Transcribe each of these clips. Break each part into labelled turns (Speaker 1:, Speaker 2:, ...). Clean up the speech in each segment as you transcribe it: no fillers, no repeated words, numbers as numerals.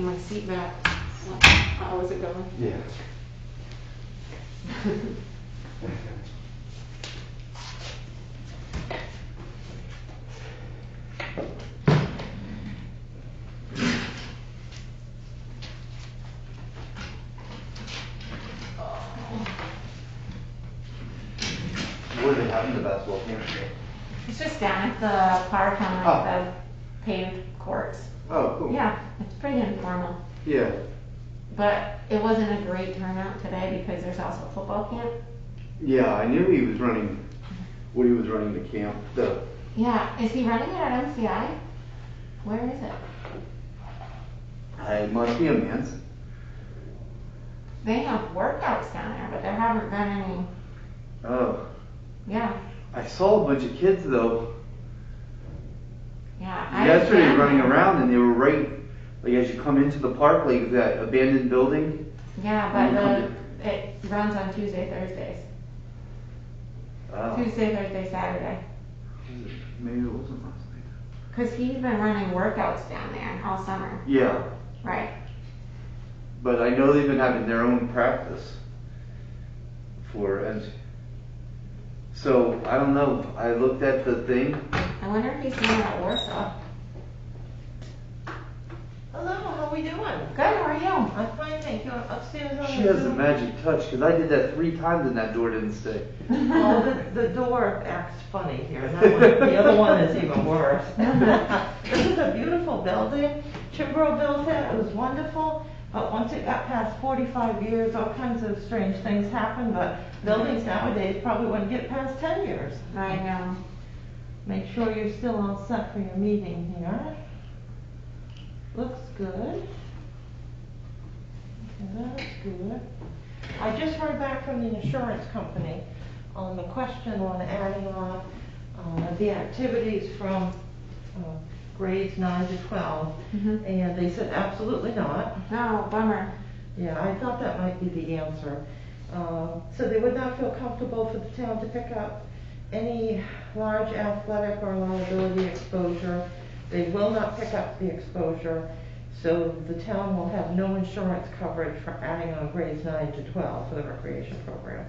Speaker 1: taking my seat back. Oh, is it going?
Speaker 2: Yeah. What did happen to basketball camp?
Speaker 1: It's just down at the park on like the paved courts.
Speaker 2: Oh, cool.
Speaker 1: Yeah, it's pretty informal.
Speaker 2: Yeah.
Speaker 1: But it wasn't a great turnout today because there's also football camp.
Speaker 2: Yeah, I knew he was running, Woody was running the camp.
Speaker 1: Yeah, is he running it at MCI? Where is it?
Speaker 2: It must be a man's.
Speaker 1: They have workouts down there, but there haven't been any.
Speaker 2: Oh.
Speaker 1: Yeah.
Speaker 2: I saw a bunch of kids though.
Speaker 1: Yeah.
Speaker 2: Yesterday running around and they were right, like as you come into the park, like that abandoned building.
Speaker 1: Yeah, but it runs on Tuesday, Thursdays.
Speaker 2: Oh.
Speaker 1: Tuesday, Thursday, Saturday.
Speaker 2: Maybe it wasn't last night.
Speaker 1: Because he's been running workouts down there all summer.
Speaker 2: Yeah.
Speaker 1: Right.
Speaker 2: But I know they've been having their own practice and so I don't know. I looked at the thing.
Speaker 1: I wonder if he's doing it at Warsaw.
Speaker 3: Hello, how are we doing?
Speaker 1: Good, how are you?
Speaker 3: I'm fine, thank you. I'm upstairs on
Speaker 2: She
Speaker 3: the
Speaker 2: has a
Speaker 3: Zoom.
Speaker 2: magic touch because I did that 3 times and that door didn't stay.
Speaker 3: Oh, the door acts funny here. The other one is even worse. This is a beautiful building. Chimbro built it. It was wonderful. But once it got past 45 years, all kinds of strange things happened. But buildings nowadays probably wouldn't get past 10 years.
Speaker 1: I know.
Speaker 3: Make sure you're still all set for your meeting here. Looks good. That's good. I just heard back from the insurance company on the question on adding on the activities from grades 9 to 12, and they said absolutely not.
Speaker 1: No, bummer.
Speaker 3: Yeah, I thought that might be the answer. So they would not feel comfortable for the town to pick up any large athletic or liability exposure. They will not pick up the exposure, so the town will have no insurance coverage for adding on grades 9 to 12 for the recreation program.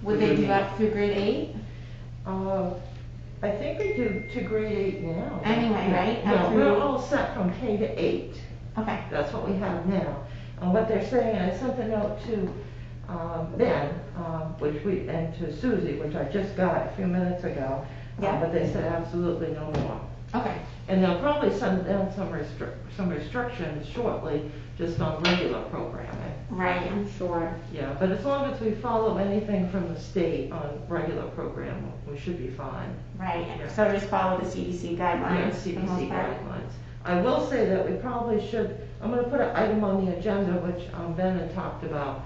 Speaker 1: Would they do up through grade 8?
Speaker 3: I think they do to grade 8 now.
Speaker 1: Anyway, right?
Speaker 3: No, we're all set from K to 8.
Speaker 1: Okay.
Speaker 3: That's what we have now. What they're saying, I sent a note to Ben, and to Susie, which I just got a few minutes ago.
Speaker 1: Yeah.
Speaker 3: But they said absolutely no more.
Speaker 1: Okay.
Speaker 3: And they'll probably send down some restrictions shortly, just on regular programming.
Speaker 1: Right, I'm sure.
Speaker 3: Yeah, but as long as we follow anything from the state on regular program, we should be fine.
Speaker 1: Right,
Speaker 3: Yeah.
Speaker 1: so just follow the CDC guidelines.
Speaker 3: Yeah,
Speaker 1: for the most
Speaker 3: CDC
Speaker 1: part.
Speaker 3: guidelines. I will say that we probably should, I'm going to put an item on the agenda, which Ben had talked about,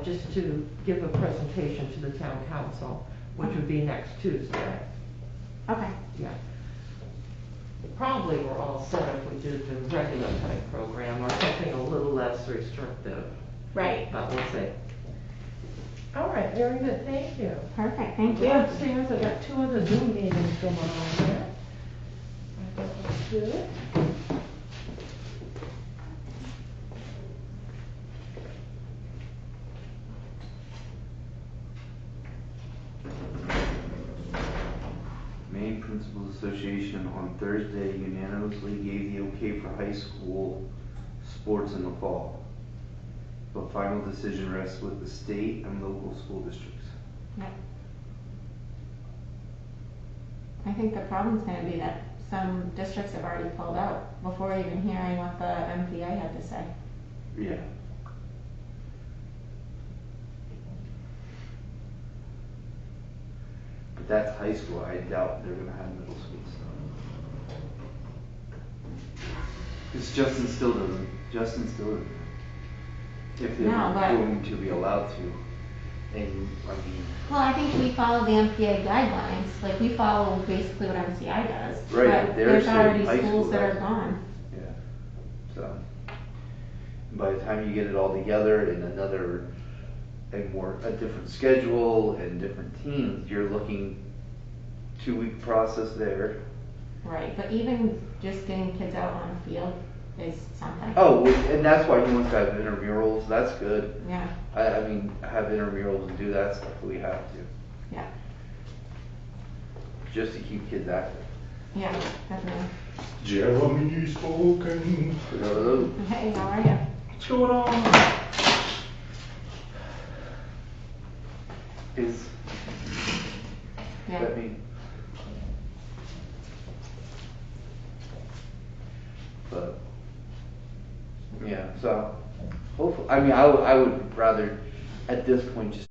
Speaker 3: just to give a presentation to the town council, which would be next Tuesday.
Speaker 1: Okay.
Speaker 3: Yeah. Probably we're all set if we do the regular type program or something a little less restrictive.
Speaker 1: Right.
Speaker 3: But we'll see. All right, very good, thank you.
Speaker 1: Perfect, thank you.
Speaker 3: Upstairs, I've got 2 other Zoom meetings going on here. I think that's good.
Speaker 2: Maine Principals Association on Thursday unanimously gave the okay for high school sports in the fall. But final decision rests with the state and local school districts.
Speaker 1: Yep. I think the problem's going to be that some districts have already pulled out before even hearing what the MPA had to say.
Speaker 2: Yeah. But that's high school. I doubt they're going to have middle school stuff. Because Justin still doesn't. If they're going to be allowed to. And I mean.
Speaker 1: Well, I think we follow the MPA guidelines. Like, we follow basically what MCI does.
Speaker 2: Right,
Speaker 1: but
Speaker 2: they're
Speaker 1: there's
Speaker 2: saying
Speaker 1: already
Speaker 2: high
Speaker 1: schools
Speaker 2: school
Speaker 1: that are
Speaker 2: does.
Speaker 1: gone.
Speaker 2: Yeah. So by the time you get it all together in a different schedule and different teams, you're looking 2-week process there.
Speaker 1: Right, but even just getting kids out on a field is something.
Speaker 2: Oh, and that's why he wants to have intramurals, that's good.
Speaker 1: Yeah,
Speaker 2: I mean, have intramurals and do that stuff, we have to,
Speaker 1: yeah,
Speaker 2: just to keep kids active.
Speaker 1: yeah, definitely.
Speaker 4: Jeremy spoken.
Speaker 2: Hello.
Speaker 1: Hey, how are you?
Speaker 4: What's going on?
Speaker 2: Is
Speaker 1: Yeah.
Speaker 2: that me? But yeah, so hopefully, I mean, I would rather at this point just.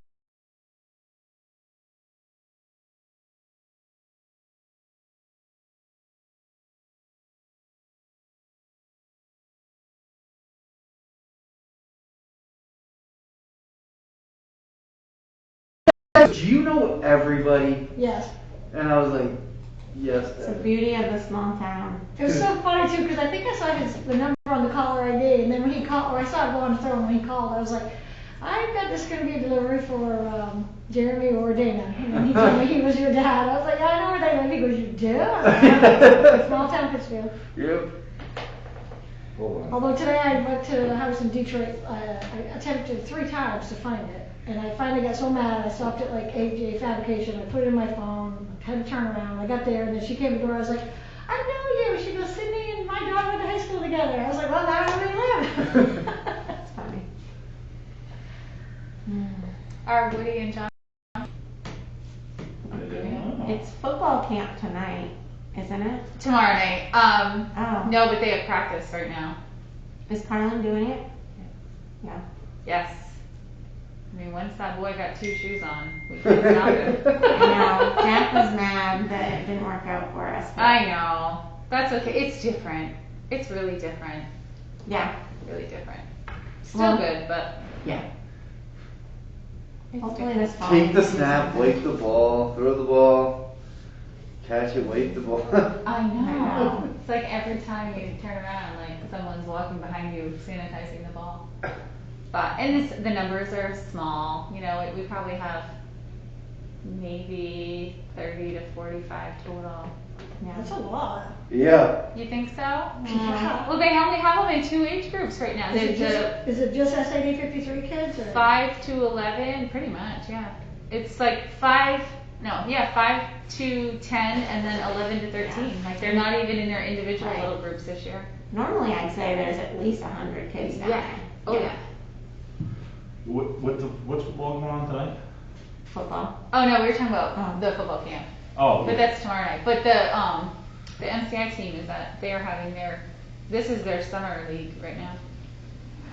Speaker 2: Do you know everybody?
Speaker 5: Yes.
Speaker 2: And I was like, yes.
Speaker 1: It's the beauty of the small town.
Speaker 5: It was so funny too, because I think I saw the number on the caller ID, and then when he called, or I saw it go on his phone when he called, I was like, I bet this is going to be a delivery for Jeremy or Dana. And then he told me he was your dad. I was like, yeah, I know where they live. He goes, you do? Small town Pittsfield.
Speaker 2: Yep.
Speaker 5: Although today I went to a house in Detroit, I attempted 3 times to find it. And I finally got so mad, I stopped at like AJ Fabrication, I put it in my phone, had to turn around, I got there, and then she came to the door, I was like, I know you, she goes, Sydney and my daughter went to high school together. I was like, well, now where do we live?
Speaker 1: That's funny.
Speaker 6: Are Woody and John?
Speaker 1: It's football camp tonight, isn't it?
Speaker 6: Tomorrow night.
Speaker 1: Oh.
Speaker 6: No, but they have practice right now.
Speaker 1: Is Carlin doing it? Yeah.
Speaker 6: Yes. I mean, once that boy got 2 shoes on, we can't stop it.
Speaker 1: I know. Jack was mad that it didn't work out for us. but-
Speaker 6: I know. That's okay. It's different. It's really different.
Speaker 1: Yeah.
Speaker 6: Really different. Still
Speaker 1: Well-
Speaker 6: good, but
Speaker 1: Yeah.
Speaker 6: it's
Speaker 1: Hopefully
Speaker 6: different.
Speaker 1: this fall.
Speaker 2: Take the
Speaker 1: we can do
Speaker 2: snap,
Speaker 1: something.
Speaker 2: wake the ball, throw the ball, catch it, wake the ball.
Speaker 6: I know.
Speaker 1: know.
Speaker 6: It's like every time you turn around, like someone's walking behind you, sanitizing the ball. But and the numbers are small. You know, we probably have maybe 30 to 45 total.
Speaker 5: That's a lot.
Speaker 2: Yeah.
Speaker 6: You think so?
Speaker 5: Yeah.
Speaker 6: Well, they only have them in 2 age groups right now. There's the
Speaker 5: Is it just SAD 53 kids? Or?
Speaker 6: 5 to 11, pretty much. Yeah. It's like 5 to 10, and then 11 to 13.
Speaker 1: Yeah.
Speaker 6: Like they're not even in their individual
Speaker 1: Right.
Speaker 6: little groups this year.
Speaker 1: Normally I'd say there's at least 100 kids down
Speaker 6: Yeah.
Speaker 1: there.
Speaker 6: Oh yeah.
Speaker 4: What's football going on tonight?
Speaker 1: Football.
Speaker 6: Oh no, we were talking about
Speaker 1: Oh.
Speaker 6: the football camp,
Speaker 4: Oh,
Speaker 6: but that's tomorrow night. But the MCI team is that they are having this is their summer league right now,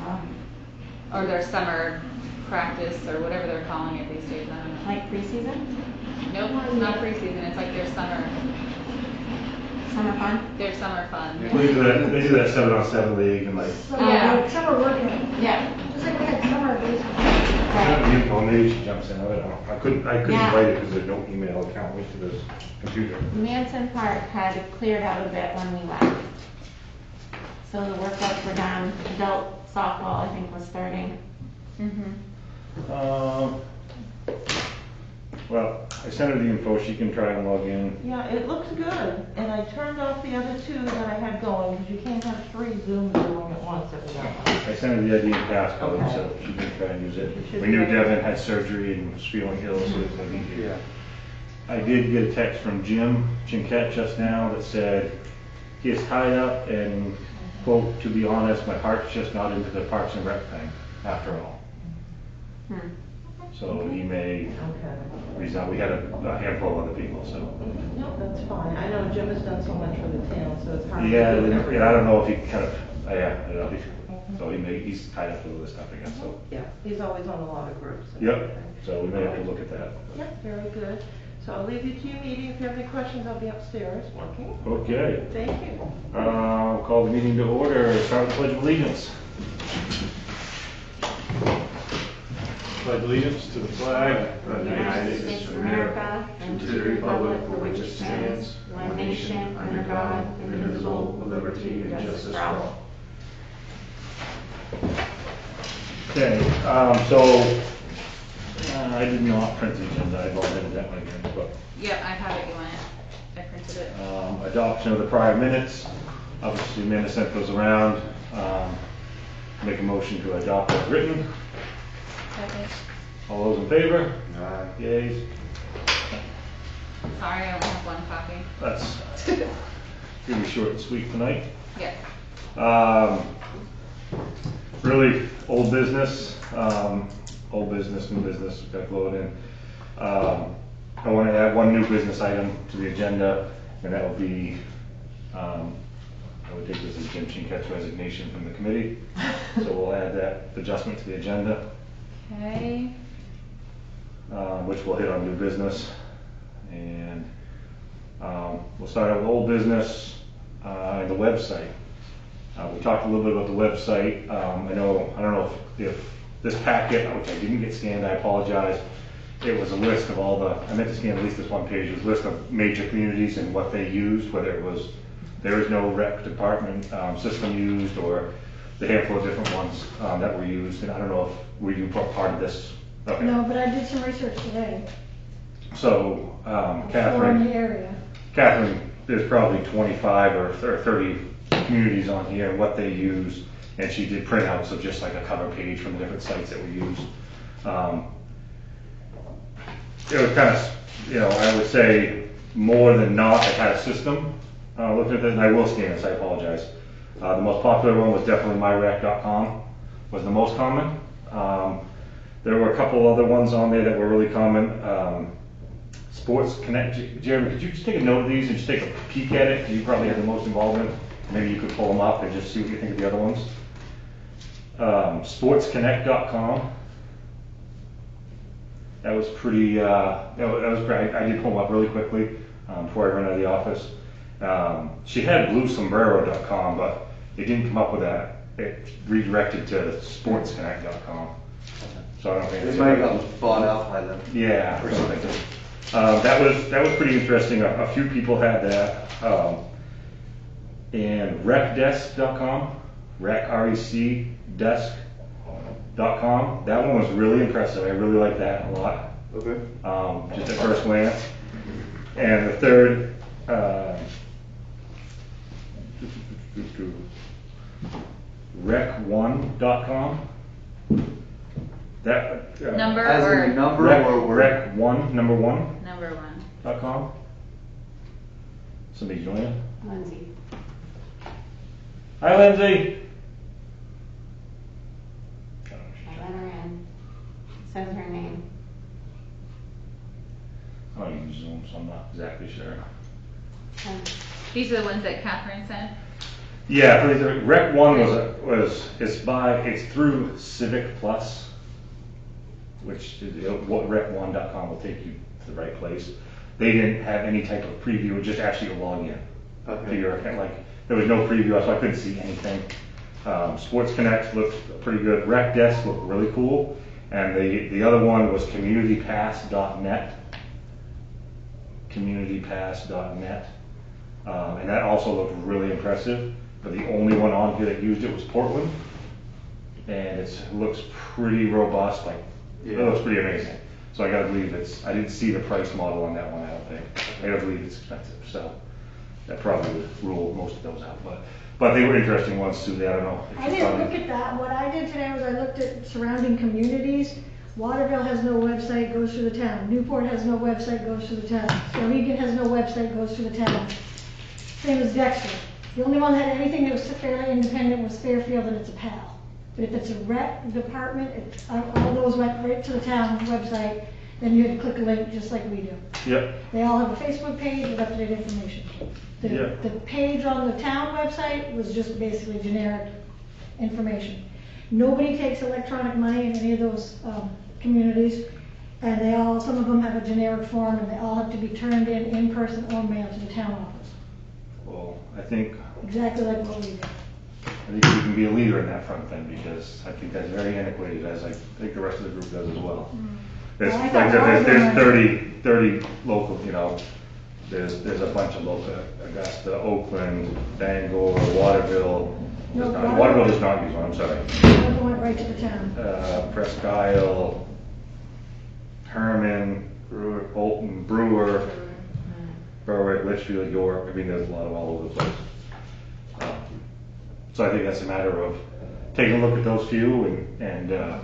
Speaker 1: Oh.
Speaker 6: or their summer practice or whatever they're calling it these days. I don't know.
Speaker 1: Like preseason?
Speaker 6: Nope, it's not preseason. It's like their summer
Speaker 1: Summer fun?
Speaker 6: fun.
Speaker 4: they do that 7-on-7 league and like.
Speaker 6: Yeah.
Speaker 5: Summer working.
Speaker 1: Yeah.
Speaker 5: Just like we had summer baseball.
Speaker 1: Right.
Speaker 4: Maybe she jumps in. I don't know. I couldn't
Speaker 1: Yeah.
Speaker 4: write it because there's no email account linked to this computer.
Speaker 1: Manson Park had cleared out a bit when we left. So the workouts were done. Adult softball, I think, was starting.
Speaker 6: Mhm.
Speaker 4: Well, I sent her the info. She can try and log in.
Speaker 3: Yeah, it looks good, and I turned off the other 2 that I had going, because you can't have 3 Zooms going at once evidently.
Speaker 4: I sent her the ID and passcode,
Speaker 3: Okay.
Speaker 4: so she can try and use it.
Speaker 3: It should
Speaker 4: We
Speaker 3: be
Speaker 4: knew
Speaker 3: ready.
Speaker 4: Devin had surgery and was feeling ill, so it's gonna be
Speaker 2: Yeah.
Speaker 4: I did get a text from Jim Chinquette just now that said he is tied up and, quote, to be honest, my heart's just not into the Parks and Rec thing after all.
Speaker 1: Hmm.
Speaker 4: So he may
Speaker 3: Okay.
Speaker 4: resign. We had a handful of other people, so.
Speaker 3: No, that's fine. I know Jim has done so much for the town, so it's hard to
Speaker 4: Yeah,
Speaker 3: do
Speaker 4: and
Speaker 3: everything.
Speaker 4: I don't know if he kind of, yeah, I don't know. So he's tied up with all this stuff again, so.
Speaker 3: Yeah, he's always on a lot of groups and
Speaker 4: Yep,
Speaker 3: everything.
Speaker 4: so we may have to look at that.
Speaker 3: Yep, very good. So I'll leave you to your meeting. If you have any questions, I'll be upstairs working.
Speaker 4: Okay,
Speaker 3: Thank you.
Speaker 4: we'll call the meeting to order. Start with the Pledge of Allegiance. Pledge allegiance to the flag
Speaker 1: of the United States of America and to the republic for which it stands, one nation, under God, indivisible, with liberty and justice for all.
Speaker 4: Okay, I did not print the agenda, I voted that one again, but,
Speaker 6: Yep, I have it. You want it? I printed it.
Speaker 4: adoption of the prior minutes. Obviously, Amanda sent those around. Make a motion to adopt as written.
Speaker 6: Second.
Speaker 4: All those in favor?
Speaker 2: Aye.
Speaker 4: Yeas?
Speaker 6: Sorry, I only have one copy.
Speaker 4: That's gonna be short and sweet tonight.
Speaker 6: Yeah.
Speaker 4: Really old business, new business, got to blow it in. I want to add one new business item to the agenda, and that will be, I would take this as Jim Chinket's resignation from the committee. So we'll add that adjustment to the agenda,
Speaker 6: Okay.
Speaker 4: which will hit on new business. And we'll start out with old business and the website. We talked a little bit about the website. I don't know if this packet, which I didn't get scanned, I apologize. It was a list of all the, I meant to scan at least this one page, it was a list of major communities and what they used, whether it was, there is no rec department system used, or the handful of different ones that were used. And I don't know if were you part of this? Okay.
Speaker 5: No, but I did some research today.
Speaker 4: So
Speaker 5: For the
Speaker 4: Catherine,
Speaker 5: area.
Speaker 4: there's probably 25 or 30 communities on here and what they use, and she did printouts of just like a cover page from the different sites that were used. It was kind of, I would say more than not, it had a system. Looking at this, and I will scan this, I apologize. The most popular one was definitely myrec.com, was the most common. There were a couple other ones on there that were really common. Sports Connect, Jeremy, could you just take a note of these and just take a peek at it? You probably have the most involvement. Maybe you could pull them up and just see what you think of the other ones. Sportsconnect.com. That was pretty, that was great. I did pull them up really quickly before I ran out of the office. She had bluesombrero.com, but it didn't come up with that. It redirected to sportsconnect.com. So I don't think
Speaker 2: It might have gotten bought out by them.
Speaker 4: yeah, or something. That was pretty interesting. A few people had that. And recdesk.com, REC desk.com. That one was really impressive. I really liked that a lot.
Speaker 2: Okay.
Speaker 4: Just at first glance. And the third, rec1.com. That
Speaker 6: Number
Speaker 2: As
Speaker 6: or
Speaker 2: in a number or word?
Speaker 4: rec1, number one.
Speaker 6: number one.
Speaker 4: .com. Somebody join it?
Speaker 1: Lindsay.
Speaker 4: Hi, Lindsay.
Speaker 1: I let her in. It says her name.
Speaker 4: I don't use Zoom, so I'm not exactly sure.
Speaker 6: These are the ones that Catherine sent.
Speaker 4: Yeah, Rec One it's through Civic Plus, which rec1.com will take you to the right place. They didn't have any type of preview, it was just actually a login to your account. Like there was no preview, so I couldn't see anything. Sports Connect looked pretty good. Rec Desk looked really cool, and the other one was CommunityPass.net. CommunityPass.net, and that also looked really impressive. But the only one on here that used it was Portland, and it looks pretty robust. Like it looks pretty amazing. So I gotta believe I didn't see the price model on that one. I don't think. I gotta believe it's expensive. So that probably would rule most of those out. But they were interesting ones too. I don't know.
Speaker 5: I didn't look at that. What I did today was I looked at surrounding communities. Waterville has no website, goes through the town. Newport has no website, goes through the town. Skowhegan has no website, goes through the town. Same as Dexter. The only one that had anything that was fairly independent was Fairfield, and it's a PAL. But if it's a rec department, all those went right to the town website, then you had to click a link just like we do.
Speaker 4: Yep.
Speaker 5: They all have a Facebook page with up-to-date information. The page on the town website was just basically generic information. Nobody takes electronic money in any of those communities, and some of them have a generic form, and they all have to be turned in person or mailed to the town office.
Speaker 4: Well, I think
Speaker 5: Exactly like what we do.
Speaker 4: you can be a leader in that front then, because I think that's very antiquated, as I think the rest of the group does as well. There's,
Speaker 5: Well, I
Speaker 4: like,
Speaker 5: thought
Speaker 4: there's 30 local, there's a bunch of local, Augusta, Oakland, Bangor, Waterville.
Speaker 5: No,
Speaker 4: Waterville does not use one, I'm sorry.
Speaker 5: Waterville went right to the town.
Speaker 4: Presque Isle, Herman, Brewer, Bolton, Brewer, Berwick, Litchfield, York. I mean, there's a lot of all over the place. So I think that's a matter of taking a look at those few and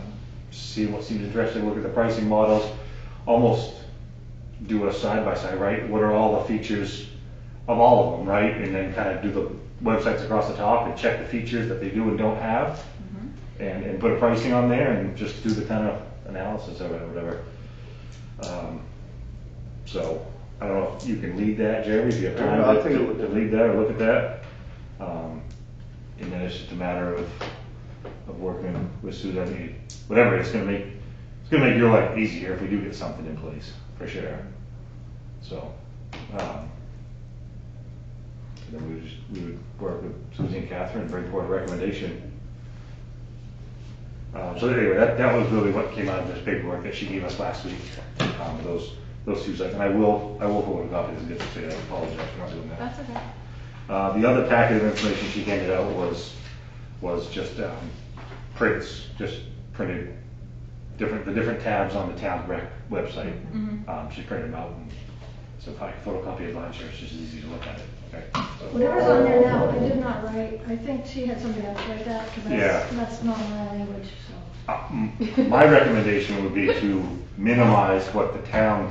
Speaker 4: see what seems interesting, look at the pricing models, almost do a side by side, right? What are all the features of all of them, right? And then kind of do the websites across the top and check the features that they do and don't have, and put a pricing on there and just do the kind of analysis of it or whatever. So I don't know if you can lead that, Jeremy, if you have time
Speaker 2: I'll take a look
Speaker 4: to
Speaker 2: at
Speaker 4: lead that or look at that. And then it's just a matter of working with Suzanne. Whatever, it's gonna make your life easier if we do get something in place, for sure. So, and then we would work with Susie and Catherine and bring forward a recommendation. So anyway, that was really what came out of this paperwork that she gave us last week. Those two sites, and I will photocopy this and get to say I apologize for not doing that.
Speaker 6: That's okay.
Speaker 4: The other packet of information she handed out was just prints, just printed the different tabs on the town rec website. She printed them out, and so if I can photocopy a bunch, it's just easy to look at it. Okay. So,
Speaker 5: Whatever's on there now, I did not write. I think she had somebody else write that, because
Speaker 4: Yeah.
Speaker 5: that's not my language, so.
Speaker 4: my recommendation would be to minimize what the town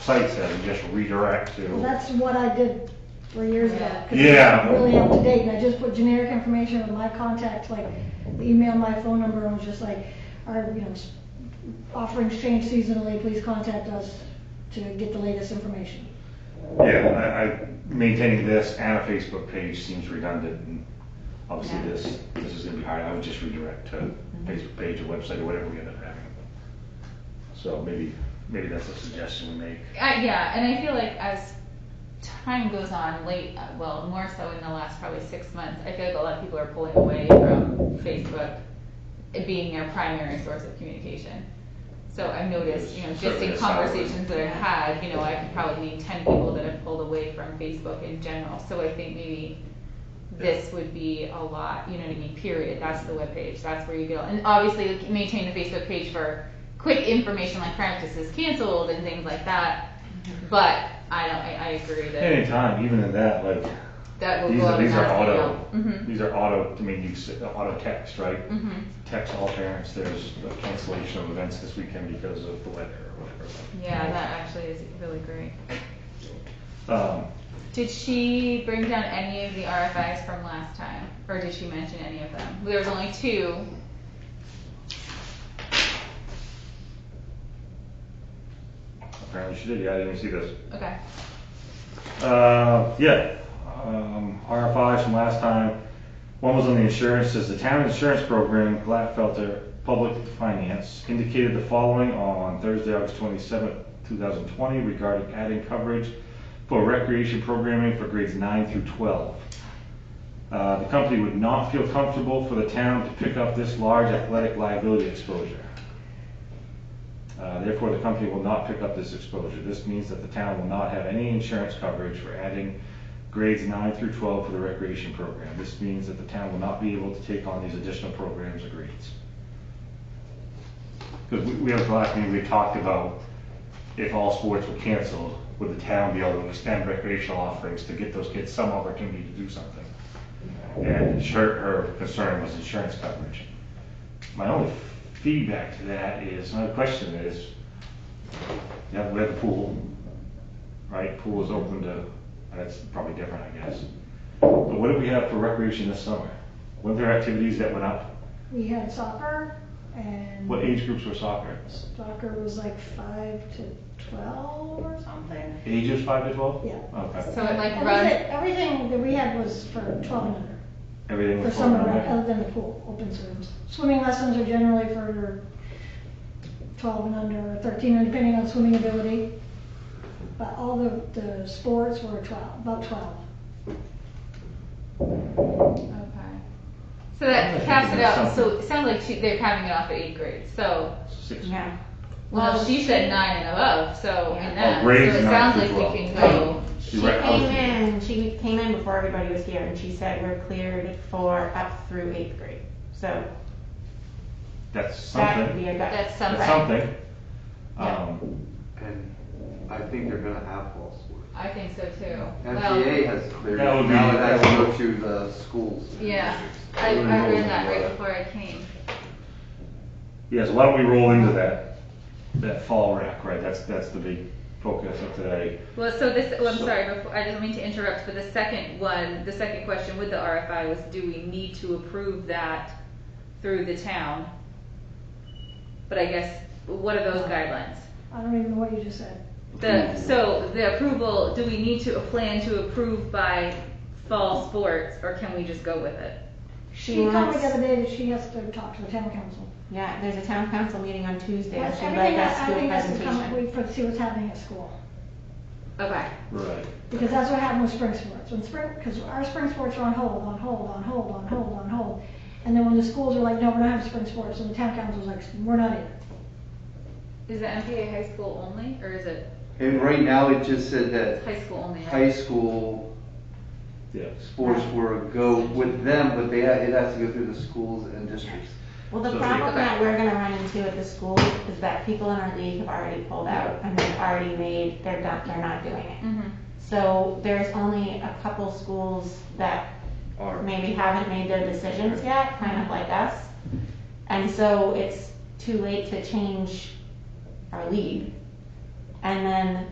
Speaker 4: site says and just redirect to.
Speaker 5: Well, that's what I did 3 years ago. 'Cause
Speaker 4: Yeah.
Speaker 5: it's really up to date, and I just put generic information with my contact, like the email, my phone number, and was just like, our, offerings change seasonally, please contact us to get the latest information.
Speaker 4: Yeah, I maintaining this and a Facebook page seems redundant, and obviously this is gonna be hard. I would just redirect to Facebook page or website or whatever we end up having. So maybe that's a suggestion we make.
Speaker 6: Yeah, and I feel like as time goes on, well, more so in the last probably 6 months, I feel like a lot of people are pulling away from Facebook, it being their primary source of communication. So I've noticed, just
Speaker 4: Certainly
Speaker 6: in
Speaker 4: a solid-
Speaker 6: conversations that I've had, I could probably name 10 people that have pulled away from Facebook in general. So I think maybe this would be a lot, you know what I mean, period. That's the webpage, that's where you go. And obviously maintain the Facebook page for quick information like practice is canceled and things like that. But I agree that
Speaker 4: Anytime, even in that, like,
Speaker 6: that will
Speaker 4: these
Speaker 6: go
Speaker 4: are,
Speaker 6: out
Speaker 4: these
Speaker 6: and
Speaker 4: are
Speaker 6: that's
Speaker 4: auto,
Speaker 6: Mm-hmm.
Speaker 4: these are auto, auto text, right?
Speaker 6: Mm-hmm.
Speaker 4: Text all parents, there's a cancellation of events this weekend because of the weather or whatever.
Speaker 6: Yeah, that actually is really great.
Speaker 4: Um,
Speaker 6: Did she bring down any of the RFIs from last time? Or did she mention any of them? There was only 2.
Speaker 4: Apparently she did, yeah, I didn't see this.
Speaker 6: Okay.
Speaker 4: RFIs from last time. One was on the insurance, says the town insurance program, Glatfelter Public Finance, indicated the following on Thursday, August 27th, 2020, regarding adding coverage for recreation programming for grades 9 through 12. The company would not feel comfortable for the town to pick up this large athletic liability exposure. Therefore, the company will not pick up this exposure. This means that the town will not have any insurance coverage for adding grades 9 through 12 for the recreation program. This means that the town will not be able to take on these additional programs or grades. Because we have last meeting, we talked about if all sports were canceled, would the town be able to extend recreational offerings to get those kids some opportunity to do something? And her concern was insurance coverage. My only feedback to that is, my question is, we have the pool, right? Pool is open to, that's probably different, I guess. But what do we have for recreation this summer? Were there activities that went up?
Speaker 5: We had soccer, and
Speaker 4: What age groups were soccer?
Speaker 5: soccer was like 5 to 12 or something.
Speaker 4: Ages 5 to 12?
Speaker 5: Yeah.
Speaker 4: Okay.
Speaker 6: So it like runs.
Speaker 5: Everything that we had was for 12 and under.
Speaker 4: Everything
Speaker 5: For
Speaker 4: was
Speaker 5: summer,
Speaker 4: open,
Speaker 5: rec,
Speaker 4: okay?
Speaker 5: other than the pool, open swims. Swimming lessons are generally for 12 and under, 13, and depending on swimming ability. But all the sports were 12, about 12.
Speaker 6: Okay. So that caps it out. So it sounds like they're capping it off at 8th grade. So,
Speaker 4: 6.
Speaker 1: Yeah.
Speaker 6: well, she said 9 and above. So
Speaker 1: Yeah.
Speaker 6: in that,
Speaker 4: grades
Speaker 6: so it
Speaker 4: 9
Speaker 6: sounds
Speaker 4: through
Speaker 6: like we
Speaker 4: 12.
Speaker 6: can go.
Speaker 1: She
Speaker 4: You're right, I was-
Speaker 1: she came in before everybody was here, and she said we're cleared for up through 8th grade. So
Speaker 4: That's
Speaker 1: that would
Speaker 4: something.
Speaker 1: be a good.
Speaker 6: That's something.
Speaker 4: That's something.
Speaker 1: Yeah.
Speaker 2: And I think they're gonna have fall sports.
Speaker 6: I think so too.
Speaker 2: MTA has cleared
Speaker 4: That
Speaker 2: it,
Speaker 4: would be-
Speaker 2: now it has to
Speaker 4: that
Speaker 2: go
Speaker 4: would-
Speaker 2: to the schools.
Speaker 6: Yeah, I read that right before I came.
Speaker 4: Yes, why don't we roll into that fall rec, right? That's the big focus of today.
Speaker 6: Well, so this, well, I'm
Speaker 4: So-
Speaker 6: sorry, before, I didn't mean to interrupt, but the second question with the RFI was, do we need to approve that through the town? But I guess, what are those guidelines?
Speaker 5: I don't even know what you just said.
Speaker 6: So the approval, do we need to, a plan to approve by fall sports, or can we just go with it?
Speaker 5: She told me
Speaker 1: wants-
Speaker 5: the other day that she has to talk to the town council.
Speaker 1: Yeah, there's a town council meeting on Tuesday, and
Speaker 5: But
Speaker 1: she'd
Speaker 5: everything,
Speaker 1: like us to do a
Speaker 5: everything has to come,
Speaker 1: presentation.
Speaker 5: wait for, see what's happening at school.
Speaker 6: Okay,
Speaker 4: Right.
Speaker 5: Because that's what happened with spring sports. When spring, because our spring sports are on hold, on hold, on hold, on hold, on hold. And then when the schools are like, no, we're not having spring sports, and the town council's like, we're not either.
Speaker 6: is the MPA high school only, or is it
Speaker 2: And right now, it just said that
Speaker 6: high school only? right?
Speaker 2: high school
Speaker 4: Yeah.
Speaker 2: sports were a go with them, but it has to go through the schools and districts.
Speaker 1: Well, the
Speaker 4: So-
Speaker 1: problem
Speaker 6: Okay.
Speaker 1: that we're gonna run into at the school is that people in our league have already pulled out, and they've already made, they're not doing it.
Speaker 6: Mhm.
Speaker 1: So there's only a couple schools that maybe haven't made their decisions yet, kind of like us. And so it's too late to change our league. And then,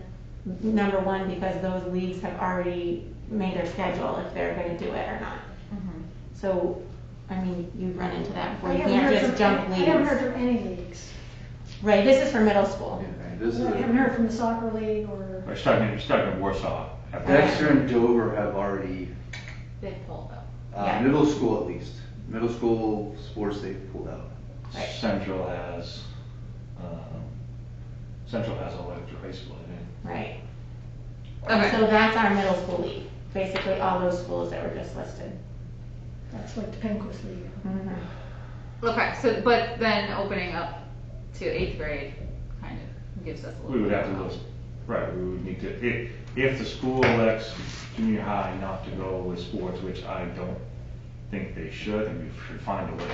Speaker 1: number one, because those leagues have already made their schedule if they're gonna do it or not.
Speaker 6: Mhm.
Speaker 1: So, I mean, you've run into that before,
Speaker 5: I
Speaker 1: you
Speaker 5: haven't
Speaker 1: can't
Speaker 5: heard
Speaker 1: just
Speaker 5: from-
Speaker 1: jump
Speaker 5: I haven't heard
Speaker 1: leagues.
Speaker 5: from any leagues.
Speaker 1: Right, this is for middle school.
Speaker 2: This is
Speaker 5: I haven't heard from the soccer league or,
Speaker 4: We're starting in Warsaw.
Speaker 2: Dexter and Dover have already,
Speaker 6: They pulled up.
Speaker 1: Yeah.
Speaker 2: middle school at least, middle school sports they've pulled out.
Speaker 1: Right.
Speaker 4: Central has all the way up to high school, I think.
Speaker 1: Right.
Speaker 6: Okay.
Speaker 1: So that's our middle school league, basically all those schools that were just listed.
Speaker 5: that's like the Penquist League.
Speaker 1: Mm-hmm.
Speaker 6: Okay, so, but then opening up to 8th grade kind of gives us a little.
Speaker 4: We would have to
Speaker 6: more
Speaker 4: list, right, we would need to, if the school elects junior high not to go with sports, which I don't think they should, I think we should find a way.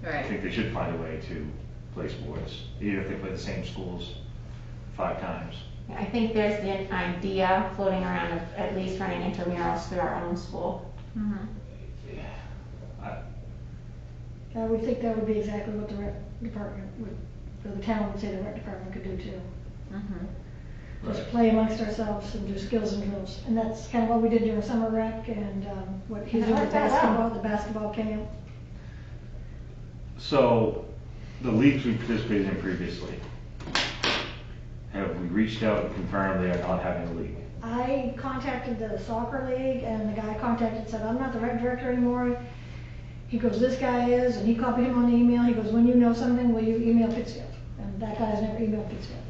Speaker 4: I
Speaker 6: Right.
Speaker 4: think they should find a way to play sports, even if they play the same schools 5 times.
Speaker 1: I think there's the idea floating around of at least running intramurals through our own school.
Speaker 6: Mhm.
Speaker 5: I would think that would be exactly what the rec department would, or the town would say the rec department could do too.
Speaker 6: Mhm.
Speaker 5: Just
Speaker 4: Right.
Speaker 5: play amongst ourselves and do skills and drills. And that's kind of what we did during summer rec and, what he's
Speaker 1: And it
Speaker 5: doing with
Speaker 1: worked out
Speaker 5: basketball,
Speaker 1: well.
Speaker 5: the basketball camp.
Speaker 4: So, the leagues we participated in previously, have we reached out and confirmed they are not having a league?
Speaker 5: I contacted the soccer league and the guy contacted, said, I'm not the rec director anymore. He goes, this guy is, and he copied him on the email. He goes, when you know something, will you email Pittsfield? And that guy has never emailed Pittsfield.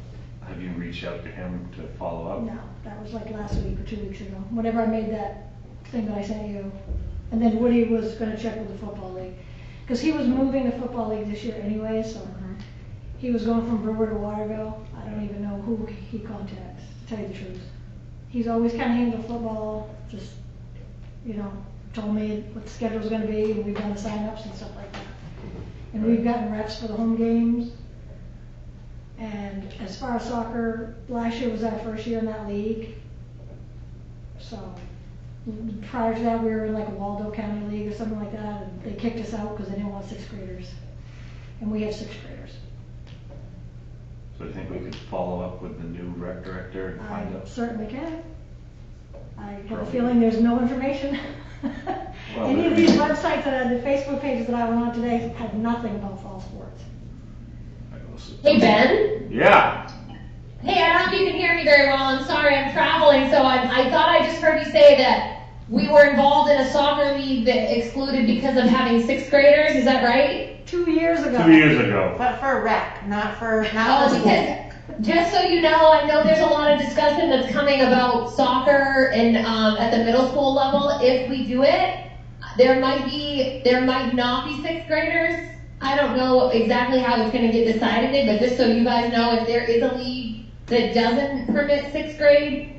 Speaker 4: Have you reached out to him to follow up?
Speaker 5: No, that was like last week or 2 weeks ago, whenever I made that thing that I sent you. And then Woody was gonna check with the football league. Cause he was moving the football league this year anyway, so he was going from Brewer to Waterville. I don't even know who he contacts, to tell you the truth. He's always kinda handled football, just, told me what the schedule's gonna be, and we've done the sign-ups and stuff like that. And we've gotten reps for the home games. And as far as soccer, last year was our first year in that league. So, prior to that, we were in like a Waldo County League or something like that, and they kicked us out because they didn't want 6th graders. And we have 6th graders.
Speaker 4: So do you think we could follow up with the new rec director and find
Speaker 5: I
Speaker 4: out?
Speaker 5: certainly can. I have a
Speaker 4: Probably.
Speaker 5: feeling there's no information.
Speaker 4: Well,
Speaker 5: Any of
Speaker 4: there-
Speaker 5: these websites that the Facebook pages that I went on today had nothing about fall sports.
Speaker 7: Hey, Ben?
Speaker 4: Yeah,
Speaker 7: Hey, I don't know if you can hear me very well. I'm sorry, I'm traveling, so I thought I just heard you say that we were involved in a soccer league that excluded because of having 6th graders. Is that right?
Speaker 5: 2 years ago.
Speaker 4: 2 years ago.
Speaker 1: But for rec, not for
Speaker 7: Oh,
Speaker 1: school.
Speaker 7: because just so you know, I know there's a lot of discussion that's coming about soccer and at the middle school level. If we do it, there might not be 6th graders. I don't know exactly how it's going to get decided, but just so you guys know, if there is a league that doesn't permit 6th grade,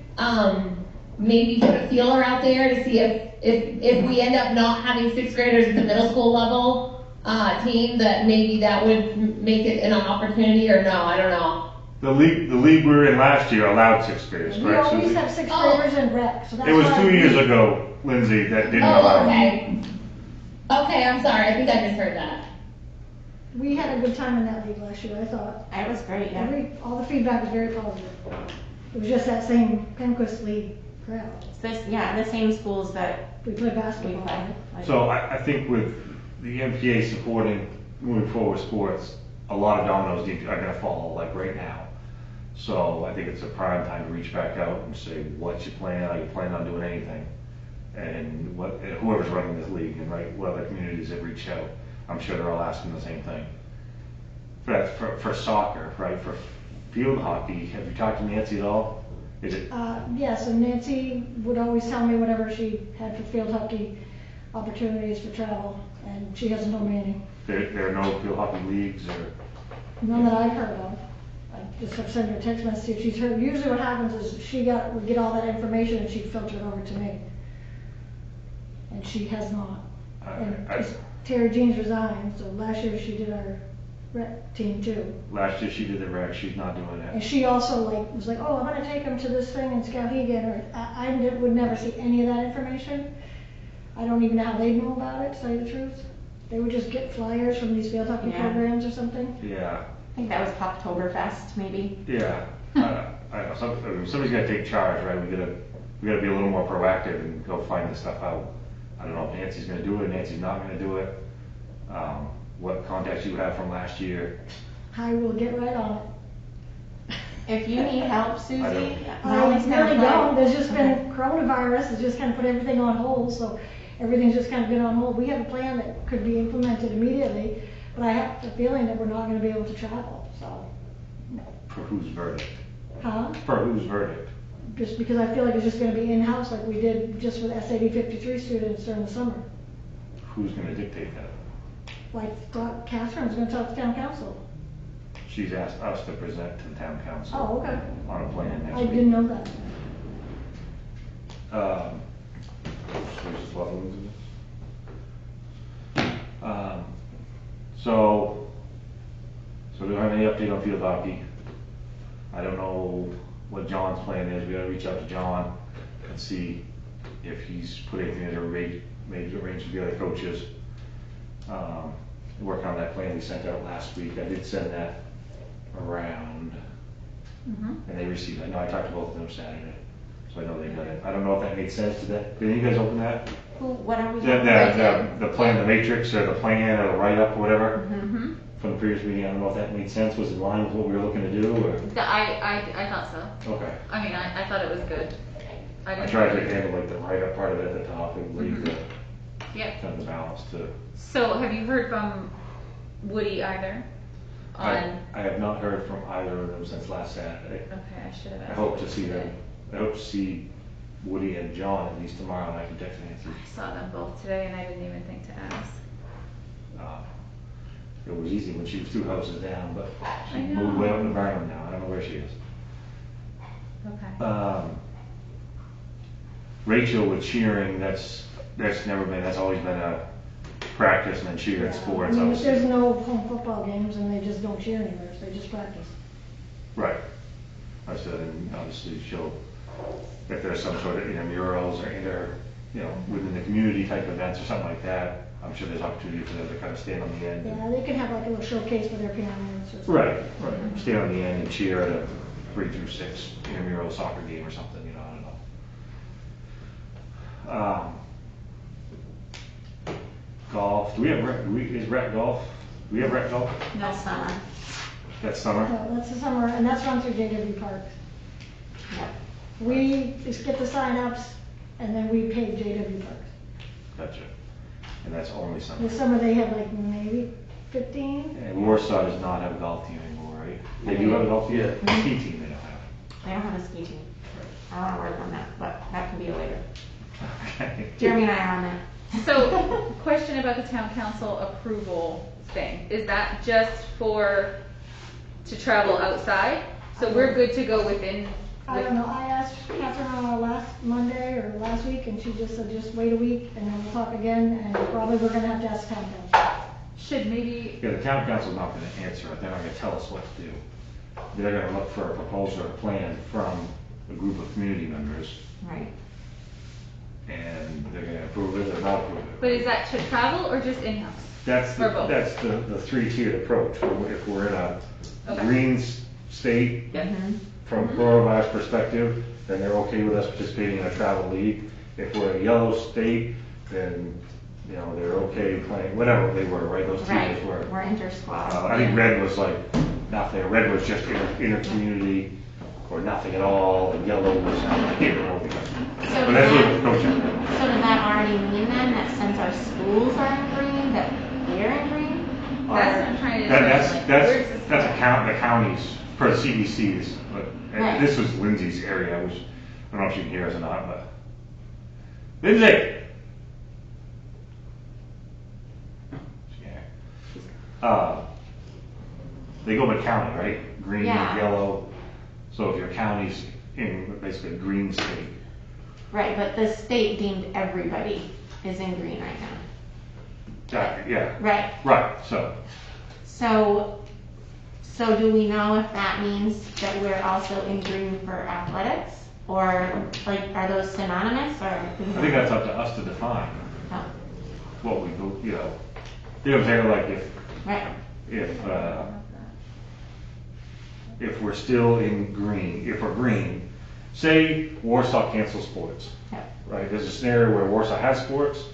Speaker 7: maybe put a feeler out there to see if we end up not having 6th graders at the middle school level team, that maybe that would make it an opportunity, or no, I don't know.
Speaker 4: the league we were in last year allowed sixth graders,
Speaker 5: We
Speaker 4: correct,
Speaker 5: always
Speaker 4: Susie?
Speaker 5: have sixth
Speaker 7: Oh.
Speaker 5: graders in rec, so that's
Speaker 4: It was
Speaker 5: why
Speaker 4: 2 years ago, Lindsay, that didn't
Speaker 7: Oh,
Speaker 4: allow.
Speaker 7: okay. Okay, I'm sorry, I think I misheard that.
Speaker 5: We had a good time in that league last year, I thought.
Speaker 1: It was great, yeah.
Speaker 5: All the feedback was very positive. It was just that same Penquist League crowd.
Speaker 1: The same schools that
Speaker 5: We played
Speaker 1: we
Speaker 5: basketball.
Speaker 1: play. Like-
Speaker 4: So I think with the MPA supporting moving forward sports, a lot of dominoes are gonna fall like right now. So I think it's a prime time to reach back out and say, what's your plan? Are you planning on doing anything? And whoever's running this league and what other communities have reached out, I'm sure they're all asking the same thing. But for soccer, right, for field hockey, have you talked to Nancy at all? Is it,
Speaker 5: Yes, and Nancy would always tell me whatever she had for field hockey opportunities for travel, and she hasn't told me any.
Speaker 4: there are no field hockey leagues or?
Speaker 5: None that I've heard of. I just have sent her a text message if she's heard. Usually what happens is would get all that information and she'd filter it over to me. And she has not. And Terry Jeans resigned, so last year she did our rec team too.
Speaker 4: Last year she did the rec, she's not doing
Speaker 5: And
Speaker 4: that.
Speaker 5: she also was like, oh, I'm gonna take him to this thing in Skowhegan, or I would never see any of that information. I don't even know how they know about it, to tell you the truth. They would just get flyers from these field hockey
Speaker 1: Yeah.
Speaker 5: programs or something.
Speaker 4: Yeah,
Speaker 1: I think that was Poptoberfest, maybe.
Speaker 4: yeah. Somebody's gotta take charge, right? We gotta be a little more proactive and go find this stuff out. I don't know if Nancy's gonna do it, Nancy's not gonna do it. What contacts you have from last year?
Speaker 5: I will get right on it.
Speaker 1: If you need help, Susie,
Speaker 5: I
Speaker 1: Molly's gonna
Speaker 5: really
Speaker 1: play.
Speaker 5: don't, there's just been coronavirus, has just kind of put everything on hold, so everything's just kind of been on hold. We have a plan that could be implemented immediately, but I have a feeling that we're not gonna be able to travel, so.
Speaker 4: For whose verdict?
Speaker 5: Huh?
Speaker 4: For whose verdict?
Speaker 5: Just because I feel like it's just gonna be in-house like we did just with SAD 53 students during the summer.
Speaker 4: Who's gonna dictate that?
Speaker 5: Like, Catherine's gonna talk to town council.
Speaker 4: She's asked us to present to the town council.
Speaker 5: Oh, okay.
Speaker 4: On a plan next
Speaker 5: I
Speaker 4: week.
Speaker 5: didn't know that.
Speaker 4: There's just levels in this. So we don't have any update on field hockey. I don't know what John's plan is. We gotta reach out to John and see if he's put anything in maybe arrange with the other coaches. Work on that plan we sent out last week. I did send that around. And they received it. No, I talked to both of them Saturday, so I know they got it. I don't know if that made sense to that. Did you guys open that?
Speaker 1: What are we
Speaker 4: The,
Speaker 1: doing?
Speaker 4: the plan, the matrix, or the plan, or the write-up, or whatever,
Speaker 6: Mm-hmm.
Speaker 4: from the previous meeting, I don't know if that made sense, was in line with what we were looking to do, or?
Speaker 6: I thought so.
Speaker 4: Okay.
Speaker 6: I mean, I thought it was good.
Speaker 4: I
Speaker 6: didn't-
Speaker 4: tried to handle like the write-up part of it at the top, and leave the,
Speaker 6: Yep.
Speaker 4: kind of the balance to.
Speaker 6: So have you heard from Woody either?
Speaker 4: I have not heard from either of them since last Saturday.
Speaker 6: Okay, I should have asked.
Speaker 4: I hope to see
Speaker 6: today.
Speaker 4: them, I hope to see Woody and John at least tomorrow, and I can text Nancy.
Speaker 6: I saw them both today and I didn't even think to ask.
Speaker 4: It was easy when she was 2 houses down, but she
Speaker 6: I
Speaker 4: moved way
Speaker 6: know.
Speaker 4: up in Vernon now, I don't know where she is.
Speaker 6: Okay.
Speaker 4: Rachel with cheering, that's always been a practice and then cheer at sports,
Speaker 5: I mean, if
Speaker 4: obviously.
Speaker 5: there's no home football games, and they just don't cheer anywhere, so they just practice.
Speaker 4: Right. I said, and obviously she'll, if there's some sort of intramurals or within the community type events or something like that, I'm sure there's opportunity for them to kind of stand on the end.
Speaker 5: Yeah, they can have like a little showcase for their parents or something.
Speaker 4: Right. Stand on the end and cheer at a 3 through 6 intramural soccer game or something, I don't know. Golf, is rec golf? Do we have rec golf?
Speaker 1: No summer.
Speaker 4: That's summer?
Speaker 5: So that's the summer, and that's run through JW Parks.
Speaker 1: Yep.
Speaker 5: We just get the sign-ups, and then we pay JW Parks.
Speaker 4: Gotcha. And that's only summer.
Speaker 5: This summer, they have like maybe 15.
Speaker 4: And Warsaw does not have a golf team anymore, right? They do have a golf team?
Speaker 2: Yeah.
Speaker 4: Ski team they don't have.
Speaker 1: They don't have a ski team. I don't wanna work on that, but that can be later.
Speaker 4: Okay.
Speaker 1: Jeremy and I are on that.
Speaker 6: So, question about the town council approval thing. Is that just to travel outside? So we're good to go within?
Speaker 5: I don't know, I asked Catherine on our last Monday or last week, and she just said, just wait a week, and then we'll talk again, and probably we're gonna have to ask town council.
Speaker 6: Should maybe,
Speaker 4: Yeah, the town council's not gonna answer it, they're not gonna tell us what to do. they're gonna look for a proposal or a plan from a group of community members,
Speaker 1: Right.
Speaker 4: and they're gonna approve it or not approve it.
Speaker 6: But is that to travel or just in-house?
Speaker 4: That's
Speaker 6: Or both?
Speaker 4: that's the three-tiered approach. If we're in a
Speaker 6: Okay.
Speaker 4: green state,
Speaker 6: Yep.
Speaker 4: from coronavirus perspective, then they're okay with us participating in a travel league. If we're in a yellow state, then, you know, they're okay playing, whatever they were, right, those
Speaker 1: Right,
Speaker 4: teams were.
Speaker 1: we're inter-squad.
Speaker 4: I think red was like nothing, red was just inter-community, or nothing at all, and yellow was, I can't remember.
Speaker 1: So
Speaker 4: But that's what the
Speaker 1: does
Speaker 4: coach had.
Speaker 1: so does that already mean then that since our schools are in green, that we're in green? Or-
Speaker 6: That's what I'm trying to
Speaker 4: That's,
Speaker 6: determine, like, where's this
Speaker 4: that's
Speaker 6: going?
Speaker 4: the counties, per the CBCs, but
Speaker 1: Right.
Speaker 4: this was Lindsay's area, which, I don't know if she can hear us or not, but. Lindsay! Yeah. They go by county, right? Green,
Speaker 1: Yeah.
Speaker 4: yellow, so if your county's in basically a green state,
Speaker 1: Right, but the state deemed everybody is in green right now.
Speaker 4: yeah,
Speaker 1: Right,
Speaker 4: right, so.
Speaker 1: so do we know if that means that we're also in green for athletics? Or like, are those synonymous or?
Speaker 4: I think that's up to us to define
Speaker 1: Oh,
Speaker 4: what we, you know, you know what I'm saying, like
Speaker 1: right,
Speaker 4: if we're still in green, if we're green, say Warsaw cancels sports,
Speaker 1: yeah,
Speaker 4: right? There's a scenario where Warsaw has sports,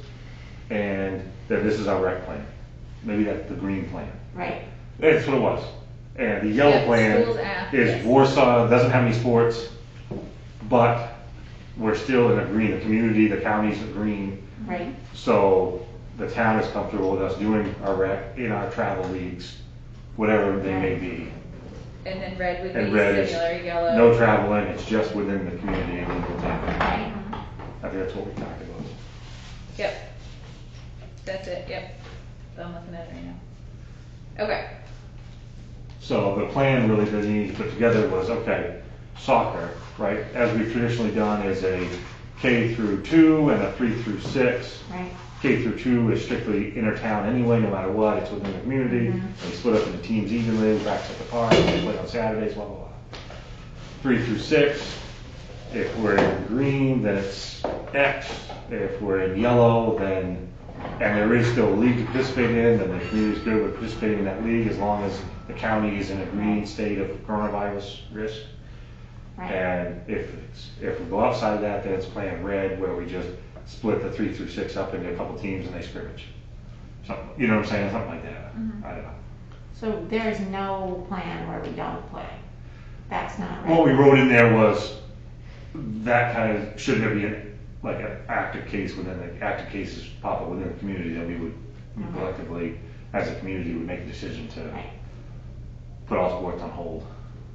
Speaker 4: and then this is our rec plan. Maybe that's the green plan.
Speaker 1: right,
Speaker 4: That's what it was. And the yellow
Speaker 6: Yeah,
Speaker 4: plan
Speaker 6: schools app,
Speaker 4: is
Speaker 6: yes.
Speaker 4: Warsaw doesn't have any sports, but we're still in a green, the community, the county's green.
Speaker 1: right,
Speaker 4: So the town is comfortable with us doing our rec in our travel leagues, whatever they may be.
Speaker 6: And then red would
Speaker 4: And
Speaker 6: be
Speaker 4: red is
Speaker 6: similar, yellow.
Speaker 4: no traveling, it's just within the community and legal town.
Speaker 1: right.
Speaker 4: I think that's what we talked about.
Speaker 6: Yep. That's it, yep. So I'm looking at it right now. Okay.
Speaker 4: So the plan really that you need to put together was, okay, soccer, right, as we've traditionally done is a K through 2 and a 3 through 6.
Speaker 1: Right,
Speaker 4: K through 2 is strictly inter-town anyway, no matter what, it's within the community. They split up into teams evenly, practice at the park, they play on Saturdays, blah, blah, blah. 3 through 6, if we're in green, then it's X. If we're in yellow, then, and there is still a league to participate in, then the community's good with participating in that league as long as the county is in a green state of coronavirus risk.
Speaker 1: right,
Speaker 4: And if we go outside of that, then it's plan red, where we just split the 3 through 6 up into a couple teams and they scrimmage. Something, you know what I'm saying, something like that. I don't know.
Speaker 1: so there's no plan where we don't play? That's not right?
Speaker 4: What we wrote in there was that kind of, should there be like an active case within the, active cases pop up within the community, then we would collectively, as a community, would make a decision to
Speaker 1: Right,
Speaker 4: put all sports on hold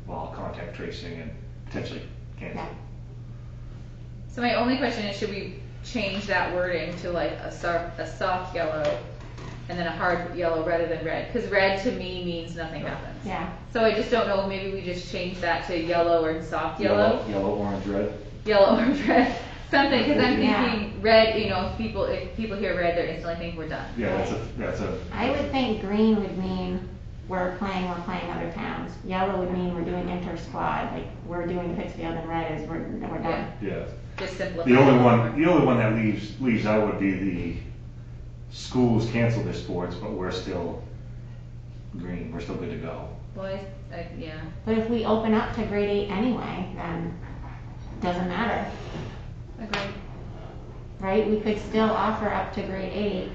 Speaker 4: while contact tracing and potentially cancel.
Speaker 1: yeah,
Speaker 6: So my only question is, should we change that wording to like a soft yellow and then a hard yellow rather than red? Because red to me means nothing happens.
Speaker 1: yeah,
Speaker 6: So I just don't know, maybe we just change that to yellow or soft yellow,
Speaker 4: Yellow, orange, red.
Speaker 6: yellow or red, something, because I'm
Speaker 1: Yeah.
Speaker 6: thinking red, you know, if people hear red, they're instantly think we're done.
Speaker 4: Yeah, that's a,
Speaker 1: I would think green would mean we're playing other towns. Yellow would mean we're doing inter-squad, like we're doing Pittsfield, and red is we're done.
Speaker 4: yeah.
Speaker 6: Just simplify.
Speaker 4: The only
Speaker 6: it.
Speaker 4: one that leaves out would be the schools cancel their sports, but we're still green, we're still good to go.
Speaker 6: Well, yeah.
Speaker 1: But if we open up to grade 8 anyway, then doesn't matter,
Speaker 6: Agreed.
Speaker 1: right? We could still offer up to grade 8.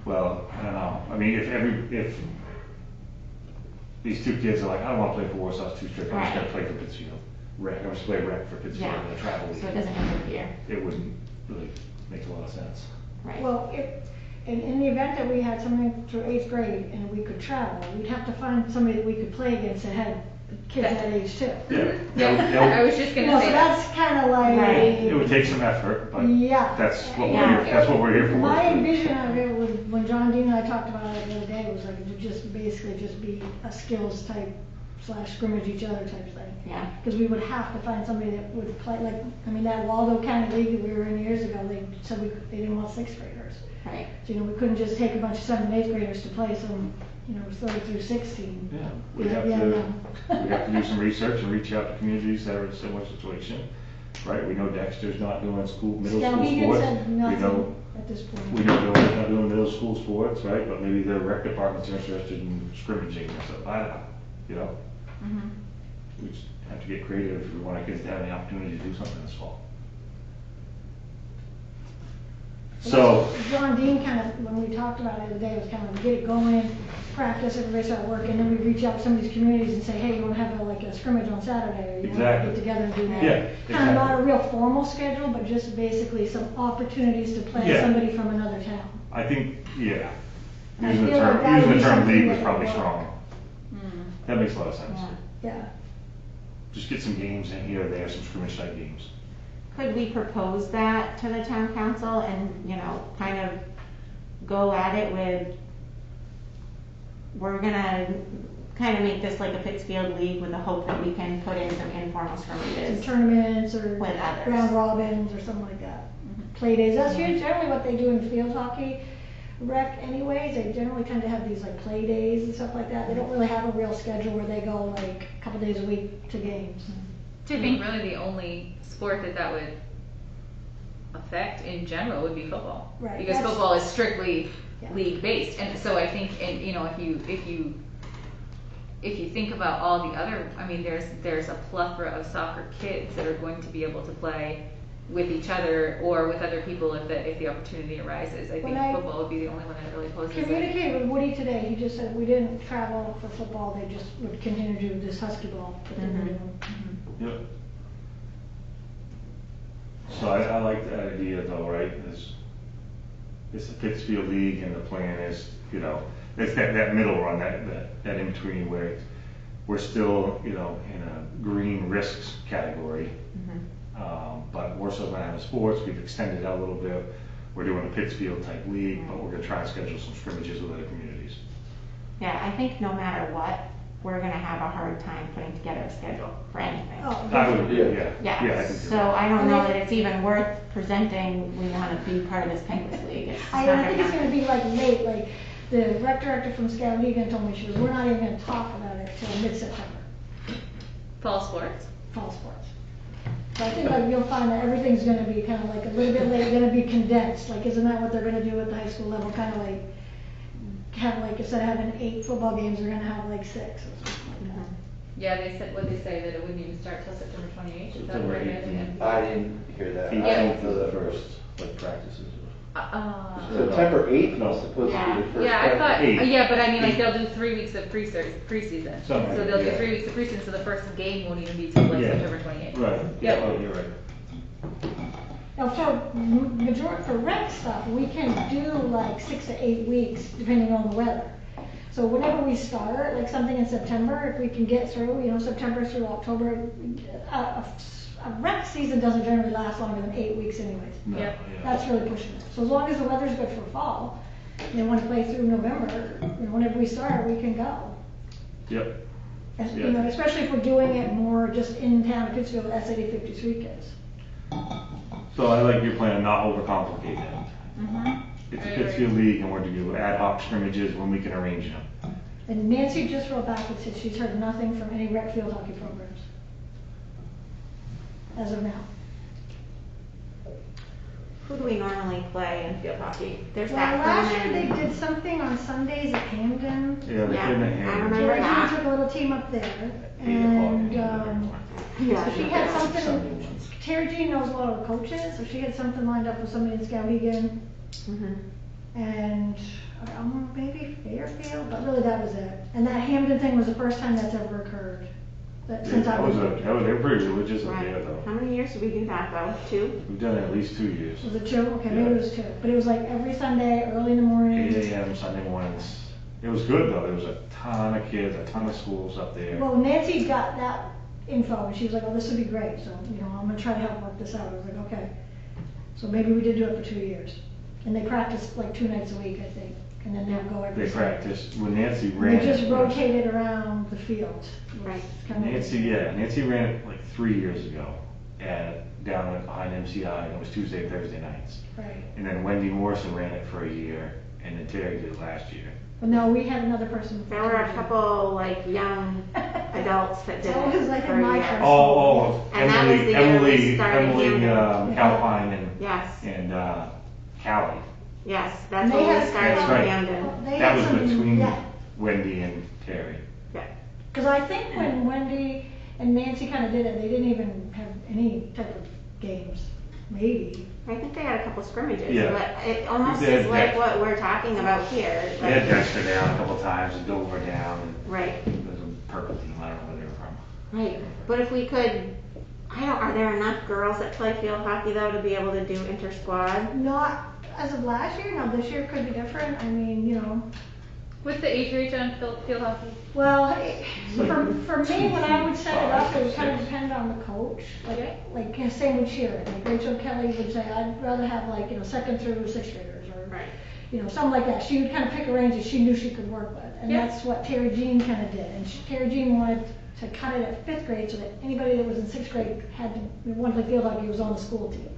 Speaker 4: Well, I don't know, I mean, if these two kids are like, I don't wanna play for Warsaw, it's too strict, I'm just gonna
Speaker 1: Right.
Speaker 4: play for Pittsfield. I'm just play rec for Pittsfield
Speaker 1: Yeah,
Speaker 4: in a travel
Speaker 1: so it
Speaker 4: league.
Speaker 1: doesn't interfere,
Speaker 4: It wouldn't really make a lot of sense.
Speaker 1: right?
Speaker 5: Well, in the event that we had something through 8th grade and we could travel, we'd have to find somebody that we could play against that had kids that age too.
Speaker 6: I was just
Speaker 5: You
Speaker 6: gonna
Speaker 5: know,
Speaker 6: say
Speaker 5: so
Speaker 6: that.
Speaker 5: that's kind of like.
Speaker 1: Right.
Speaker 4: It would take some effort, but
Speaker 5: Yeah.
Speaker 4: that's what
Speaker 1: Yeah.
Speaker 4: we're here for.
Speaker 5: My
Speaker 4: is to-
Speaker 5: vision of it was, when John Dean and I talked about it the other day, was like it would just basically just be a skills type slash scrimmage each other type thing.
Speaker 1: Yeah.
Speaker 5: Because we would have to find somebody that would play, like, I mean, that Waldo County League that we were in years ago, they said they didn't want sixth graders.
Speaker 1: Right.
Speaker 5: So, we couldn't just take a bunch of 7th and 8th graders to play some, 30 through 16.
Speaker 4: Yeah, we have
Speaker 5: Yeah,
Speaker 4: to,
Speaker 5: no.
Speaker 4: we have to do some research and reach out to communities that are in a similar situation, right? We know Dexter's not doing middle school
Speaker 5: Skowhegan
Speaker 4: sports.
Speaker 5: said
Speaker 4: We
Speaker 5: nothing
Speaker 4: know,
Speaker 5: at this point.
Speaker 4: we know they're not doing middle school sports, right? But maybe their rec departments are interested in scrimmaging or something, I don't know, you know?
Speaker 6: Mhm.
Speaker 4: We just have to get creative if we want our kids to have the opportunity to do something this fall. So,
Speaker 5: John Dean kind of, when we talked about it the other day, was kind of get it going, practice, everybody start working, then we reach out to some of these communities and say, hey, you want to have a scrimmage on Saturday, or you want to
Speaker 4: Exactly.
Speaker 5: get together and do that.
Speaker 4: Yeah,
Speaker 5: Kind of not a
Speaker 4: exactly.
Speaker 5: real formal schedule, but just basically some opportunities to play
Speaker 4: Yeah.
Speaker 5: somebody from another town.
Speaker 4: I think, yeah,
Speaker 5: I
Speaker 4: using the
Speaker 5: feel like
Speaker 4: term,
Speaker 5: that would
Speaker 4: using
Speaker 5: be
Speaker 4: the term
Speaker 5: something
Speaker 4: league was
Speaker 5: that
Speaker 4: probably
Speaker 5: would work.
Speaker 4: strong.
Speaker 6: Mm.
Speaker 4: That makes a lot of sense.
Speaker 1: Yeah.
Speaker 5: Yeah.
Speaker 4: Just get some games in here or there, some scrimmage type games.
Speaker 1: Could we propose that to the town council and, kind of go at it with, we're gonna kind of make this like a Pittsfield League with the hope that we can put in some informal
Speaker 5: Some
Speaker 1: scrimmages.
Speaker 5: tournaments or
Speaker 1: With others.
Speaker 5: round robins or something like that. Play days, that's generally what they do in field hockey. Rec anyways, they generally tend to have these like play days and stuff like that. They don't really have a real schedule where they go like a couple days a week to games.
Speaker 6: I think really the only sport that would affect in general would be football.
Speaker 5: Right,
Speaker 6: Because
Speaker 5: that's-
Speaker 6: football is strictly
Speaker 5: Yeah.
Speaker 6: league based, and so I think, and if you think about all the other, I mean, there's a plethora of soccer kids that are going to be able to play with each other or with other people if the opportunity arises. I think
Speaker 5: When I
Speaker 6: football would be the only one that really poses it.
Speaker 5: Communicated with Woody today, he just said we didn't travel for football, they just would continue to do this husky ball that they were doing.
Speaker 4: Yep. So I like that idea though, right? It's a Pittsfield League and the plan is, it's that middle run, that in between where we're still, in a green risks category. But we're still gonna have the sports, we've extended out a little bit. We're doing a Pittsfield type league, but we're gonna try and schedule some scrimmages with other communities.
Speaker 1: Yeah, I think no matter what, we're gonna have a hard time putting together a schedule for anything.
Speaker 5: Oh,
Speaker 4: I would agree,
Speaker 2: Yeah.
Speaker 4: yeah.
Speaker 1: Yeah,
Speaker 4: I think
Speaker 1: so
Speaker 4: you're right.
Speaker 1: I don't know that it's even worth presenting, we wanna be part of this Penguins League. It's just
Speaker 5: I
Speaker 1: not
Speaker 5: think it's
Speaker 1: happen.
Speaker 5: gonna be like late, like the rec director from Skowhegan told me, she goes, we're not even gonna talk about it till mid-September,
Speaker 6: Fall sports.
Speaker 5: fall sports. So I think like you'll find that everything's gonna be kind of like a little bit late, gonna be condensed, like isn't that what they're gonna do at the high school level, kind of like have like, instead of having 8 football games, we're gonna have like 6 or something like that.
Speaker 6: Yeah, they said, what they say, that it wouldn't even start till September 28th, is that
Speaker 4: September
Speaker 6: what it is?
Speaker 4: 18th.
Speaker 2: I didn't hear that.
Speaker 4: Yeah.
Speaker 2: I don't know that
Speaker 8: first, like practices.
Speaker 2: September 8th
Speaker 4: No.
Speaker 2: was supposed to be the first.
Speaker 6: Yeah, I thought,
Speaker 2: practice.
Speaker 4: Eight.
Speaker 6: yeah, but I mean, like, they'll do 3 weeks of preseason. So
Speaker 4: Something like
Speaker 6: they'll do
Speaker 4: that.
Speaker 6: 3 weeks of preseason, so the first game won't even be till like
Speaker 4: Yeah.
Speaker 6: September 28th.
Speaker 4: Right,
Speaker 6: Yep.
Speaker 4: oh, you're right.
Speaker 5: Now for rec stuff, we can do like 6 to 8 weeks depending on the weather. So whenever we start, like something in September, if we can get through, September through October, a rec season doesn't generally last longer than 8 weeks anyways.
Speaker 4: No,
Speaker 6: Yep.
Speaker 4: yeah.
Speaker 5: That's really pushing it. So as long as the weather's good for fall, and they want to play through November, whenever we start, we can go.
Speaker 4: Yep,
Speaker 5: As-
Speaker 4: Yeah.
Speaker 5: Especially if we're doing it more just in town of Pittsfield with SAD 53 kids.
Speaker 4: so I like your plan, not overcomplicate it.
Speaker 6: Mhm.
Speaker 4: It's a
Speaker 6: I agree.
Speaker 4: Pittsfield League and we're to do ad hoc scrimmages when we can arrange them.
Speaker 5: And Nancy just wrote back and said she's heard nothing from any rec field hockey programs. As of now.
Speaker 1: Who do we normally play in field hockey? There's
Speaker 5: Well,
Speaker 1: that
Speaker 5: last year they
Speaker 1: Herman.
Speaker 5: did something on Sundays at Camden.
Speaker 4: Yeah, they
Speaker 1: Yeah,
Speaker 4: couldn't
Speaker 1: I
Speaker 4: handle
Speaker 1: remember
Speaker 4: it.
Speaker 5: Jerry
Speaker 1: that.
Speaker 5: took a little team up there,
Speaker 4: 8 o'clock
Speaker 5: and,
Speaker 1: Yeah.
Speaker 5: so she had
Speaker 4: Sunday
Speaker 5: something,
Speaker 4: ones.
Speaker 5: Terry Jean knows a lot of the coaches, so she had something lined up with somebody in Skowhegan,
Speaker 1: Mhm.
Speaker 5: and, maybe Fairfield, but really that was it. And that Hamden thing was the first time that's ever occurred, since I was.
Speaker 4: They're pretty religious up
Speaker 1: Right.
Speaker 4: there though.
Speaker 1: How many years did we do that though? 2?
Speaker 4: We've done it at least 2 years.
Speaker 5: Was it 2? Okay, maybe it was 2, but it was like every Sunday, early in the morning.
Speaker 4: 8 a.m. Sunday mornings. It was good though, there was a ton of kids, a ton of schools up there.
Speaker 5: Well, Nancy got that info, and she was like, oh, this would be great, so, I'm gonna try to help work this out. I was like, okay. So maybe we did do it for 2 years. And they practice like 2 nights a week, I think, and then they'll go every
Speaker 4: They
Speaker 5: Sunday.
Speaker 4: practiced, when Nancy
Speaker 5: And
Speaker 4: ran
Speaker 5: they just
Speaker 4: it.
Speaker 5: rotated around the field.
Speaker 1: Right.
Speaker 4: Nancy ran it like 3 years ago down behind MCI, and it was Tuesday, Thursday nights.
Speaker 5: Right.
Speaker 4: And then Wendy Morrison ran it for a year, and then Terry did it last year.
Speaker 5: Well, no, we had another person.
Speaker 1: There were a couple like young adults that did
Speaker 5: That was
Speaker 1: it
Speaker 5: like
Speaker 1: for
Speaker 5: in
Speaker 1: a
Speaker 5: my
Speaker 1: year.
Speaker 5: class.
Speaker 1: And that was the year we started
Speaker 4: Emily
Speaker 1: Camden.
Speaker 4: Calpine
Speaker 1: Yes,
Speaker 4: and Callie.
Speaker 1: yes, that's
Speaker 5: And
Speaker 1: when
Speaker 5: they
Speaker 1: we
Speaker 5: had-
Speaker 1: started
Speaker 4: That's right.
Speaker 1: Camden.
Speaker 5: They
Speaker 4: That
Speaker 5: had
Speaker 4: was
Speaker 5: some-
Speaker 4: between
Speaker 5: yeah.
Speaker 4: Wendy and Terry.
Speaker 1: Yeah,
Speaker 5: Because I think when Wendy and Nancy kind of did it, they didn't even have any type of games, maybe.
Speaker 1: I think they had a couple scrimmages,
Speaker 4: Yeah.
Speaker 1: but it almost
Speaker 4: They had
Speaker 1: is like
Speaker 4: Dex-
Speaker 1: what we're talking about here.
Speaker 4: They had
Speaker 1: Like,
Speaker 4: Dexter down a couple times and Dover down,
Speaker 1: right,
Speaker 4: and there's a purple team, I don't know where they were from.
Speaker 1: right. But if we could, are there enough girls that play field hockey though to be able to do inter-squad?
Speaker 5: Not as of last year, now this year could be different, I mean, you know.
Speaker 6: What's the age range on field hockey?
Speaker 5: Well, for me, when I would set it up, it would kind of
Speaker 4: 5, 6.
Speaker 5: depend on the coach. Like same with cheer. Like Rachel Kelly would say, I'd rather have like, you know, 2nd through 6th graders or,
Speaker 1: Right.
Speaker 5: you know, something like that. She would kind of pick a range that she knew she could work with. And
Speaker 6: Yeah.
Speaker 5: that's what Terry Jean kind of did. And Terry Jean wanted to cut it at 5th grade so that anybody that was in 6th grade had to, wanted to play field hockey was on the school team.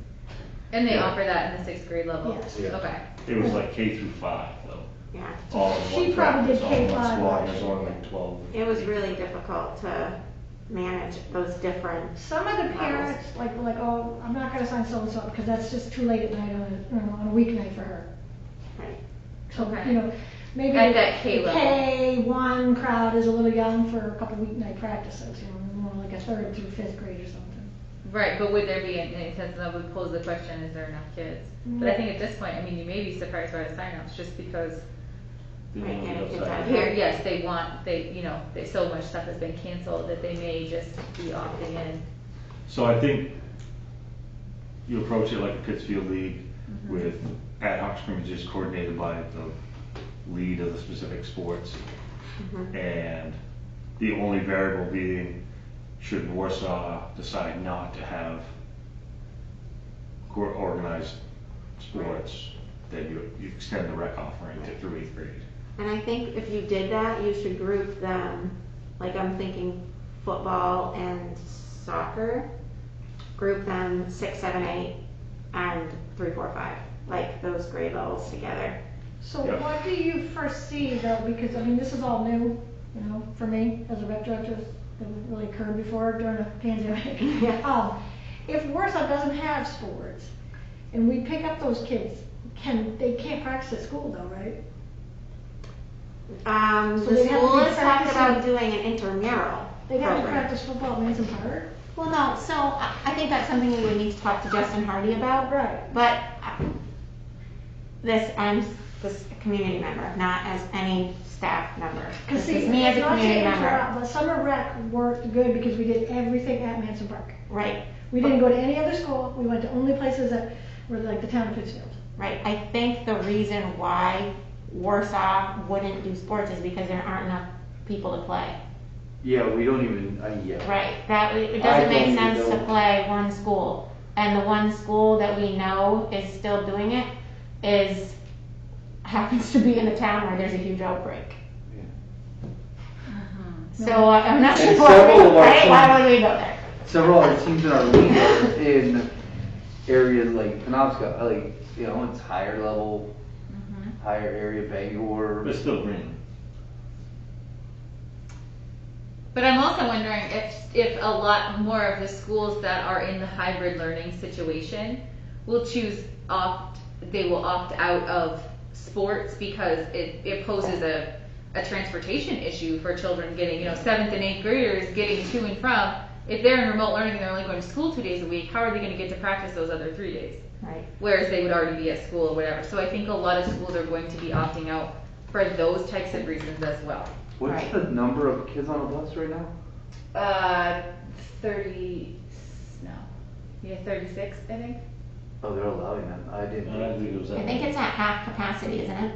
Speaker 6: And they
Speaker 4: Yeah.
Speaker 6: offer that in the 6th grade level?
Speaker 5: Yes.
Speaker 4: Yeah.
Speaker 6: Okay.
Speaker 4: It was like K through 5 though.
Speaker 1: Yeah,
Speaker 4: All in
Speaker 5: She
Speaker 4: one
Speaker 5: probably
Speaker 4: practice,
Speaker 5: did
Speaker 4: all in one
Speaker 5: K-5
Speaker 4: squad,
Speaker 5: last
Speaker 4: there's
Speaker 5: year.
Speaker 4: only like 12.
Speaker 1: it was really difficult to manage those different,
Speaker 5: Some of the parents, like, oh, I'm not gonna sign so-and-so because that's just too late at night on a weeknight for her.
Speaker 1: right,
Speaker 5: So,
Speaker 6: Okay.
Speaker 5: you know, maybe
Speaker 6: At that K
Speaker 5: the
Speaker 6: level.
Speaker 5: K1 crowd is a little young for a couple weeknight practices, you know, more like a 3rd through 5th grade or something.
Speaker 6: Right, but would there be, because that would pose the question, is there enough kids? But I think at this point, I mean, you may be surprised by the signups just because
Speaker 1: Right, and it gets out of
Speaker 6: here, yes, so much stuff has been canceled that they may just be opting in.
Speaker 4: So I think you approach it like a Pittsfield League with ad hoc scrimmages coordinated by the lead of the specific sports. And the only variable being, should Warsaw decide not to have organized sports, then you extend the rec offering to through 8th grade.
Speaker 1: and I think if you did that, you should group them, like I'm thinking football and soccer, group them 6, 7, 8, and 3, 4, 5, like those grade levels together.
Speaker 5: So
Speaker 4: Yep.
Speaker 5: what do you foresee though, because I mean, this is all new, you know, for me as a rep director, it hasn't really occurred before during a pandemic.
Speaker 1: Yeah.
Speaker 5: If Warsaw doesn't have sports and we pick up those kids, they can't practice at school though, right? So
Speaker 1: The
Speaker 5: they have to
Speaker 1: school
Speaker 5: be
Speaker 1: has talked about
Speaker 5: practicing-
Speaker 1: doing an intramural
Speaker 5: They got to
Speaker 1: program.
Speaker 5: practice football at Manson Park.
Speaker 1: Well, no, so I think that's something we would need to talk to Justin Hardy about.
Speaker 5: Right.
Speaker 1: But I'm this community member, not as any staff member.
Speaker 5: Because
Speaker 1: This
Speaker 5: see,
Speaker 1: is me as a
Speaker 5: not to
Speaker 1: community
Speaker 5: interrupt,
Speaker 1: member.
Speaker 5: but summer rec worked good because we did everything at Manson Park.
Speaker 1: Right,
Speaker 5: We didn't go to any other school. We went to only places that were like the town of Pittsfield.
Speaker 1: right. I think the reason why Warsaw wouldn't do sports is because there aren't enough people to play.
Speaker 2: Yeah, we don't even, yeah.
Speaker 1: Right, it
Speaker 2: I
Speaker 1: doesn't make
Speaker 2: don't
Speaker 1: sense to
Speaker 2: know.
Speaker 1: play one school. And the one school that we know is still doing it happens to be in a town where there's a huge outbreak. So I'm not
Speaker 2: And
Speaker 1: sure,
Speaker 2: several of our
Speaker 1: right? Why
Speaker 2: teams-
Speaker 1: would we go there?
Speaker 2: Several other teams in our league are in areas like Penobscot, like, you know, it's higher level, higher area, Bangor.
Speaker 4: But it's still green.
Speaker 6: But I'm also wondering if a lot more of the schools that are in the hybrid learning situation will they will opt out of sports because it poses a transportation issue for children getting, 7th and 8th graders getting to and from. If they're in remote learning and they're only going to school 2 days a week, how are they going to get to practice those other 3 days?
Speaker 1: Right.
Speaker 6: Whereas they would already be at school or whatever. So I think a lot of schools are going to be opting out for those types of reasons as well.
Speaker 2: What's
Speaker 1: Right.
Speaker 2: the number of kids on a bus right now?
Speaker 6: 36, I think.
Speaker 2: Oh, they're allowing them. I didn't.
Speaker 4: I think it was
Speaker 1: I think it's at half capacity, isn't it?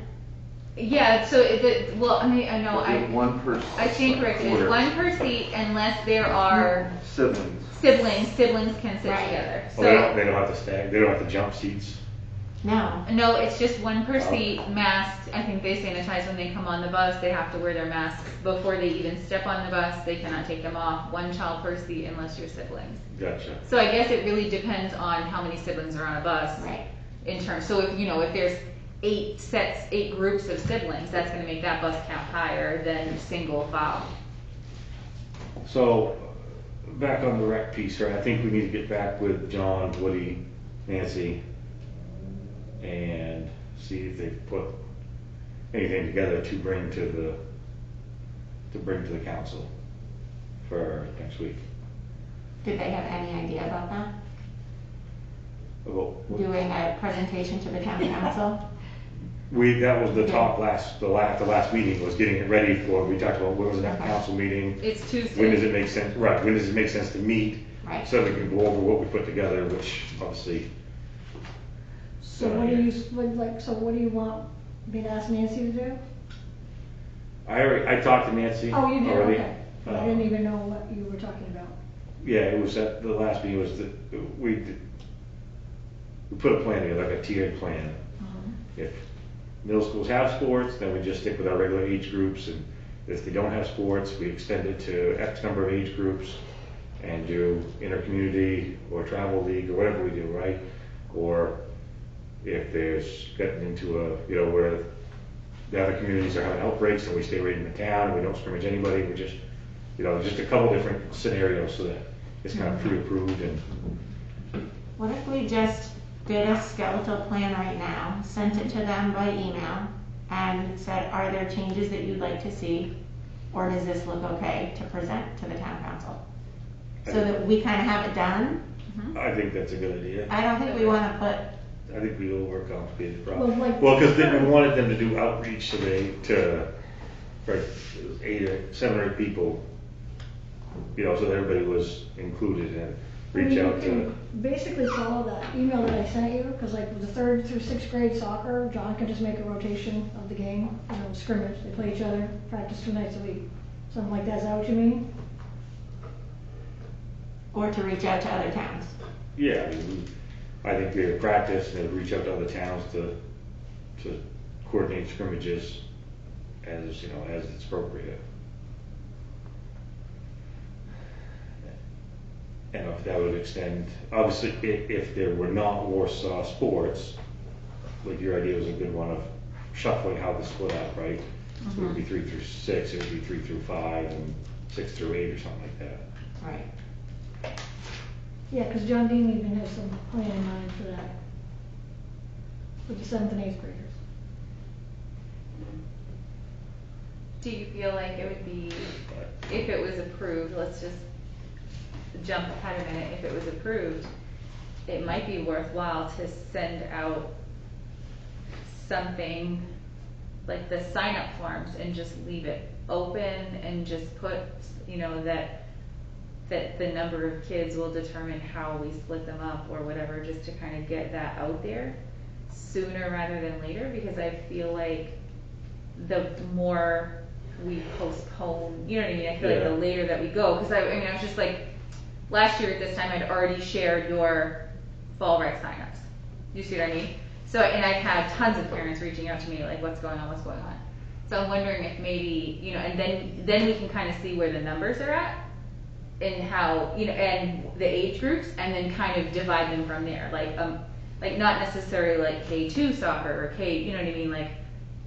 Speaker 6: Yeah, so I know,
Speaker 2: One per.
Speaker 6: I stand corrected, it's
Speaker 2: quarter.
Speaker 6: 1 per seat unless there are
Speaker 2: Siblings.
Speaker 6: siblings can sit
Speaker 1: Right.
Speaker 6: together.
Speaker 4: Well, they don't have to stand, they don't have to jump seats.
Speaker 1: No.
Speaker 6: No, it's just one per seat, masked. I think they sanitize when they come on the bus. They have to wear their masks before they even step on the bus. They cannot take them off. One child per seat unless you're siblings.
Speaker 4: Gotcha.
Speaker 6: So I guess it really depends on how many siblings are on a bus.
Speaker 1: Right.
Speaker 6: In terms, so if there's 8 groups of siblings, that's gonna make that bus count higher than single file.
Speaker 4: So, back on the rec piece, right, I think we need to get back with John, Woody, Nancy, and see if they've put anything together to bring to the council for next week.
Speaker 1: Did they have any idea about that?
Speaker 4: About-
Speaker 1: Doing a presentation to the town council?
Speaker 4: that was the talk the last meeting was getting it ready for, we talked about when was the next
Speaker 1: Okay.
Speaker 4: council meeting?
Speaker 6: It's Tuesday.
Speaker 4: When does it make sense, right, when does it make sense to meet?
Speaker 1: Right.
Speaker 4: So we can go over what we put together, which obviously.
Speaker 5: So what do you want me to ask Nancy to do?
Speaker 4: I talked to Nancy
Speaker 5: Oh, you did,
Speaker 4: already.
Speaker 5: okay. I didn't even know what you were talking about.
Speaker 4: Yeah, it was at the last meeting was that we put a plan together, like a tiered plan. If middle schools have sports, then we just stick with our regular age groups, and if they don't have sports, we extend it to X number of age groups and do inter-community or travel league or whatever we do, right? Or if there's getting into where the other communities are having outbreaks and we stay right in the town and we don't scrimmage anybody, we just, just a couple different scenarios so that it's kind of pre-approved and.
Speaker 1: What if we just did a skeletal plan right now, sent it to them by email, and said, are there changes that you'd like to see? Or does this look okay to present to the town council? So that we kind of have it done.
Speaker 4: I think that's a good idea.
Speaker 1: I don't think we want to
Speaker 4: I think we overcomplicated the problem.
Speaker 5: Well, like-
Speaker 4: Well, because we wanted them to do outreach for 7 or 8 people, so that everybody was included and reach out
Speaker 5: You
Speaker 4: to.
Speaker 5: can basically follow that email that I sent you, because like with the 3rd through 6th grade soccer, John can just make a rotation of the game, scrimmage, they play each other, practice 2 nights a week. Something like that, is that what you mean?
Speaker 1: or to reach out to other towns.
Speaker 4: Yeah, I think we would practice and reach out to other towns to coordinate scrimmages as it's appropriate. And if that would extend, obviously, if there were not Warsaw sports, like your idea was a good one of shuffling how to split up, right? So it would be 3 through 6, it would be 3 through 5, and 6 through 8 or something like that.
Speaker 1: Right.
Speaker 5: Yeah, because John Dean even has some plan in mind for that, with the 7th and 8th graders.
Speaker 6: Do you feel like it would be, if it was approved, let's just jump ahead a minute, if it was approved, it might be worthwhile to send out something like the sign-up forms and just leave it open and just put, that the number of kids will determine how we split them up or whatever, just to kind of get that out there sooner rather than later, because I feel like the more we postpone, you know what I mean? I feel like the later that we go, because I was just like, last year at this time, I'd already shared your fall rec signups. You see what I mean? So, and I've had tons of parents reaching out to me, like, what's going on? So I'm wondering if maybe, and then we can kind of see where the numbers are at and how, and the age groups, and then kind of divide them from there. Like not necessarily like K2 soccer or K, you know what I mean? Like,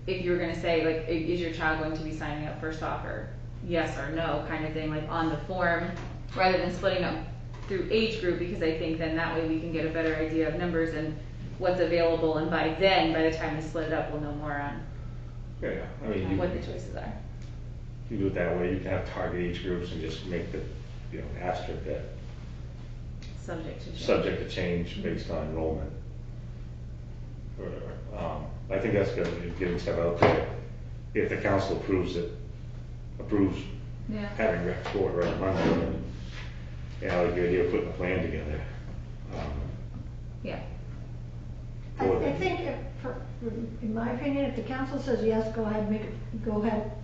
Speaker 6: if you were going to say, like, is your child going to be signing up for soccer? Yes or no kind of thing, like on the form, rather than splitting them through age group, because I think then that way we can get a better idea of numbers and what's available, and by the time we split it up, we'll know more on what the choices are.
Speaker 4: You do it that way, you can have target age groups and just make the, asterisk that subject to change based on enrollment. Or whatever. I think that's good, getting stuff out there. If the council approves having rec sport right on Monday, I like the idea of putting a plan together.
Speaker 5: I think, in my opinion, if the council says yes, go ahead,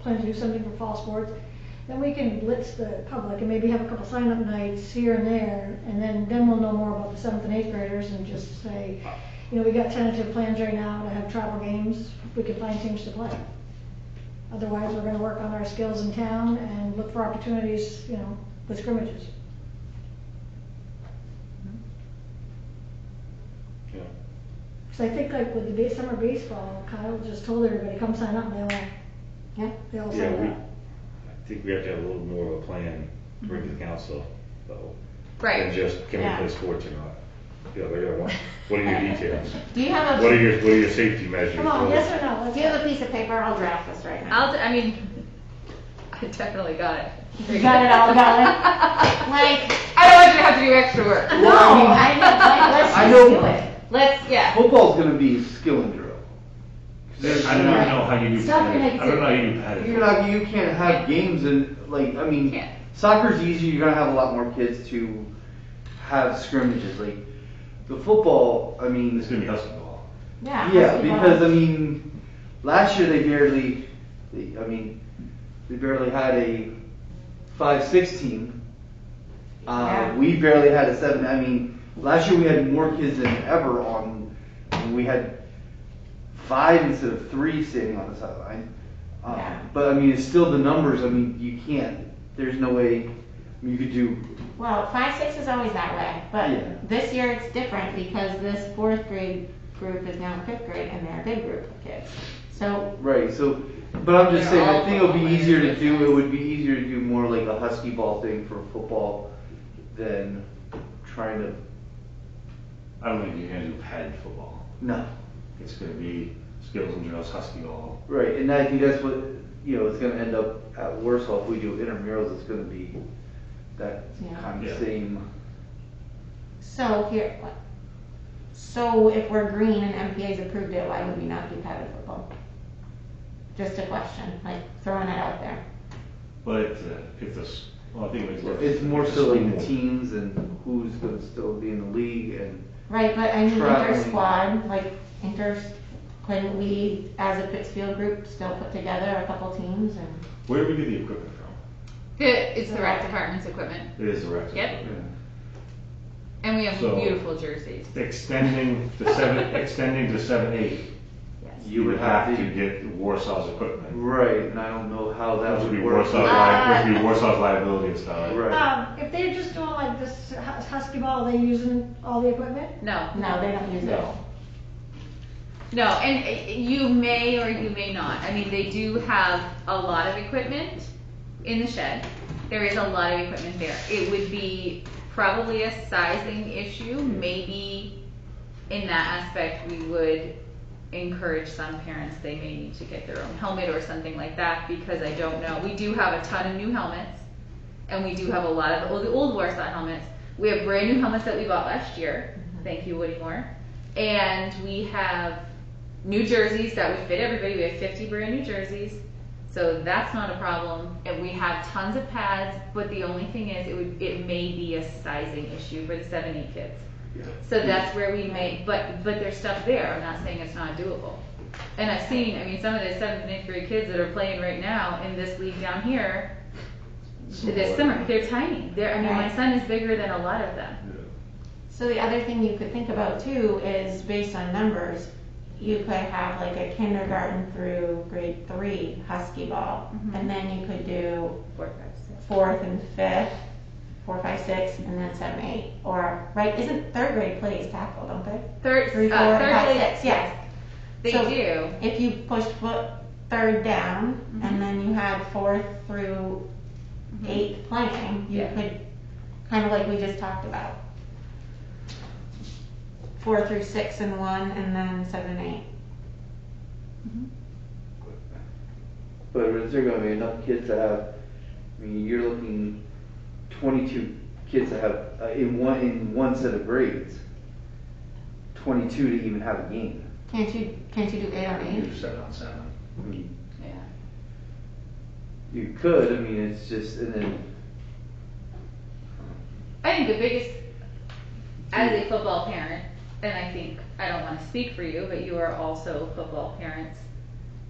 Speaker 5: plan to do something for fall sports, then we can blitz the public and maybe have a couple sign-up nights here and there, and then we'll know more about the 7th and 8th graders and just say, you know, we got tentative plans right now to have travel games, we could find teams to play. Otherwise, we're gonna work on our skills in town and look for opportunities, you know, with scrimmages.
Speaker 4: Yeah.
Speaker 5: Cause I think like with the summer baseball, Kyle just told everybody, come sign up, and they all,
Speaker 1: Yeah.
Speaker 5: they all
Speaker 8: Yeah,
Speaker 5: signed up.
Speaker 8: I think we have to have a little more of a plan to bring to the council, though. Than
Speaker 6: Right.
Speaker 8: just, can we
Speaker 1: Yeah.
Speaker 8: play sports or not? Yeah, they're gonna want, what are your details?
Speaker 1: Do you have
Speaker 8: What are
Speaker 1: a,
Speaker 8: your safety measures?
Speaker 5: Come on,
Speaker 8: What-
Speaker 5: yes or no? Let's
Speaker 1: do you
Speaker 5: go.
Speaker 1: have a piece of paper? I'll draft this right now.
Speaker 6: I mean, I definitely got it.
Speaker 1: You got it all going? Like,
Speaker 6: I don't want you to have to do extra work.
Speaker 1: no, I mean, like, let's
Speaker 2: I
Speaker 1: just
Speaker 2: know-
Speaker 1: do it.
Speaker 6: Let's, yeah.
Speaker 2: Football's gonna be skill and drill.
Speaker 4: I don't even know how you do
Speaker 1: Stop your
Speaker 4: padded. I don't know how you do padded.
Speaker 2: You can't have games and, like, I mean,
Speaker 6: Can't.
Speaker 2: soccer's easier, you're gonna have a lot more kids to have scrimmages, like, the football, I mean.
Speaker 4: It's gonna be husky ball.
Speaker 1: Yeah.
Speaker 2: Yeah,
Speaker 1: let's do
Speaker 2: because,
Speaker 1: that.
Speaker 2: I mean, last year they barely had a 5-6 team.
Speaker 1: Yeah.
Speaker 2: We barely had a 7, I mean, last year we had more kids than ever we had 5 instead of 3 standing on the sideline.
Speaker 1: Yeah.
Speaker 2: But I mean, it's still the numbers, I mean, you can't, there's no way you could do,
Speaker 1: Well, 5-6 is always that way, but
Speaker 2: Yeah.
Speaker 1: this year it's different because this 4th grade group is now in 5th grade and they're a big group of kids. So,
Speaker 2: right, so, but I'm just
Speaker 6: They're
Speaker 2: saying, I
Speaker 6: all
Speaker 2: think it would be
Speaker 6: football
Speaker 2: easier to
Speaker 6: players,
Speaker 2: do,
Speaker 6: yes.
Speaker 2: it would be easier to do more like a husky ball thing for football than trying to,
Speaker 4: I don't think you're gonna do padded football.
Speaker 2: no.
Speaker 4: It's gonna be skills and drills, husky ball.
Speaker 2: Right, and I think that's what, it's gonna end up at Warsaw, if we do intramurals, it's gonna be that
Speaker 1: Yeah.
Speaker 2: kind
Speaker 4: Yeah.
Speaker 2: of same.
Speaker 1: so if we're green and MPA's approved it, why would we not do padded football? Just a question, like throwing it out there.
Speaker 4: But if this, well, I think it makes a difference.
Speaker 2: It's more
Speaker 4: If
Speaker 2: so like
Speaker 4: school-
Speaker 2: the teams and who's gonna still be in the league and,
Speaker 1: Right, but I mean
Speaker 2: Traveling.
Speaker 1: inter-squad, like couldn't we, as a Pittsfield group, still put together a couple teams and?
Speaker 4: Where do we get the equipment from?
Speaker 6: It's the rec department's equipment.
Speaker 4: It is the rec.
Speaker 6: Yep.
Speaker 4: equipment.
Speaker 6: And we have
Speaker 4: So-
Speaker 6: beautiful jerseys.
Speaker 4: Extending to 7-8,
Speaker 6: Yes.
Speaker 4: you would have to get Warsaw's equipment.
Speaker 2: right, and I don't know how that
Speaker 4: Which would
Speaker 2: would
Speaker 4: be
Speaker 2: work.
Speaker 4: Warsaw's liability and stuff.
Speaker 2: Right.
Speaker 5: If they're just doing like this husky ball, are they using all the equipment?
Speaker 6: No.
Speaker 1: No, they don't use it.
Speaker 4: No.
Speaker 6: No, and you may or you may not. I mean, they do have a lot of equipment in the shed. There is a lot of equipment there. It would be probably a sizing issue. Maybe in that aspect, we would encourage some parents, they may need to get their own helmet or something like that, because I don't know. We do have a ton of new helmets, and we do have a lot of the old Warsaw helmets. We have brand new helmets that we bought last year. Thank you, Woody Moore. And we have new jerseys that would fit everybody. We have 50 brand new jerseys. So that's not a problem. And we have tons of pads, but the only thing is it may be a sizing issue for the 7-8 kids. So that's where we may, but there's stuff there. I'm not saying it's not doable. And I've seen, I mean, some of the 7th and 8th grade kids that are playing right now in this league down here, this summer, they're tiny. I mean, my son is bigger than a lot of them.
Speaker 1: So the other thing you could think about too is based on numbers, you could have like a kindergarten through grade 3 husky ball, and then you could do
Speaker 6: 4, 5, 6.
Speaker 1: 4th and 5th, 4, 5, 6, and then 7, 8. Or, right, isn't 3rd grade plays tackle, don't they?
Speaker 6: Third,
Speaker 1: 3, 4,
Speaker 6: third
Speaker 1: 5,
Speaker 6: grade,
Speaker 1: 6, yes.
Speaker 6: they
Speaker 1: So-
Speaker 6: do.
Speaker 1: If you pushed 3rd down, and then you had 4th through 8th playing, you
Speaker 6: Yeah.
Speaker 1: could, kind of like we just talked about. 4 through 6 in 1, and then 7, 8.
Speaker 2: But is there gonna be enough kids to have, I mean, you're looking 22 kids to have, in one set of grades, 22 to even have a game.
Speaker 1: Can't you do 8 on 8?
Speaker 4: You 7-on-7.
Speaker 2: I mean,
Speaker 6: Yeah.
Speaker 2: you could, I mean, it's just, and then,
Speaker 6: I think the biggest, as a football parent, and I think, I don't want to speak for you, but you are also football parents.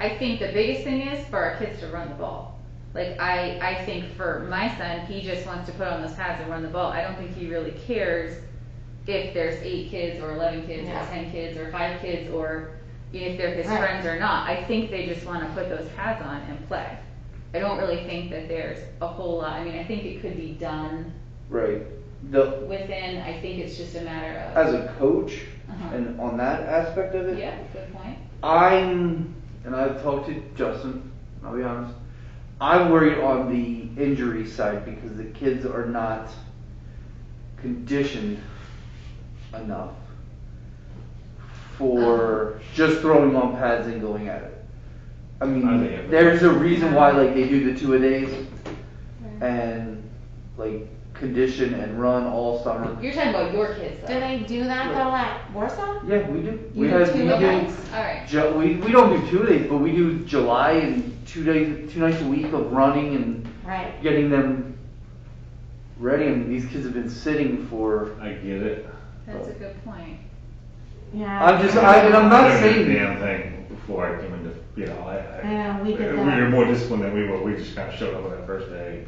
Speaker 6: I think the biggest thing is for our kids to run the ball. Like, I think for my son, he just wants to put on those pads and run the ball. I don't think he really cares if there's 8 kids or 11 kids
Speaker 1: Yeah.
Speaker 6: or 10 kids or 5 kids or if they're his
Speaker 1: Right.
Speaker 6: friends or not. I think they just wanna put those pads on and play. I don't really think that there's a whole lot, I mean, I think it could be done
Speaker 2: Right. The,
Speaker 6: within, I think it's just a matter of.
Speaker 2: as a coach,
Speaker 6: Uh-huh.
Speaker 2: and on that aspect of it,
Speaker 6: Yeah, good point.
Speaker 2: and I've talked to Justin, I'll be honest, I'm worried on the injury side because the kids are not conditioned enough for just throwing on pads and going at it. I
Speaker 4: I
Speaker 2: mean,
Speaker 4: think
Speaker 2: there's a reason why like they do the 2-a-days and like condition and run all summer.
Speaker 6: You're talking about your kids though.
Speaker 1: Do they do that though at Warsaw?
Speaker 2: Yeah, we do.
Speaker 1: You do 2-a-days?
Speaker 6: Alright.
Speaker 2: We don't do 2 days, but we do July and 2 days, 2 nights a week of running and
Speaker 1: Right.
Speaker 2: getting them ready. I mean, these kids have been sitting for.
Speaker 4: I get it.
Speaker 6: That's a good point.
Speaker 1: Yeah.
Speaker 2: I'm not
Speaker 4: I did
Speaker 2: saying.
Speaker 4: the damn thing before I came into, you know,
Speaker 1: I know, we did
Speaker 4: we
Speaker 1: that.
Speaker 4: were more disciplined than we were, we just kind of showed up on that first day.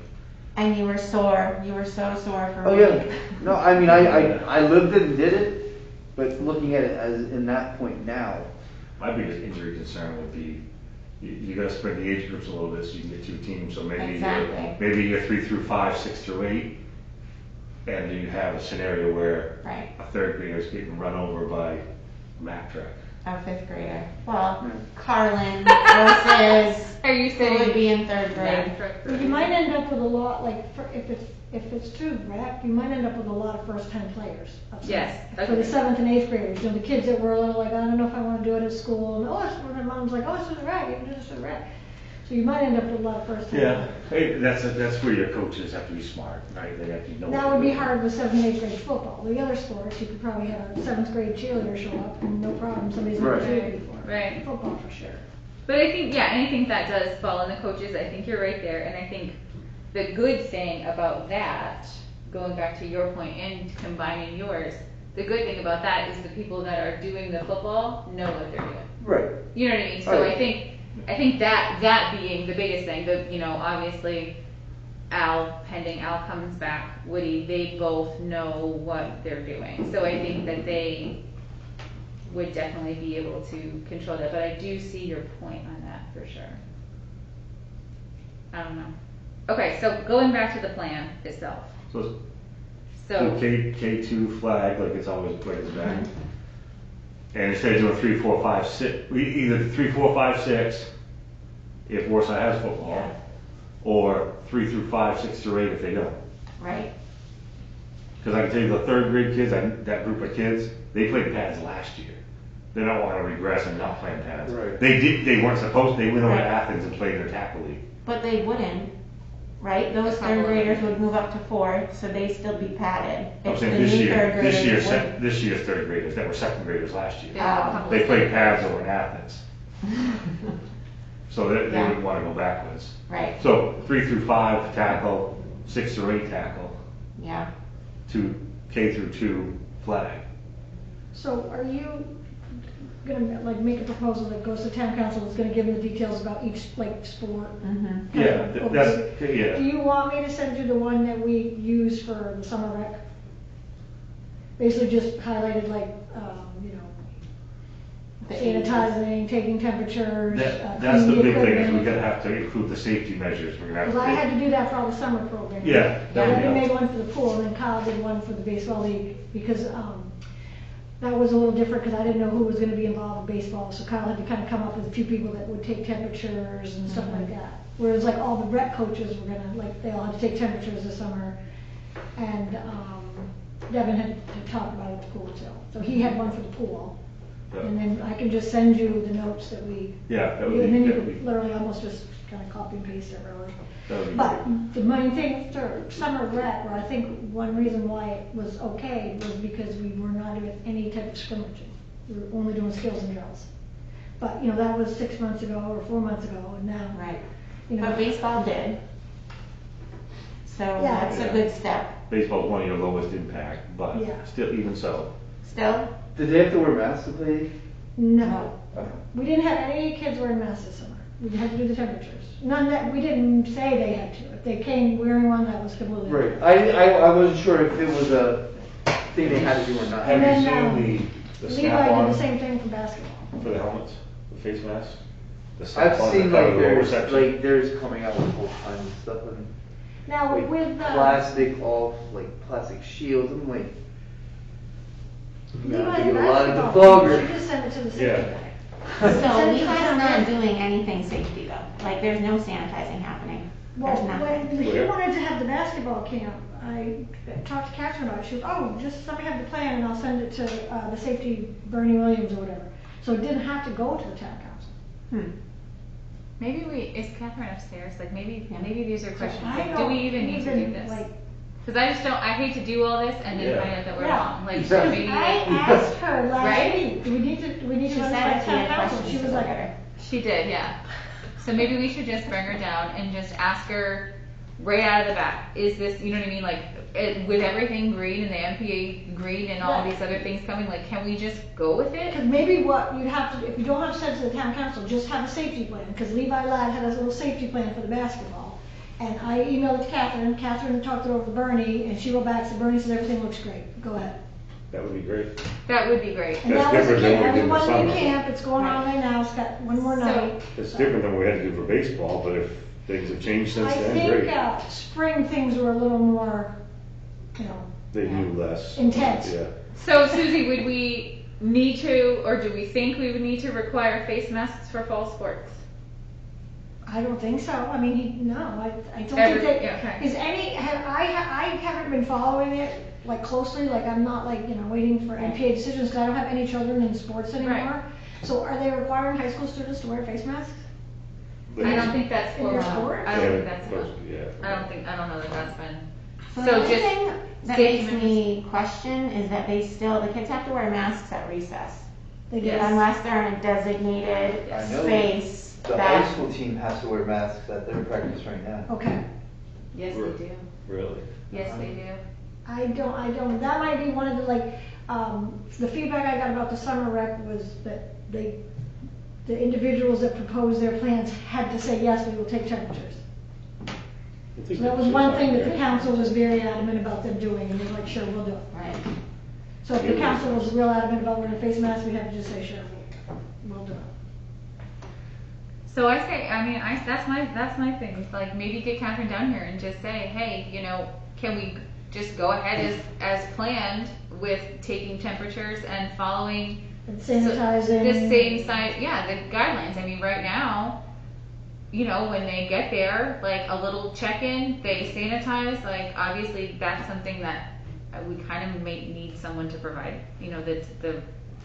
Speaker 1: And you were sore. You were so sore for
Speaker 2: Oh
Speaker 1: a
Speaker 2: yeah.
Speaker 1: week.
Speaker 2: No, I mean I lived it and did it, but looking at it as in that point now.
Speaker 4: My biggest injury concern would be, you gotta spread the age groups a little bit so you can get 2 teams, so
Speaker 1: Exactly.
Speaker 4: maybe you're 3 through 5, 6 through 8, and you have a scenario where
Speaker 1: Right.
Speaker 4: a 3rd grader is getting run over by a Mack truck.
Speaker 1: A 5th grader. Well,
Speaker 2: Yeah.
Speaker 1: Carlin versus
Speaker 6: Are you
Speaker 1: who would
Speaker 6: saying?
Speaker 1: be in 3rd grade.
Speaker 5: Well, you might end up with a lot, like, if it's through rec, you might end up with a lot of first-time players.
Speaker 6: Yes,
Speaker 5: For
Speaker 6: okay.
Speaker 5: the 7th and 8th graders, you know, the kids that were a little like, I don't know if I wanna do it at school, and, and their mom's like, this is rec, you can do this with rec. So you might end up with a lot of first-time.
Speaker 4: Yeah, hey, that's where your coaches have to be smart, right? They have to know.
Speaker 5: That
Speaker 4: what
Speaker 5: would be
Speaker 4: to do.
Speaker 5: hard with 7th and 8th grade football. The other sports, you could probably have a 7th grade cheerleader show up, and no problem, somebody's never
Speaker 2: Right.
Speaker 5: cheered before.
Speaker 6: Right.
Speaker 5: Football for sure.
Speaker 6: But I think, yeah, anything that does fall on the coaches, I think you're right there. And I think the good thing about that, going back to your point and combining yours, the good thing about that is the people that are doing the football know what they're doing.
Speaker 2: Right.
Speaker 6: You know what I mean? So
Speaker 2: Right.
Speaker 6: I think that being the biggest thing, you know, obviously Al, pending Al comes back, Woody, they both know what they're doing. So I think that they would definitely be able to control that, but I do see your point on that for sure. I don't know. Okay, so going back to the plan itself.
Speaker 4: So
Speaker 6: So,
Speaker 4: K2 flag, like it's always, like it's been. And instead of doing 3, 4, 5, 6, either 3, 4, 5, 6, if Warsaw has football,
Speaker 1: Yeah.
Speaker 4: or 3 through 5, 6 through 8 if they don't.
Speaker 1: Right.
Speaker 4: Because I can tell you the 3rd grade kids, that group of kids, they played pads last year. They don't want to regress and not play pads.
Speaker 2: Right.
Speaker 4: They weren't supposed, they went over to
Speaker 1: Right.
Speaker 4: Athens and played their tackle league.
Speaker 1: But they wouldn't, right? Those
Speaker 6: A couple
Speaker 1: 3rd
Speaker 6: of
Speaker 1: graders
Speaker 6: them.
Speaker 1: would move up to 4th, so they'd still be padded.
Speaker 4: I'm
Speaker 1: It's
Speaker 4: saying
Speaker 1: the
Speaker 4: this
Speaker 1: new
Speaker 4: year,
Speaker 1: 3rd graders wouldn't.
Speaker 4: this year's 3rd graders that were 2nd graders last year.
Speaker 6: yeah, a couple
Speaker 4: They
Speaker 6: of
Speaker 4: played
Speaker 6: things.
Speaker 4: pads over in Athens, so they
Speaker 1: Yeah.
Speaker 4: wouldn't want to go backwards.
Speaker 1: Right,
Speaker 4: So 3 through 5 tackle, 6 through 8 tackle,
Speaker 1: yeah.
Speaker 4: to K through 2 flag.
Speaker 5: So are you gonna like make a proposal that goes to town council that's gonna give them the details about each like sport?
Speaker 1: Mm-hmm.
Speaker 4: Yeah, that's,
Speaker 5: Do
Speaker 4: yeah.
Speaker 5: you want me to send you the one that we use for the summer rec? Basically just highlighted like, you know,
Speaker 1: The ages.
Speaker 5: sanitizing, taking temperatures.
Speaker 4: That's the
Speaker 5: cleaning
Speaker 4: big thing, is
Speaker 5: equipment.
Speaker 4: we're gonna have to include the safety measures, we're gonna have
Speaker 5: Cause I had
Speaker 4: to.
Speaker 5: to do that for all the summer programs.
Speaker 4: Yeah, that would
Speaker 5: I
Speaker 4: help.
Speaker 5: made one for the pool, and then Kyle did one for the baseball league, because, that was a little different, cause I didn't know who was gonna be involved in baseball, so Kyle had to kinda come up with a few people that would take temperatures and stuff like that. Whereas like all the rec coaches were gonna, like, they all had to take temperatures this summer, and, Devin had to talk about it at the pool too. So he had one for the pool, and then I can just send you the notes that we.
Speaker 4: Yeah, that
Speaker 5: And
Speaker 4: would
Speaker 5: then
Speaker 4: be,
Speaker 5: you
Speaker 4: that would
Speaker 5: could
Speaker 4: be,
Speaker 5: literally almost just kind of copy and paste it really.
Speaker 4: that would be
Speaker 5: But
Speaker 4: great.
Speaker 5: the main thing for summer rec, or I think one reason why it was okay was because we were not doing any type of scrimmaging. We were only doing skills and drills. But, you know, that was 6 months ago or 4 months ago, and now,
Speaker 1: Right.
Speaker 5: you know.
Speaker 1: But baseball did. So
Speaker 5: Yeah.
Speaker 1: that's a good step.
Speaker 4: Baseball's one of your lowest impact, but
Speaker 5: Yeah.
Speaker 4: still, even so.
Speaker 1: Still?
Speaker 2: Did they have to wear masks to play?
Speaker 5: No.
Speaker 2: Okay.
Speaker 5: We didn't have any kids wearing masks this summer. We had to do the temperatures. None that, we didn't say they had to. If they came wearing one, that was completely.
Speaker 2: Right. I wasn't sure if it was a thing they had to do or not.
Speaker 5: And
Speaker 4: Have
Speaker 5: then,
Speaker 4: you seen the
Speaker 5: Levi
Speaker 4: snap-on
Speaker 5: did the same thing for basketball.
Speaker 4: for the helmets, the face masks? The
Speaker 2: I've
Speaker 4: snap-on
Speaker 2: seen
Speaker 4: that cover
Speaker 2: like
Speaker 4: the lower
Speaker 2: there's
Speaker 4: section?
Speaker 2: there's coming out with all kinds of stuff and
Speaker 5: Now,
Speaker 2: like
Speaker 5: with,
Speaker 2: plastic off, like plastic shields. I'm like, you gotta
Speaker 5: Levi's
Speaker 2: get a lot of
Speaker 5: basketball,
Speaker 2: debugger.
Speaker 5: you just send it to the safety
Speaker 4: Yeah.
Speaker 5: guy.
Speaker 1: So
Speaker 5: Send it to the
Speaker 1: Levi's
Speaker 5: town
Speaker 1: not
Speaker 5: manager.
Speaker 1: doing anything safety though, like there's no sanitizing happening,
Speaker 5: Well,
Speaker 1: there's nothing.
Speaker 5: when he
Speaker 4: Where?
Speaker 5: wanted to have the basketball camp, I talked to Catherine about it, she was, oh, just let me have the plan and I'll send it to, the safety, Bernie Williams or whatever. So it didn't have to go to the town council.
Speaker 6: Maybe is Catherine upstairs? Like maybe
Speaker 1: Yeah.
Speaker 6: these are questions.
Speaker 5: I
Speaker 6: Like, do we
Speaker 5: don't
Speaker 6: even need to do this?
Speaker 5: like-
Speaker 6: Because I just don't. I hate to do all this and then
Speaker 4: Yeah.
Speaker 6: find out that we're
Speaker 5: Yeah.
Speaker 6: wrong. Like
Speaker 2: Exactly.
Speaker 6: maybe
Speaker 5: I asked her last
Speaker 6: Right?
Speaker 5: week, do we need to
Speaker 1: She
Speaker 5: run
Speaker 1: said
Speaker 5: this
Speaker 1: if
Speaker 5: by
Speaker 1: she had
Speaker 5: town council?
Speaker 1: questions
Speaker 5: She
Speaker 1: to
Speaker 5: was
Speaker 1: look
Speaker 5: like,
Speaker 1: at her.
Speaker 6: she did, yeah. So maybe we should just bring her down and just ask her right out of the bat. Is this, you know what I mean? Like with everything green and the MPA green and all
Speaker 5: Yeah.
Speaker 6: these other things coming, like can we just go with it?
Speaker 5: because maybe what you'd have to, if you don't have to send it to the town council, just have a safety plan, because Levi Ladd had a little safety plan for the basketball. And I emailed it to Catherine talked it over to Bernie, and she wrote back, said, Bernie says everything looks great, go ahead.
Speaker 4: That would be great.
Speaker 6: That would be great.
Speaker 5: And
Speaker 4: That's
Speaker 5: that was the
Speaker 4: different than
Speaker 5: camp,
Speaker 4: what we did in the
Speaker 5: everyone in
Speaker 4: summer.
Speaker 5: camp, it's going on right now, it's got one more
Speaker 6: So-
Speaker 5: night.
Speaker 4: It's different than what we had to do for baseball, but if things have changed since
Speaker 5: I
Speaker 4: then,
Speaker 5: think,
Speaker 4: great.
Speaker 5: spring things were a little more, you know,
Speaker 4: They knew less.
Speaker 5: Intense.
Speaker 4: Yeah.
Speaker 6: So Susie, would we need to, or do we think we would need to require face masks for fall sports?
Speaker 5: I don't think so. I mean, no, I don't
Speaker 6: Every-
Speaker 5: think
Speaker 6: yeah,
Speaker 5: that,
Speaker 6: okay.
Speaker 5: is any, I haven't been following it like closely, like I'm not like, you know, waiting for MPA decisions, because I don't have any children in sports anymore.
Speaker 6: Right.
Speaker 5: So are they requiring high school students to wear face masks?
Speaker 6: I don't think that's
Speaker 5: In your
Speaker 6: close.
Speaker 5: sport?
Speaker 6: I don't think that's
Speaker 4: Close,
Speaker 6: enough.
Speaker 4: yeah.
Speaker 6: I don't know that that's been.
Speaker 1: So
Speaker 6: So
Speaker 1: the only
Speaker 6: just
Speaker 1: thing that
Speaker 6: safety
Speaker 1: makes me question is that the kids have to wear masks at recess.
Speaker 5: They
Speaker 6: Yes.
Speaker 5: do.
Speaker 1: Unless they're in a designated
Speaker 2: I know.
Speaker 1: space
Speaker 2: The high
Speaker 1: that,
Speaker 2: school team has to wear masks at their practice right now.
Speaker 5: Okay.
Speaker 6: Yes, they do.
Speaker 4: Really?
Speaker 6: Yes, they do.
Speaker 5: I don't, that might be one of the, like, the feedback I got about the summer rec was that the individuals that proposed their plans had to say, yes, we will take temperatures.
Speaker 4: I think
Speaker 5: So that was
Speaker 4: that's
Speaker 5: one
Speaker 4: just
Speaker 5: thing
Speaker 4: not
Speaker 5: that the
Speaker 4: fair.
Speaker 5: council was very adamant about them doing, and they're like, sure, we'll do it.
Speaker 1: right,
Speaker 5: So if the council was real adamant about wearing a face mask, we had to just say, sure, we'll do it.
Speaker 6: So I say, I mean, that's my thing. Like maybe get Catherine down here and just say, hey, you know, can we just go ahead as planned with taking temperatures and following
Speaker 5: And sanitizing.
Speaker 6: the same side, yeah, the guidelines. I mean, right now, you know, when they get there, like a little check-in, they sanitize. Like obviously, that's something that we kind of may need someone to provide. You know, the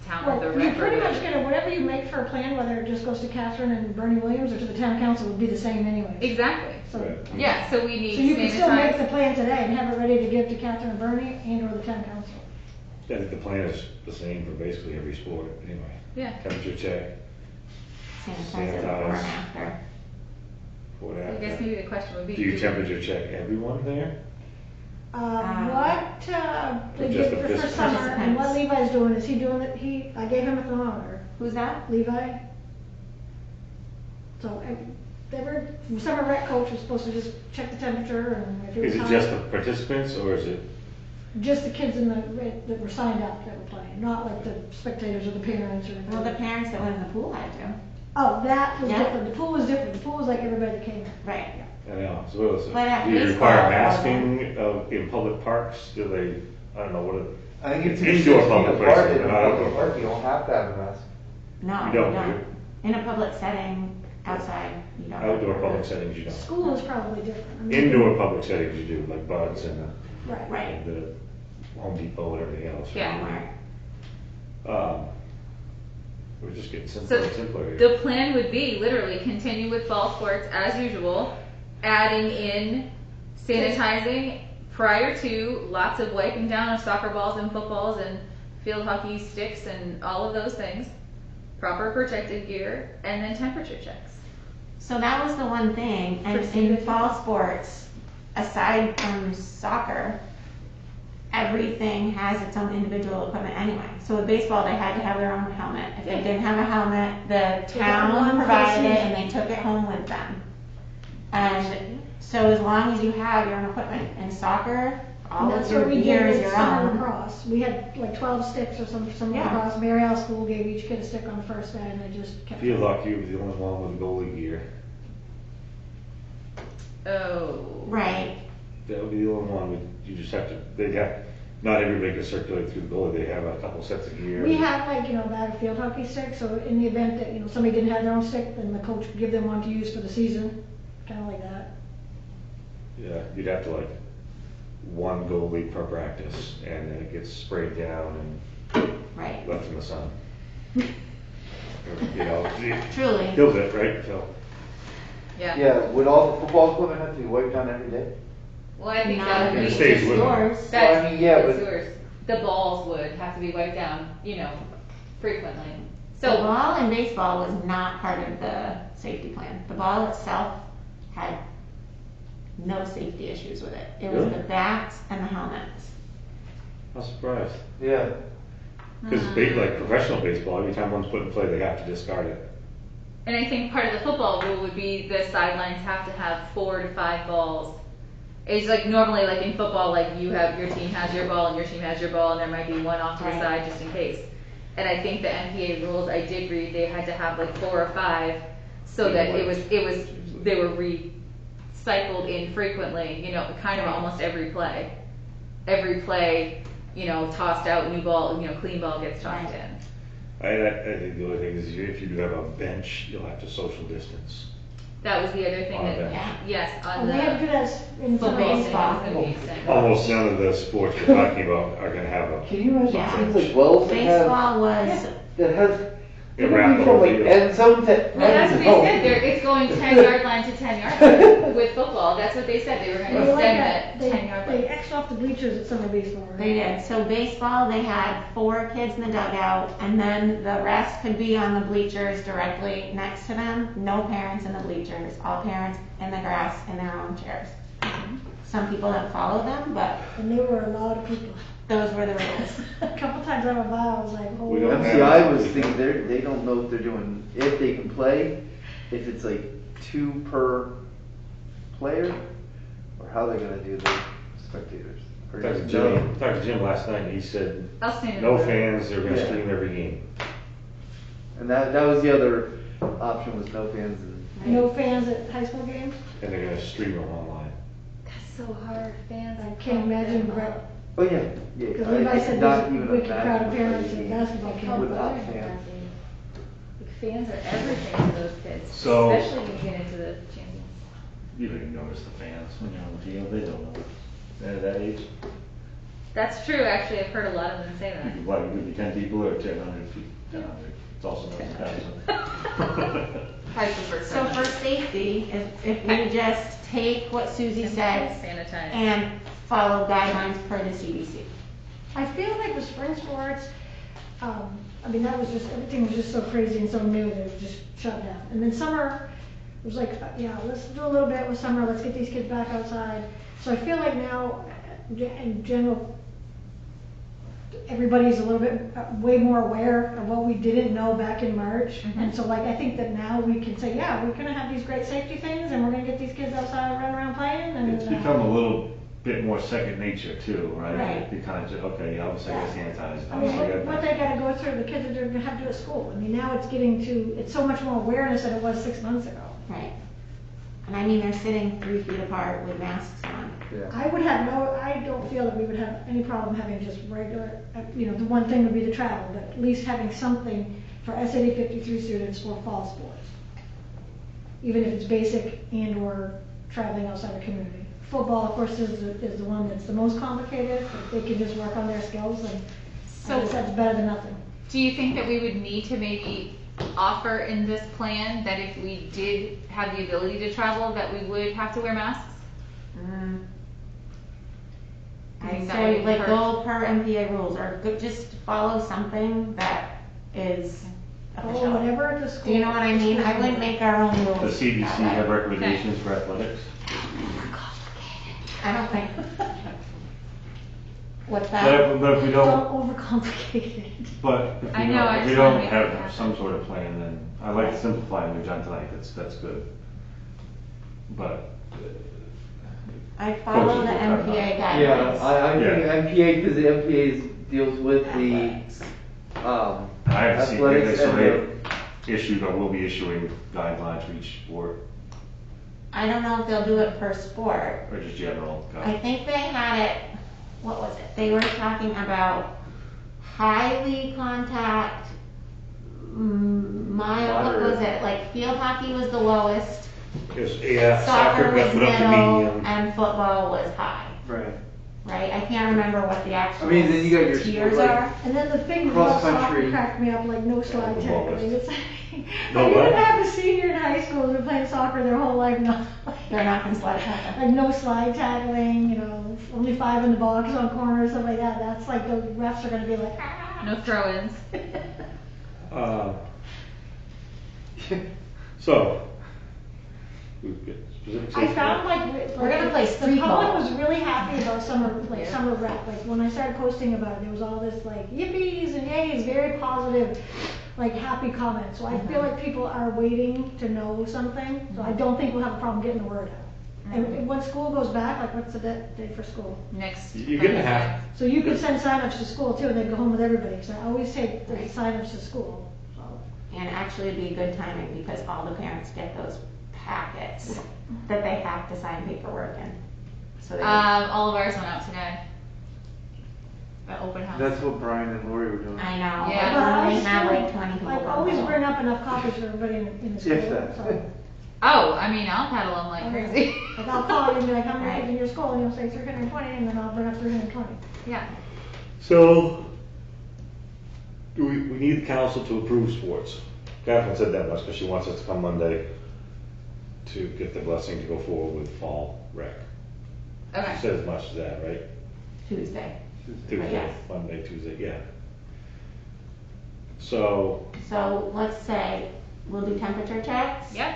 Speaker 6: town or the
Speaker 5: Well, you
Speaker 6: rec.
Speaker 5: pretty
Speaker 6: or the-
Speaker 5: much get it, whatever you make for a plan, whether it just goes to Catherine and Bernie Williams or to the town council, would be the same anyway.
Speaker 6: Exactly.
Speaker 5: So,
Speaker 4: Right.
Speaker 6: Yeah. So we need
Speaker 5: so you can still make the
Speaker 6: sanitize.
Speaker 5: plan today and have it ready to give to Catherine and Bernie and or the town council.
Speaker 4: I think the plan is the same for basically every sport, anyway.
Speaker 6: Yeah.
Speaker 4: Temperature check,
Speaker 1: sanitize it before and after.
Speaker 4: what
Speaker 6: I guess
Speaker 4: after.
Speaker 6: maybe the question would be.
Speaker 4: Do you temperature check everyone there?
Speaker 5: What, they
Speaker 4: Just
Speaker 5: did
Speaker 4: the
Speaker 5: for summer, and what
Speaker 1: participants.
Speaker 5: Levi's doing, is he doing it, I gave him a thermometer,
Speaker 1: Who's that?
Speaker 5: Levi. So, summer rec coach was supposed to just check the temperature and if it was
Speaker 4: Is it
Speaker 5: high.
Speaker 4: just the participants or is it,
Speaker 5: Just the kids that were signed up that were playing, not like the spectators or the parents or.
Speaker 1: Well, the parents that went in the pool had to.
Speaker 5: Oh, that was
Speaker 1: Yeah.
Speaker 5: different, the pool was different, the pool was like everybody that came in.
Speaker 1: Right.
Speaker 4: I know, so what is
Speaker 1: But at
Speaker 4: it? Do you
Speaker 1: baseball,
Speaker 4: require
Speaker 1: it
Speaker 4: masking in public parks? Do they, I don't know, what it,
Speaker 2: I think if
Speaker 4: Indoor
Speaker 2: you're 6 feet
Speaker 4: public
Speaker 2: apart
Speaker 4: places,
Speaker 2: in a
Speaker 4: but not
Speaker 2: public
Speaker 4: outdoor.
Speaker 2: park, you don't have to have a mask.
Speaker 1: No,
Speaker 4: You
Speaker 1: you
Speaker 4: don't,
Speaker 1: don't.
Speaker 4: do you?
Speaker 1: In a public setting, outside, you don't.
Speaker 4: Outdoor public settings you don't.
Speaker 5: School is probably different. I mean,
Speaker 4: Indoor public settings you do, like Buds and
Speaker 5: Right.
Speaker 1: Right.
Speaker 4: the Home Depot and everything else.
Speaker 6: Yeah.
Speaker 1: Walmart.
Speaker 4: We're just getting simpler
Speaker 6: So
Speaker 4: and simpler here.
Speaker 6: the plan would be literally continue with fall sports as usual, adding in sanitizing prior to lots of wiping down of soccer balls and footballs and field hockey sticks and all of those things, proper protective gear, and then temperature checks.
Speaker 1: So that was the one thing, and in
Speaker 5: Proceeded.
Speaker 1: fall sports, aside from soccer, everything has its own individual equipment anyway. So with baseball, they had to have their own helmet. If they didn't have a helmet, the
Speaker 5: They got one
Speaker 1: town
Speaker 5: for
Speaker 1: provided it
Speaker 5: season.
Speaker 1: and they took it home with them. And so as long as you have your own equipment in soccer, all
Speaker 5: And that's
Speaker 1: of your
Speaker 5: what we
Speaker 1: gear
Speaker 5: did
Speaker 1: is
Speaker 5: with
Speaker 1: your
Speaker 5: summer
Speaker 1: own.
Speaker 5: lacrosse. We had like 12 sticks or some
Speaker 1: Yeah.
Speaker 5: lacrosse. Mary Alice School gave each kid a stick on the first day, and they just kept.
Speaker 8: Feel like you were the only one with the goalie gear.
Speaker 6: Oh.
Speaker 1: Right,
Speaker 8: That would be the only one, you just have to, they'd have, not everybody can circulate through the goalie, they have a couple sets of gear.
Speaker 5: We had like, a bag of field hockey sticks, so in the event that, somebody didn't have their own stick, then the coach would give them one to use for the season, kinda like that.
Speaker 8: Yeah, you'd have to like, one goalie per practice, and then it gets sprayed down
Speaker 1: right,
Speaker 8: and left in the sun. You know,
Speaker 1: truly.
Speaker 8: kills it, right, so.
Speaker 6: Yeah.
Speaker 2: Yeah, would all the football equipment have to be wiped down every day?
Speaker 6: Well, I think
Speaker 1: Not
Speaker 6: that
Speaker 1: if
Speaker 6: would
Speaker 8: It
Speaker 6: be.
Speaker 8: stays with them.
Speaker 1: yours.
Speaker 2: Well, I mean, yeah,
Speaker 6: That's
Speaker 2: but-
Speaker 6: yours. The balls would have to be wiped down, frequently.
Speaker 1: The
Speaker 6: So,
Speaker 1: ball in baseball was not part of the safety plan. The ball itself had no safety issues with it. It was
Speaker 8: Really?
Speaker 1: the bats and the helmets.
Speaker 8: I'm surprised.
Speaker 2: Yeah.
Speaker 8: Because like professional baseball, every time one's put in play, they have to discard it.
Speaker 6: and I think part of the football rule would be the sidelines have to have 4 to 5 balls. It's like normally like in football, like your team has your ball and your team has your ball, and there might be one off to the
Speaker 1: Right.
Speaker 6: side just in case. And I think the NPA rules, I did read, they had to have like 4 or 5, so that they were recycled in frequently, kind of almost every play. Every play, tossed out, new ball, clean ball gets tossed
Speaker 1: Right.
Speaker 6: in.
Speaker 8: I think the other thing is if you do have a bench, you'll have to social distance.
Speaker 6: That was the other thing
Speaker 8: On a
Speaker 6: that,
Speaker 8: bench.
Speaker 6: yes, on
Speaker 5: And they had to do
Speaker 6: the
Speaker 5: that in summer
Speaker 6: football
Speaker 5: baseball.
Speaker 6: thing.
Speaker 8: Almost none of the sports we're talking about are gonna have a,
Speaker 2: Can you imagine
Speaker 1: Yeah.
Speaker 2: teams like Wells that have,
Speaker 1: Baseball was,
Speaker 2: that has,
Speaker 8: Yeah,
Speaker 2: it could
Speaker 8: wrap
Speaker 2: be from
Speaker 8: the
Speaker 2: like
Speaker 8: field.
Speaker 2: end zone to
Speaker 6: Well, that's
Speaker 2: end
Speaker 6: what they
Speaker 2: zone.
Speaker 6: said, it's going 10-yard line to 10-yard line with football, that's what they said, they were
Speaker 5: They
Speaker 6: gonna
Speaker 5: were like
Speaker 6: extend
Speaker 5: that.
Speaker 6: that 10-yard
Speaker 5: They
Speaker 6: line.
Speaker 5: Xed off the bleachers at summer baseball, right?
Speaker 1: they did. So baseball, they had 4 kids in the dugout, and then the rest could be on the bleachers directly next to them. No parents in the bleachers, all parents in the grass in their own chairs. Some people don't follow them, but
Speaker 5: And they were a lot of people.
Speaker 1: those were the rules.
Speaker 5: A couple times I went by, I was like, oh.
Speaker 8: We don't have-
Speaker 2: MCI was thinking they don't know if they're doing, if they can play, if it's like 2 per player, or how they're gonna do the spectators. Or
Speaker 8: talked to
Speaker 2: just no.
Speaker 8: Jim last night, and he said,
Speaker 6: I'll stand in
Speaker 8: no
Speaker 6: the room.
Speaker 8: fans, they're gonna
Speaker 2: Yeah.
Speaker 8: stream every game.
Speaker 2: And that was the other option, was no fans and.
Speaker 5: No fans at high school games?
Speaker 8: And they're gonna stream them online.
Speaker 6: That's so hard, fans.
Speaker 5: I can't imagine, Brett.
Speaker 2: Oh, yeah, yeah.
Speaker 5: Because
Speaker 2: I
Speaker 5: Levi
Speaker 2: could
Speaker 5: said
Speaker 2: not
Speaker 5: there's
Speaker 2: even
Speaker 5: a wicked crowd of
Speaker 2: imagine
Speaker 5: parents
Speaker 2: playing
Speaker 5: at basketball camp.
Speaker 2: without fans.
Speaker 6: Fans are everything to those kids,
Speaker 4: So-
Speaker 6: especially when you get into the champions.
Speaker 4: You don't even notice the fans when you're on the field, they don't know. They're that age.
Speaker 6: That's true, actually, I've heard a lot of them say
Speaker 4: You
Speaker 6: that.
Speaker 4: could, it could be 10 people or 1,000 people, 1,000. It's also not a 1,000.
Speaker 6: I prefer
Speaker 1: So for safety, if we just take what Susie said
Speaker 6: sanitize.
Speaker 1: and follow guidelines per the CDC.
Speaker 5: I feel like with spring sports, that was just, everything was just so crazy and so new that it just shut down. And then summer, it was like, let's do a little bit with summer, let's get these kids back outside. So I feel like now, in general, everybody's a little bit, way more aware of what we didn't know back in March. And so I think that now we can say, yeah, we're gonna have these great safety things and we're gonna get these kids outside running around playing and.
Speaker 4: It's become a little bit more second nature too, right?
Speaker 1: Right.
Speaker 4: It kind of just, okay, obviously I got sanitized.
Speaker 5: I mean,
Speaker 4: obviously I got
Speaker 5: what they gotta go through, the kids are gonna have to do at school. I mean, now it's getting to, it's so much more awareness than it was 6 months ago.
Speaker 1: Right. And I mean, they're sitting 3 feet apart with masks on.
Speaker 2: Yeah.
Speaker 5: I don't feel that we would have any problem having just regular, the one thing would be the travel, but at least having something for SAD 53 students for fall sports. Even if it's basic and or traveling outside the community. Football, of course, is the one that's the most complicated, but if they can just work on their skills, and
Speaker 6: So-
Speaker 5: that's better than nothing.
Speaker 6: Do you think that we would need to maybe offer in this plan that if we did have the ability to travel, that we would have to wear masks? I
Speaker 1: I'd
Speaker 6: think that
Speaker 1: say
Speaker 6: would
Speaker 1: like
Speaker 6: hurt.
Speaker 1: go per MPA rules or just follow something that is official.
Speaker 5: Or whatever the school.
Speaker 1: Do you know what I mean? I wouldn't make our own rules.
Speaker 4: The CDC
Speaker 1: that way.
Speaker 4: have recommendations for athletics.
Speaker 1: I don't think. What's that?
Speaker 4: But if we
Speaker 5: Don't
Speaker 4: don't,
Speaker 5: overcomplicate it.
Speaker 4: but if
Speaker 6: I
Speaker 4: we
Speaker 6: know,
Speaker 4: don't,
Speaker 6: I
Speaker 4: if we
Speaker 6: just wanna
Speaker 4: don't
Speaker 6: make it
Speaker 4: have
Speaker 6: happen.
Speaker 4: some sort of plan, then I like to simplify and we've done tonight, that's good. But
Speaker 1: I follow the
Speaker 4: Coaches will cut it
Speaker 1: MPA
Speaker 4: off.
Speaker 1: guidelines.
Speaker 2: Yeah, I think
Speaker 4: Yeah.
Speaker 2: MPA, because the MPA deals with the,
Speaker 1: Athletics.
Speaker 4: I haven't seen
Speaker 2: athletics
Speaker 4: anything, so
Speaker 2: and
Speaker 4: they issued, or will be issuing guidelines for each sport,
Speaker 1: I don't know if they'll do it per sport.
Speaker 4: or just general.
Speaker 1: I think they had it, what was it? They were talking about highly contact, mild, what was it? Like field hockey was the lowest,
Speaker 8: Yeah,
Speaker 1: soccer was
Speaker 8: got put up to
Speaker 1: middle,
Speaker 8: medium.
Speaker 1: and football was high,
Speaker 2: right.
Speaker 1: right? I can't remember what the actual
Speaker 2: I mean, then you got your
Speaker 1: tiers
Speaker 2: sport, like-
Speaker 1: are.
Speaker 5: And then the thing
Speaker 2: Cross
Speaker 5: about soccer
Speaker 2: country.
Speaker 5: cracked me up, like no slide
Speaker 8: the
Speaker 5: tackling.
Speaker 8: lowest.
Speaker 5: It's like,
Speaker 8: No
Speaker 5: I
Speaker 8: what?
Speaker 5: even have a senior in high school who's been playing soccer their whole life now.
Speaker 1: They're not gonna slide tackle.
Speaker 5: Like no slide tackling, you know, only 5 in the box on corners, stuff like that. That's like the refs are gonna be like, ah.
Speaker 6: No throw-ins.
Speaker 8: So, we've got specific.
Speaker 5: I found like
Speaker 1: We're gonna play
Speaker 5: the
Speaker 1: street
Speaker 5: public
Speaker 1: ball.
Speaker 5: was really happy about summer rec. Like when I started posting about it, there was all this like yippies and yays, very positive, like happy comments. So I feel like people are waiting to know something. So I don't think we'll have a problem getting the word out. And when school goes back, like what's the date for school?
Speaker 6: Next.
Speaker 8: You're gonna have,
Speaker 5: So you could send signups to school too, and then go home with everybody. Because I always take the signups to school. So.
Speaker 1: And actually it'd be good timing because all the parents get those packets that they have to sign paperwork in. So they
Speaker 6: All of ours went out today. The open house.
Speaker 2: That's what Brian and Lori were doing.
Speaker 1: I know,
Speaker 6: Yeah.
Speaker 1: but we only
Speaker 5: I
Speaker 1: have
Speaker 5: still,
Speaker 1: like 20 people.
Speaker 5: like
Speaker 1: go
Speaker 5: always
Speaker 1: home.
Speaker 5: bring up enough copies for everybody in the school.
Speaker 2: If that.
Speaker 5: So.
Speaker 6: Oh, I mean, I'll paddle them like crazy.
Speaker 5: Like I'll call you and be like, how many
Speaker 1: Right.
Speaker 5: kids in your school? And you'll say 320, and then I'll bring up 320.
Speaker 6: Yeah.
Speaker 8: so, do we need the council to approve sports? Catherine said that much because she wants us to come Monday to get the blessing to go forward with fall rec.
Speaker 6: Okay.
Speaker 8: She said as much as that, right?
Speaker 1: Tuesday.
Speaker 8: Tuesday,
Speaker 1: Yes.
Speaker 8: Monday, Tuesday, yeah. So,
Speaker 1: So let's say we'll do temperature checks.
Speaker 6: Yep.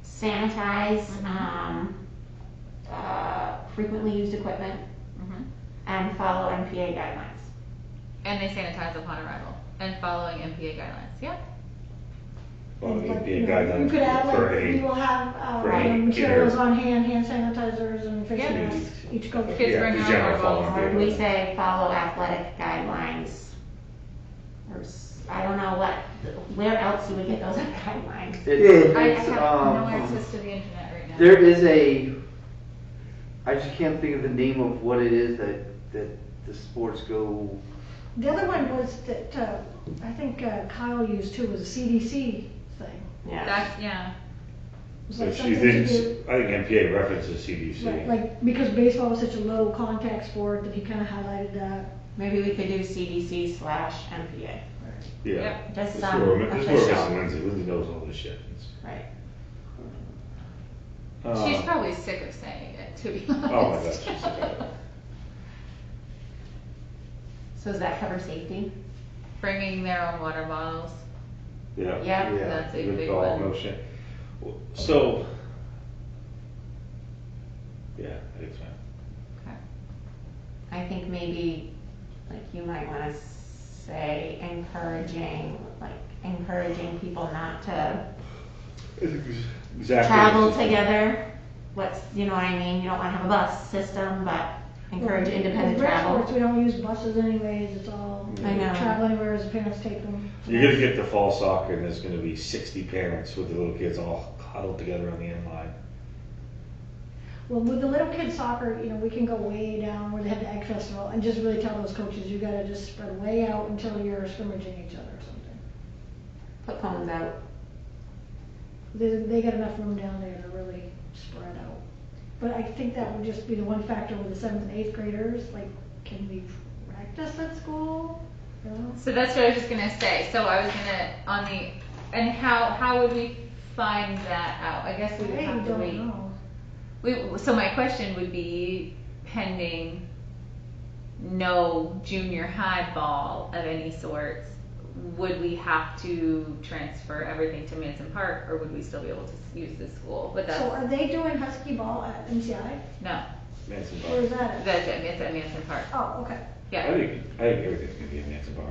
Speaker 1: Sanitize,
Speaker 6: Mhm.
Speaker 1: frequently used equipment,
Speaker 6: Mhm.
Speaker 1: and follow MPA guidelines.
Speaker 6: And they sanitize upon arrival and following MPA guidelines. Yep.
Speaker 8: well,
Speaker 5: And,
Speaker 8: it'd
Speaker 5: like,
Speaker 8: be a
Speaker 5: you know,
Speaker 8: guideline
Speaker 5: You could add
Speaker 8: for
Speaker 5: like,
Speaker 8: any,
Speaker 5: we will have,
Speaker 8: for any
Speaker 5: materials
Speaker 8: either-
Speaker 5: on hand sanitizers and face
Speaker 6: Yeah.
Speaker 5: masks, each coach.
Speaker 6: Kids
Speaker 8: yeah,
Speaker 6: bring
Speaker 8: the
Speaker 6: their
Speaker 8: general
Speaker 6: own
Speaker 8: following
Speaker 6: bottles.
Speaker 1: Or do we
Speaker 8: guidelines.
Speaker 1: say follow athletic guidelines? I don't know where else do we get those guidelines?
Speaker 2: It's,
Speaker 6: I have no
Speaker 2: um,
Speaker 6: access to the internet right now.
Speaker 2: there is I just can't think of the name of what it is that the sports go.
Speaker 5: The other one was that, I think Kyle used too, was a CDC thing.
Speaker 1: Yeah.
Speaker 6: That's, yeah.
Speaker 5: It was like
Speaker 8: She
Speaker 5: something to
Speaker 8: thinks,
Speaker 5: do-
Speaker 8: I think MPA references CDC.
Speaker 5: Right, like, because baseball was such a low contact sport, that he kinda highlighted that.
Speaker 1: Maybe we could do CDC/MPA.
Speaker 8: Yeah.
Speaker 6: Yep.
Speaker 1: Just
Speaker 8: This is
Speaker 1: some
Speaker 8: where we're missing
Speaker 1: official.
Speaker 8: Lindsay. Lindsay knows all this shit.
Speaker 1: Right.
Speaker 6: She's
Speaker 8: Uh,
Speaker 6: probably sick of saying it, to be
Speaker 8: Oh my God,
Speaker 6: honest.
Speaker 8: she's sick of it.
Speaker 1: So does that cover safety?
Speaker 6: Bringing their own water bottles.
Speaker 8: Yeah.
Speaker 1: Yeah.
Speaker 6: That's a
Speaker 8: Good
Speaker 6: big
Speaker 8: call,
Speaker 6: one.
Speaker 8: no shit. So, yeah, I think so.
Speaker 6: Okay.
Speaker 1: I think maybe, like, you might wanna say encouraging people not to
Speaker 8: Exactly.
Speaker 1: travel together. You know what I mean? You don't wanna have a bus system, but encourage independent
Speaker 5: With rec
Speaker 1: travel.
Speaker 5: sports, we don't use buses anyways, it's all,
Speaker 1: I know.
Speaker 5: travel anywhere as the parents take them.
Speaker 8: You're gonna get to fall soccer and there's gonna be 60 parents with the little kids all huddled together on the end line.
Speaker 5: Well, with the little kids soccer, you know, we can go way down where they have the egg festival and just really tell those coaches, you gotta just spread way out until you're scrimmaging each other or something.
Speaker 1: Put cones out.
Speaker 5: They got enough room down there to really spread out. But I think that would just be the one factor with the 7th and 8th graders, like, can we practice at school? You know?
Speaker 6: So that's what I was just gonna say. So I was gonna, and how would we find that out? I guess we would
Speaker 5: I
Speaker 6: have to
Speaker 5: don't
Speaker 6: wait.
Speaker 5: know.
Speaker 6: So my question would be pending no junior high ball of any sorts, would we have to transfer everything to Manson Park or would we still be able to use this school? But
Speaker 5: So are they doing Husky ball at MCI?
Speaker 6: no,
Speaker 8: Manson
Speaker 5: Where
Speaker 8: Park.
Speaker 5: is that at?
Speaker 6: that's it, it's at Manson Park.
Speaker 5: Oh, okay.
Speaker 6: Yeah.
Speaker 8: I think everything's gonna be in Manson Park.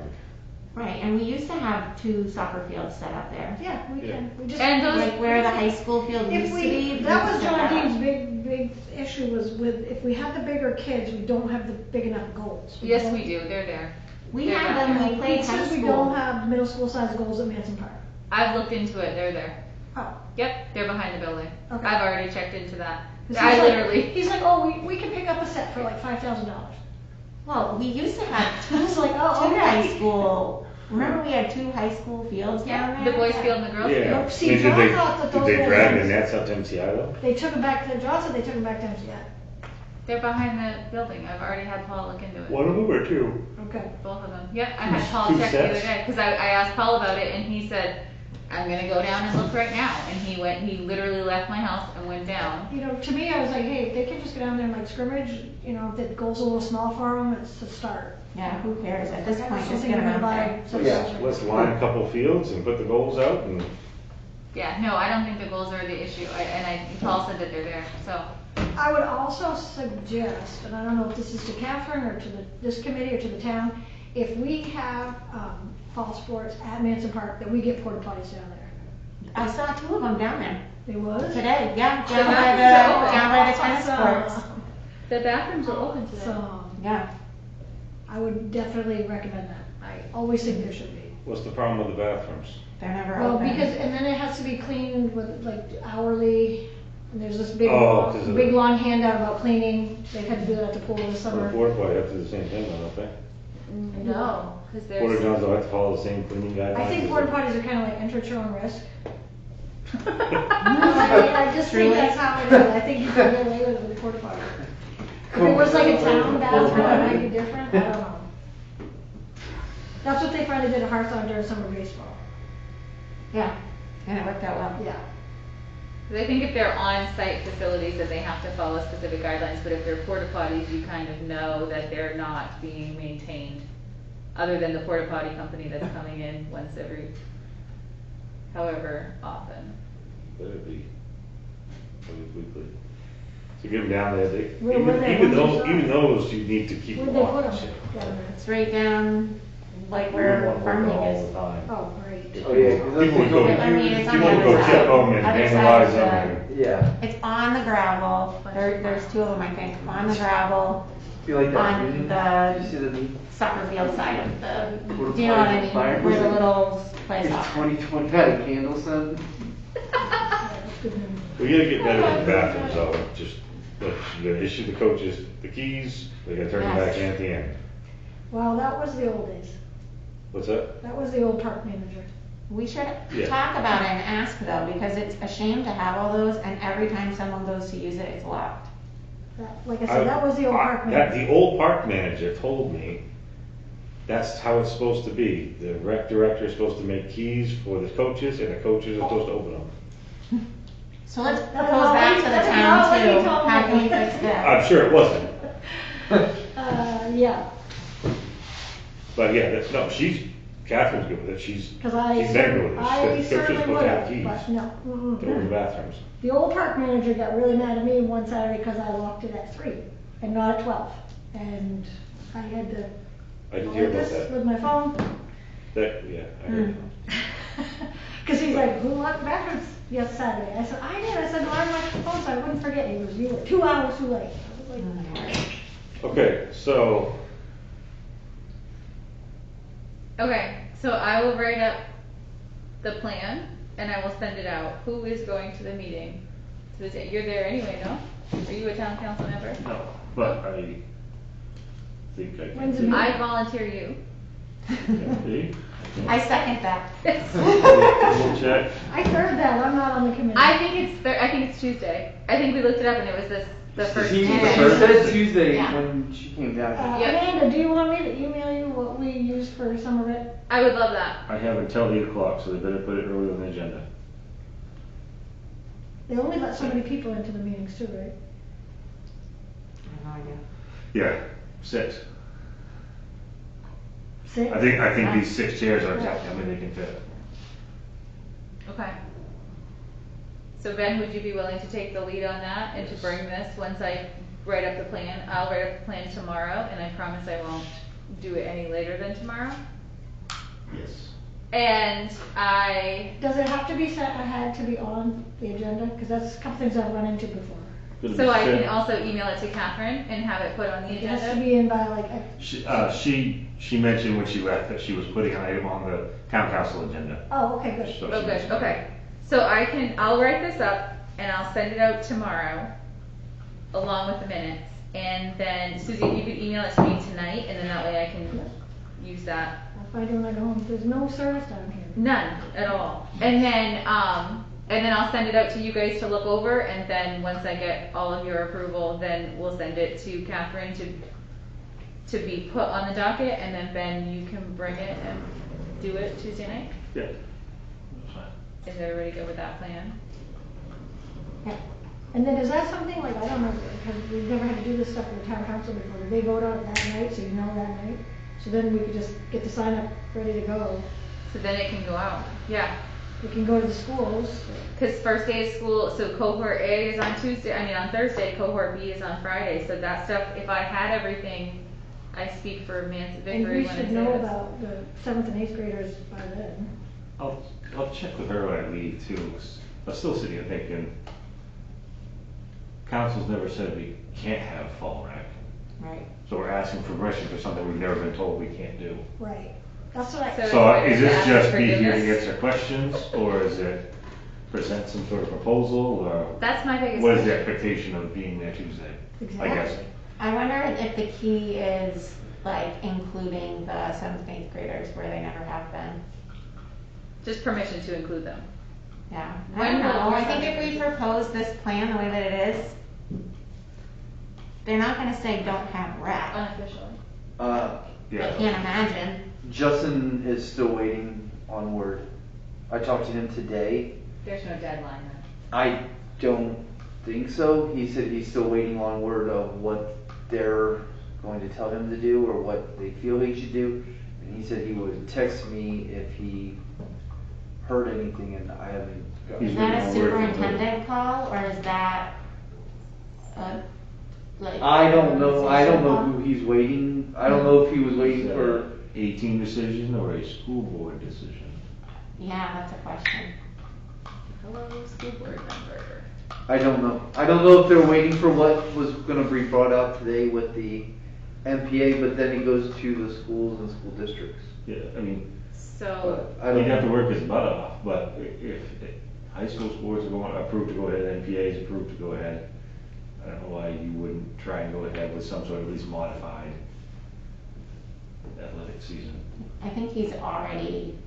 Speaker 1: Right, and we used to have 2 soccer fields set up there.
Speaker 5: Yeah, we
Speaker 8: Yeah.
Speaker 5: can, we just.
Speaker 6: And those-
Speaker 1: Like where the high school field
Speaker 5: If
Speaker 1: used to be.
Speaker 5: that was
Speaker 1: set
Speaker 5: John
Speaker 1: up.
Speaker 5: Dean's big issue was with, if we have the bigger kids, we don't have the big enough goals.
Speaker 6: Yes, we do, they're there.
Speaker 1: We
Speaker 6: They're
Speaker 1: have
Speaker 6: back
Speaker 1: them,
Speaker 6: there.
Speaker 1: we played
Speaker 5: It
Speaker 1: high
Speaker 5: says we don't
Speaker 1: school.
Speaker 5: have middle school size goals at Manson Park.
Speaker 6: I've looked into it, they're there.
Speaker 5: Oh.
Speaker 6: Yep, they're behind the building.
Speaker 5: Okay.
Speaker 6: I've already checked into that.
Speaker 5: 'Cause
Speaker 6: I
Speaker 5: he's like-
Speaker 6: literally,
Speaker 5: He's like, oh, we can pick up a set for like $5,000.
Speaker 1: Well, we used to have two,
Speaker 5: It's like, oh,
Speaker 1: two
Speaker 5: okay.
Speaker 1: high school, remember we had two high school fields down
Speaker 6: the
Speaker 1: there?
Speaker 6: boys field and the girls field.
Speaker 8: Yeah.
Speaker 5: See,
Speaker 8: I mean,
Speaker 5: John thought that
Speaker 8: did
Speaker 5: those
Speaker 8: they
Speaker 5: were
Speaker 8: drag the
Speaker 5: ones-
Speaker 8: nets out to MCI though?
Speaker 5: They took it back to, John said they took it back to MCI.
Speaker 6: They're behind the building. I've already had Paul look into it.
Speaker 8: One of them or two?
Speaker 5: Okay.
Speaker 6: Both of them. Yep, I had Paul
Speaker 8: Two
Speaker 6: check the other
Speaker 8: sets?
Speaker 6: day, cause I asked Paul about it and he said, I'm gonna go down and look right now. And he literally left my house and went down.
Speaker 5: You know, to me, I was like, hey, if they can just go down there and like scrimmage, you know, if the goal's a little small for them, it's a start.
Speaker 1: Yeah, who cares, at this
Speaker 5: I
Speaker 1: point,
Speaker 5: just
Speaker 1: just
Speaker 5: think
Speaker 1: get
Speaker 5: I'm
Speaker 1: them
Speaker 5: gonna
Speaker 1: out
Speaker 5: buy
Speaker 1: there.
Speaker 5: some
Speaker 8: Yeah,
Speaker 5: stuff.
Speaker 8: let's line a couple fields and put the goals out and
Speaker 6: Yeah, no, I don't think the goals are the issue. Paul said that they're there, so.
Speaker 5: I would also suggest, and I don't know if this is to Catherine or to this committee or to the town, if we have fall sports at Manson Park, that we get porta potties down there.
Speaker 1: I saw two of them down there
Speaker 5: They was?
Speaker 1: today, yeah,
Speaker 6: The
Speaker 1: down by the tennis
Speaker 5: So-
Speaker 1: courts,
Speaker 6: The bathrooms are open today.
Speaker 5: So,
Speaker 1: yeah.
Speaker 5: I would definitely recommend that. I always think there should be.
Speaker 8: what's the problem with the bathrooms?
Speaker 1: They're never
Speaker 5: Well,
Speaker 1: open.
Speaker 5: because, and then it has to be cleaned with like hourly, and there's this big,
Speaker 8: Oh, 'cause of
Speaker 5: big
Speaker 8: the-
Speaker 5: long handout about cleaning. They've had to do that at the pool this
Speaker 8: The
Speaker 5: summer.
Speaker 8: porta potty have to do the same thing, don't they?
Speaker 6: No, cause
Speaker 8: Porta
Speaker 6: there's.
Speaker 8: johns don't have to follow the same cleaning guidelines?
Speaker 5: I think
Speaker 8: as
Speaker 5: porta
Speaker 8: the-
Speaker 5: potties are kind of like enter at your own risk.
Speaker 8: the-
Speaker 5: I just think that's how it is. I think you can get away with it with a porta potty. If it was like a town bathroom, it might be different, I don't know. That's what they finally did at Hawthorne during summer baseball.
Speaker 1: Yeah, and it worked out well.
Speaker 5: Yeah.
Speaker 6: 'Cause I think if they're on-site facilities, then they have to follow specific guidelines, but if they're porta potties, you kind of know that they're not being maintained. Other than the porta potty company that's coming in once every, however often.
Speaker 8: Better be weekly. So get them down there, they,
Speaker 5: Where were they?
Speaker 8: even
Speaker 5: Where'd
Speaker 8: those,
Speaker 5: they
Speaker 8: even those, you need to keep
Speaker 5: Where'd they put
Speaker 8: watching.
Speaker 5: them?
Speaker 1: It's right down, like where
Speaker 8: All
Speaker 1: Farming
Speaker 8: the
Speaker 1: is.
Speaker 8: time.
Speaker 5: Oh, great.
Speaker 2: Oh, yeah, 'cause
Speaker 8: People would go,
Speaker 1: I mean, it's on
Speaker 8: people
Speaker 1: the
Speaker 8: would go
Speaker 1: other
Speaker 8: tip
Speaker 1: side.
Speaker 8: them and
Speaker 1: Other side
Speaker 8: vandalize
Speaker 1: of
Speaker 8: them and.
Speaker 2: Yeah,
Speaker 1: It's on the gravel, there's two of them, I think, on the gravel,
Speaker 2: feel like that.
Speaker 1: on
Speaker 2: Did you
Speaker 1: the
Speaker 2: see the
Speaker 1: soccer field side of the,
Speaker 2: Porta
Speaker 1: do you know what I
Speaker 2: potty fire?
Speaker 1: mean? Where the little place
Speaker 2: It's
Speaker 1: off.
Speaker 2: 2020 had a candle sun.
Speaker 8: We gotta get better with the bathrooms though, just, look, you issue the coaches the keys, they gotta turn them back in at the end.
Speaker 5: Well, that was the old days.
Speaker 8: What's that?
Speaker 5: That was the old park manager.
Speaker 1: We should
Speaker 8: Yeah.
Speaker 1: talk about it and ask though, because it's a shame to have all those, and every time someone goes to use it, it's locked.
Speaker 5: Like I said, that was the old park manager.
Speaker 8: The old park manager told me that's how it's supposed to be. The rec director is supposed to make keys for the coaches and the coaches are supposed to open them.
Speaker 1: So let's
Speaker 5: That's
Speaker 1: propose
Speaker 5: all
Speaker 1: that
Speaker 5: we-
Speaker 1: to the
Speaker 5: that's
Speaker 1: town
Speaker 5: all we
Speaker 1: too,
Speaker 5: told
Speaker 1: how can we
Speaker 5: them.
Speaker 1: fix that?
Speaker 8: I'm sure it wasn't,
Speaker 5: Yeah,
Speaker 8: but yeah, that's, no, Catherine's good with it, she's
Speaker 5: because
Speaker 8: never good with it.
Speaker 5: I
Speaker 8: She said the coaches
Speaker 5: certainly
Speaker 8: supposed
Speaker 5: would
Speaker 8: to have
Speaker 5: have,
Speaker 8: keys
Speaker 5: but no. mm-mm.
Speaker 8: to open the bathrooms.
Speaker 5: The old park manager got really mad at me one Saturday because I locked it at 3 and not at 12. And I had to
Speaker 8: I did
Speaker 5: go
Speaker 8: hear
Speaker 5: like
Speaker 8: about
Speaker 5: this
Speaker 8: that.
Speaker 5: with my phone.
Speaker 8: That, yeah, I heard.
Speaker 5: Because he's like, who locked the bathrooms yes Saturday? I said, I did. I said, well, I locked the phone so I wouldn't forget. He was, you were 2 hours too late. I was like,
Speaker 8: Okay, so,
Speaker 6: Okay, so I will write up the plan and I will send it out. Who is going to the meeting? You're there anyway, no? Are you a town council member?
Speaker 4: No, but I think I can.
Speaker 5: When's the
Speaker 4: take-
Speaker 6: I volunteer you.
Speaker 4: See?
Speaker 1: I second that.
Speaker 4: We'll check.
Speaker 5: I heard that. I'm not on the committee.
Speaker 6: I think it's Tuesday. I think we looked it up and it was the first
Speaker 2: She
Speaker 6: Tuesday.
Speaker 2: said Tuesday
Speaker 1: Yeah.
Speaker 2: when she came down.
Speaker 6: Yep.
Speaker 5: Amanda, do you want me to email you what we used for some of it?
Speaker 6: I would love that.
Speaker 4: I have until 8 o'clock, so they better put it earlier on the agenda.
Speaker 5: They only let so many people into the meetings too, right?
Speaker 1: I have no idea.
Speaker 4: Yeah, 6.
Speaker 5: 6?
Speaker 4: I think these 6 chairs are exactly how many they can fit.
Speaker 6: Okay. So Ben, would you be willing to take the lead on that and to bring this once I write up the plan? I'll write up the plan tomorrow and I promise I won't do it any later than tomorrow.
Speaker 4: Yes.
Speaker 6: And
Speaker 5: Does it have to be set ahead to be on the agenda? Because that's a couple things I've run into before.
Speaker 4: Gonna
Speaker 6: So
Speaker 4: be
Speaker 6: I
Speaker 4: sent-
Speaker 6: can also email it to Catherine and have it put on the
Speaker 5: It has to
Speaker 6: agenda?
Speaker 5: be in by like,
Speaker 4: She mentioned when she left that she was putting an item on the town council agenda.
Speaker 5: oh, okay, good.
Speaker 4: So
Speaker 6: Oh,
Speaker 4: she
Speaker 6: good,
Speaker 4: was-
Speaker 6: okay. So I'll write this up and I'll send it out tomorrow along with the minutes. And then Susie, if you could email it to me tonight and then that way I can use that.
Speaker 5: I'll find it when I go home. There's no service down here.
Speaker 6: None at all. And then I'll send it out to you guys to look over and then once I get all of your approval, then we'll send it to Catherine to be put on the docket and then Ben, you can bring it and do it Tuesday night?
Speaker 4: Yeah. That's fine.
Speaker 6: Is everybody good with that plan?
Speaker 5: Yeah. And then is that something, like, I don't know, because we've never had to do this stuff with the town council before, do they vote on it that night, so you know that night? So then we could just get the sign up ready to go.
Speaker 6: So then it can go out, yeah.
Speaker 5: We can go to the schools.
Speaker 6: Cause first day of school, so cohort A is on on Thursday, cohort B is on Friday, so that stuff, if I had everything, I speak for Manson
Speaker 5: And
Speaker 6: Vickery
Speaker 5: we
Speaker 6: when I
Speaker 5: should
Speaker 6: say
Speaker 5: know
Speaker 6: this.
Speaker 5: about the 7th and 8th graders by then.
Speaker 4: I'll check with her when I leave too, 'cause I'm still sitting here thinking, council's never said we can't have fall rec.
Speaker 1: Right.
Speaker 4: So we're asking for permission for something we've never been told we can't do.
Speaker 5: Right. That's what I,
Speaker 6: So-
Speaker 4: So
Speaker 6: it's
Speaker 4: is this
Speaker 6: ask
Speaker 4: just
Speaker 6: for
Speaker 4: be here to
Speaker 6: forgiveness?
Speaker 4: answer questions, or is it present some sort of proposal, or
Speaker 6: That's my biggest
Speaker 4: what is the
Speaker 6: question.
Speaker 4: expectation of being there Tuesday? I guess.
Speaker 5: exactly.
Speaker 1: I wonder if the key is like including the 7th and 8th graders where they never have been.
Speaker 6: Just permission to include them.
Speaker 1: Yeah. I
Speaker 6: When
Speaker 1: don't
Speaker 6: will
Speaker 1: know.
Speaker 6: your
Speaker 1: I think if we
Speaker 6: 7th
Speaker 1: propose this plan the way that it is, they're not gonna say don't have rec.
Speaker 6: Unofficially.
Speaker 1: I
Speaker 4: Yeah.
Speaker 1: can't imagine.
Speaker 2: Justin is still waiting on word. I talked to him today.
Speaker 6: There's no deadline then.
Speaker 2: I don't think so. He said he's still waiting on word of what they're going to tell him to do or what they feel he should do. And he said he would text me if he heard anything, and I haven't gotten.
Speaker 1: Is that a
Speaker 4: waiting on word from her.
Speaker 1: superintendent call or is that a, like?
Speaker 2: I don't know
Speaker 1: organization call?
Speaker 2: who he's waiting. I don't know if he was waiting
Speaker 4: Is
Speaker 2: for.
Speaker 4: that a 18 decision or a school board decision?
Speaker 1: Yeah, that's a question.
Speaker 6: Hello, school board member.
Speaker 2: I don't know. I don't know if they're waiting for what was going to be brought out today with the MPA, but then it goes to the schools and school districts.
Speaker 4: Yeah, I mean,
Speaker 6: So,
Speaker 2: I don't
Speaker 4: he'd have to
Speaker 2: know.
Speaker 4: work his butt off, but if high school sports are going, approved to go ahead, NPA is approved to go ahead, I don't know why you wouldn't try and go ahead with some sort of at least modified athletic season.
Speaker 1: I think he's already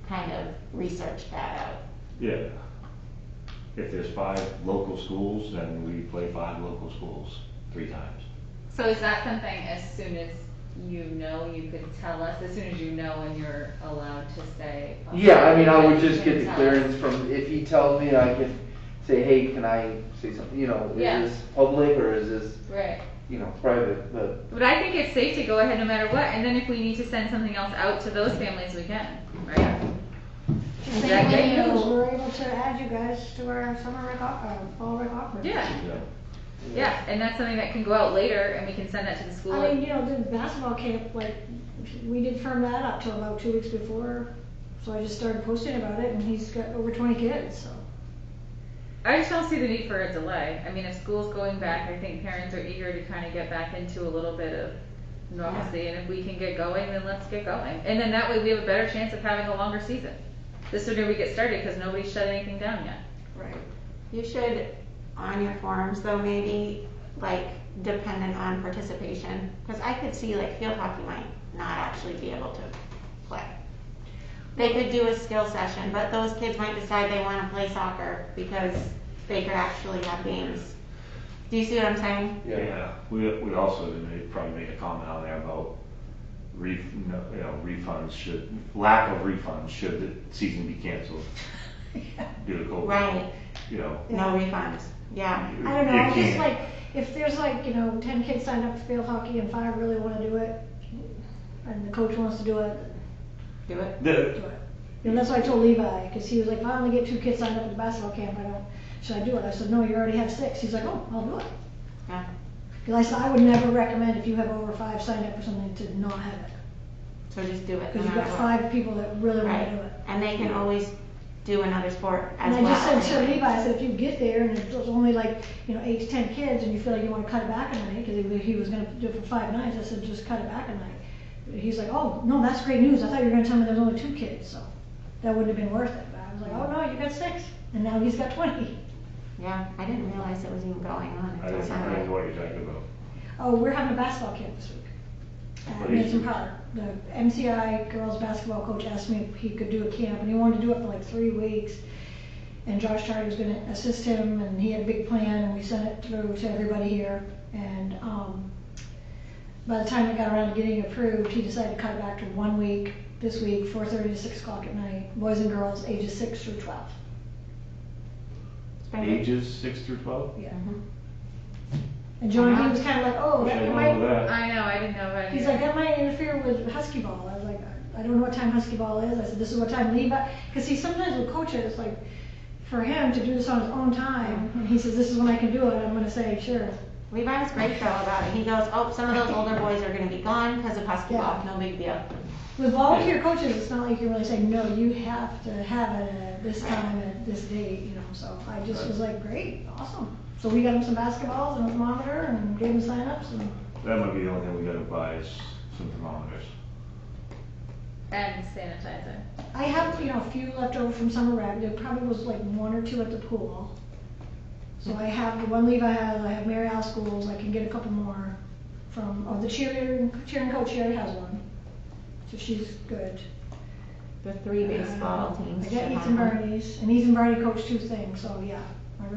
Speaker 1: kind of researched that out.
Speaker 4: Yeah. If there's 5 local schools, then we play 5 local schools 3 times.
Speaker 6: so is that something as soon as you know, you could tell us, as soon as you know and you're allowed to say?
Speaker 2: Yeah, I mean, I would
Speaker 6: you
Speaker 2: just
Speaker 6: can
Speaker 2: get the
Speaker 6: tell
Speaker 2: clearance
Speaker 6: us?
Speaker 2: from, if he tells me, I can say, hey, can I say something, you know,
Speaker 6: Yeah.
Speaker 2: is this public or is this,
Speaker 6: Right.
Speaker 2: you know, private, but.
Speaker 6: But I think it's safe to go ahead no matter what, and then if we need to send something else out to those families, we can, right?
Speaker 5: Same
Speaker 6: that
Speaker 5: thing
Speaker 6: good?
Speaker 5: is, we're able to add you guys to our summer rec, fall rec offers.
Speaker 6: Yeah,
Speaker 4: Yeah.
Speaker 6: yeah, and that's something that can go out later, and we can send that to the school.
Speaker 5: I mean, you know, the basketball camp, like, we did firm that up till about 2 weeks before, so I just started posting about it, and he's got over 20 kids, so.
Speaker 6: I just don't see the need for a delay. I mean, if school's going back, I think parents are eager to kind of get back into a little bit of normalcy, and if we can get going, then let's get going. And then that way we have a better chance of having a longer season. The sooner we get started, because nobody's shut anything down yet.
Speaker 1: Right. You should, on your forms though, maybe, like, dependent on participation, because I could see like field hockey might not actually be able to play. They could do a skill session, but those kids might decide they want to play soccer because they could actually have games. Do you see what I'm saying?
Speaker 4: Yeah, we also probably made a comment on there about refunds lack of refunds should the season be canceled due to COVID.
Speaker 1: Right.
Speaker 4: You know.
Speaker 1: No refunds. Yeah.
Speaker 5: I don't know,
Speaker 4: You
Speaker 5: I just
Speaker 4: can't.
Speaker 5: like, if there's like, you know, 10 kids signed up for field hockey and 5 really wanna do it, and the coach wants to do it,
Speaker 1: Do it.
Speaker 5: do it. And that's what I told Levi, cause he was like, if I only get 2 kids signed up at the basketball camp, should I do it? I said, no, you already have 6. He's like, oh, I'll do it.
Speaker 1: Yeah.
Speaker 5: Cause I said, I would never recommend if you have over 5 signed up for something to not have it.
Speaker 1: So just do it.
Speaker 5: Cause
Speaker 1: no
Speaker 5: you've got
Speaker 1: matter what.
Speaker 5: 5 people that really wanna do
Speaker 1: Right.
Speaker 5: it.
Speaker 1: And they can always do another sport as
Speaker 5: And
Speaker 1: well.
Speaker 5: I just said to
Speaker 1: anyway.
Speaker 5: Levi, I said, if you get there and it was only like, 8 to 10 kids and you feel like you wanna cut it back a night, cause he was gonna do it for 5 nights, I said, just cut it back a night. He's like, oh, no, that's great news, I thought you were gonna tell me there was only 2 kids, so that wouldn't have been worth it. But I was like, oh no, you got 6, and now he's got 20.
Speaker 1: Yeah, I didn't realize it was even going on.
Speaker 4: I didn't know what you're talking about.
Speaker 5: Oh, we're having a basketball camp this week at Mason Park. The MCI girls basketball coach asked me if he could do a camp, and he wanted to do it for like 3 weeks. And Josh Charlie was gonna assist him, and he had a big plan, and we sent it through to everybody here. And by the time it got around to getting approved, he decided to cut it back to 1 week, this week, 4:30 to 6 o'clock at night, boys and girls ages 6 through 12.
Speaker 4: Ages 6 through 12?
Speaker 5: Yeah. And John, he was kind of like, oh,
Speaker 4: Wish I'd
Speaker 5: that
Speaker 4: known
Speaker 5: might,
Speaker 4: that.
Speaker 6: I know, I didn't know about it.
Speaker 5: he's like, that might interfere with husky ball. I was like, I don't know what time husky ball is. I said, this is what time Levi, because he sometimes will coach it, it's like, for him to do this on his own time, and he says, this is when I can do it, I'm gonna say, sure.
Speaker 1: Levi was great though about it. He goes, oh, some of those older boys are gonna be gone because of husky
Speaker 5: Yeah.
Speaker 1: ball, no big deal.
Speaker 5: With volunteer coaches, it's not like you can really say, no, you have to have it at this time, at this date, so I just was like, great, awesome. So we got him some basketballs and a thermometer and gave him signups and.
Speaker 4: That might be the only thing we gotta buy is some thermometers.
Speaker 6: And sanitizer.
Speaker 5: I have, a few left over from summer rec. There probably was like 1 or 2 at the pool. So I have the one Levi has, I have Mary Alice Schools, I can get a couple more from, the cheerleading coach, she already has one. So she's good.
Speaker 1: The 3 baseball teams.
Speaker 5: I
Speaker 1: should
Speaker 5: got Eats
Speaker 1: have
Speaker 5: and
Speaker 1: one.
Speaker 5: Bernie's, and Eats and Bernie coach 2 things, so yeah. The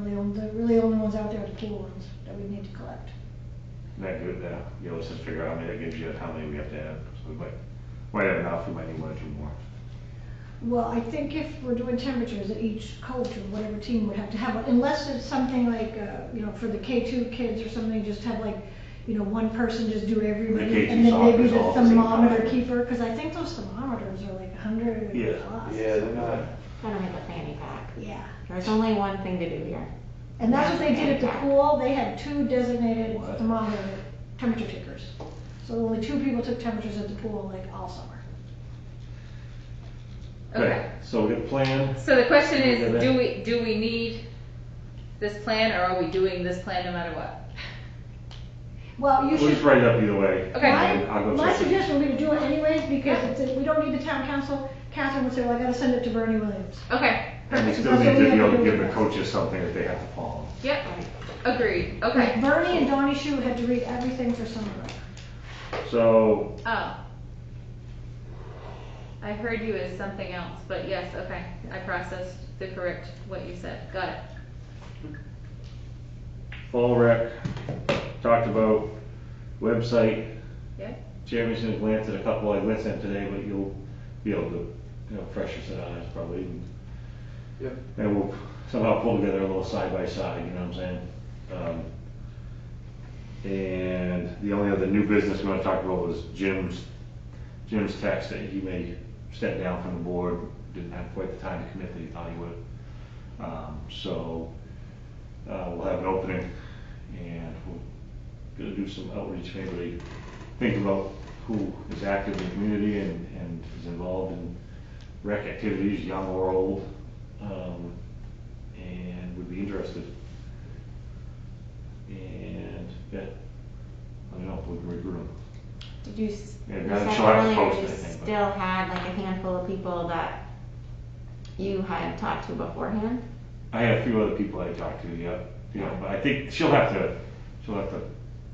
Speaker 5: really only ones out there are the pool ones that we need to collect.
Speaker 4: That good, let's just figure out how many that gives you, how many we have to have. So we might have enough, we might need 1 or 2 more.
Speaker 5: Well, I think if we're doing temperatures, that each coach or whatever team would have to have one, unless it's something like, for the K2 kids or something, just have like, one person just do everybody,
Speaker 4: The K2
Speaker 5: and then maybe
Speaker 4: soccer's
Speaker 5: the
Speaker 4: all at the same
Speaker 5: thermometer
Speaker 4: time.
Speaker 5: keeper, because I think those thermometers are like 100
Speaker 4: Yeah.
Speaker 5: plus.
Speaker 2: Yeah, they're not.
Speaker 1: Gonna make a fanny pack.
Speaker 5: Yeah,
Speaker 1: There's only one thing to do here.
Speaker 5: and that's what they did at the
Speaker 1: Yeah.
Speaker 5: pool, they had 2 designated
Speaker 4: What?
Speaker 5: thermometer temperature takers. So only 2 people took temperatures at the pool like all summer.
Speaker 6: Okay.
Speaker 4: So we got a plan.
Speaker 6: So the question is,
Speaker 4: Okay.
Speaker 6: do we need this plan, or are we doing this plan no matter what?
Speaker 5: Well, you
Speaker 4: We'll
Speaker 5: should.
Speaker 4: just write it up either way.
Speaker 6: Okay.
Speaker 4: And I'll go
Speaker 5: My
Speaker 4: check it.
Speaker 5: suggestion would be to do it anyways, because we don't need the town council. Catherine would say, well, I gotta send it to Bernie Williams.
Speaker 6: Okay,
Speaker 4: And we
Speaker 5: Perfect,
Speaker 4: still
Speaker 5: that's
Speaker 4: need
Speaker 5: what
Speaker 4: to
Speaker 5: we
Speaker 4: be
Speaker 5: have
Speaker 4: able to
Speaker 5: to
Speaker 4: give
Speaker 5: do.
Speaker 4: the coaches something that they have to follow.
Speaker 6: yep, agreed, okay.
Speaker 5: Bernie and Donnie Shu had to read everything for summer rec.
Speaker 4: So,
Speaker 6: Oh. I heard you as something else, but yes, okay, I processed the correct, what you said, got it.
Speaker 4: fall rec, talked about website.
Speaker 6: Yeah,
Speaker 4: Jeremy's gonna glance at a couple I glanced at today, but you'll be able to, freshen set on it probably.
Speaker 2: Yep.
Speaker 4: And we'll somehow pull together a little side by side, you know what I'm saying? And the only other new business we wanna talk about was Jim's text that he may step down from the board, didn't have quite the time to commit that he thought he would. We'll have an opening and we're gonna do some outreach for anybody thinking about who is active in the community and is involved in rec activities, young or old, and would be interested. And, yeah, I don't know if we can recruit them.
Speaker 1: Did you,
Speaker 4: Yeah,
Speaker 1: you
Speaker 4: now
Speaker 1: said
Speaker 4: she'll have to
Speaker 1: earlier
Speaker 4: post
Speaker 1: you
Speaker 4: it, I think, but-
Speaker 1: still had like a handful of people that you had talked to beforehand?
Speaker 4: I have a few other people I talked to, yeah, but I think she'll have to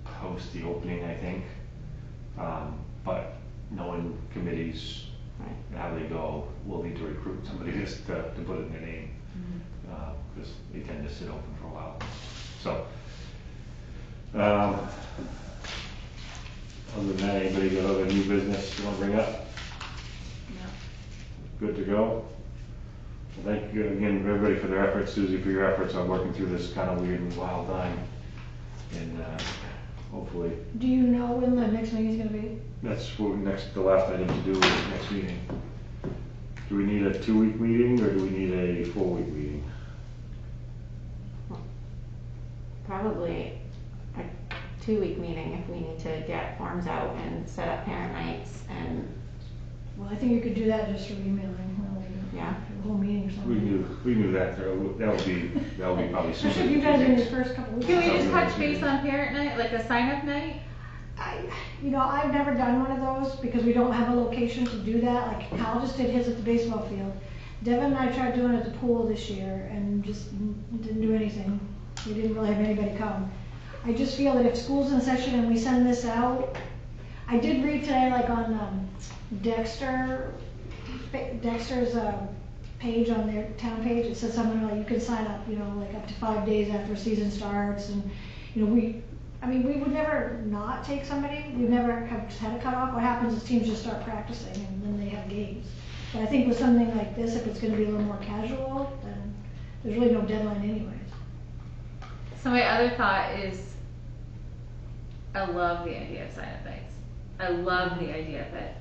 Speaker 4: post the opening, I think. But knowing committees,
Speaker 1: Right.
Speaker 4: how they go, we'll need to recruit somebody just to put in their name. Because they tend to sit open for a while. So, other than that, anybody got other new business you wanna bring up?
Speaker 6: no.
Speaker 4: Good to go? Well, thank you again, everybody, for their efforts, Susie, for your efforts on working through this kind of weird and wild time. And hopefully,
Speaker 5: Do you know when the next meeting's gonna be?
Speaker 4: that's what the last item to do is next meeting. Do we need a 2-week meeting or do we need a 4-week meeting?
Speaker 1: Probably a 2-week meeting if we need to get forms out and set up parent nights and,
Speaker 5: Well, I think you could do that just through emailing, really.
Speaker 1: yeah.
Speaker 5: a whole meeting or something.
Speaker 4: We knew that, that would be probably soon.
Speaker 5: Especially if you guys are in your first couple weeks.
Speaker 6: Can we just touch base on parent night, like a sign up night?
Speaker 5: I've never done one of those because we don't have a location to do that. Like Kyle just did his at the baseball field. Devin and I tried doing it at the pool this year and just didn't do anything. We didn't really have anybody come. I just feel that if school's in session and we send this out, I did read today like on Dexter's page on their town page, it says something like you can sign up, like up to 5 days after a season starts, and we would never not take somebody. We've never have had a cutoff. What happens is teams just start practicing and then they have games. But I think with something like this, if it's going to be a little more casual, then there's really no deadline anyways.
Speaker 6: So my other thought is, I love the idea of sign up nights. I love the idea of it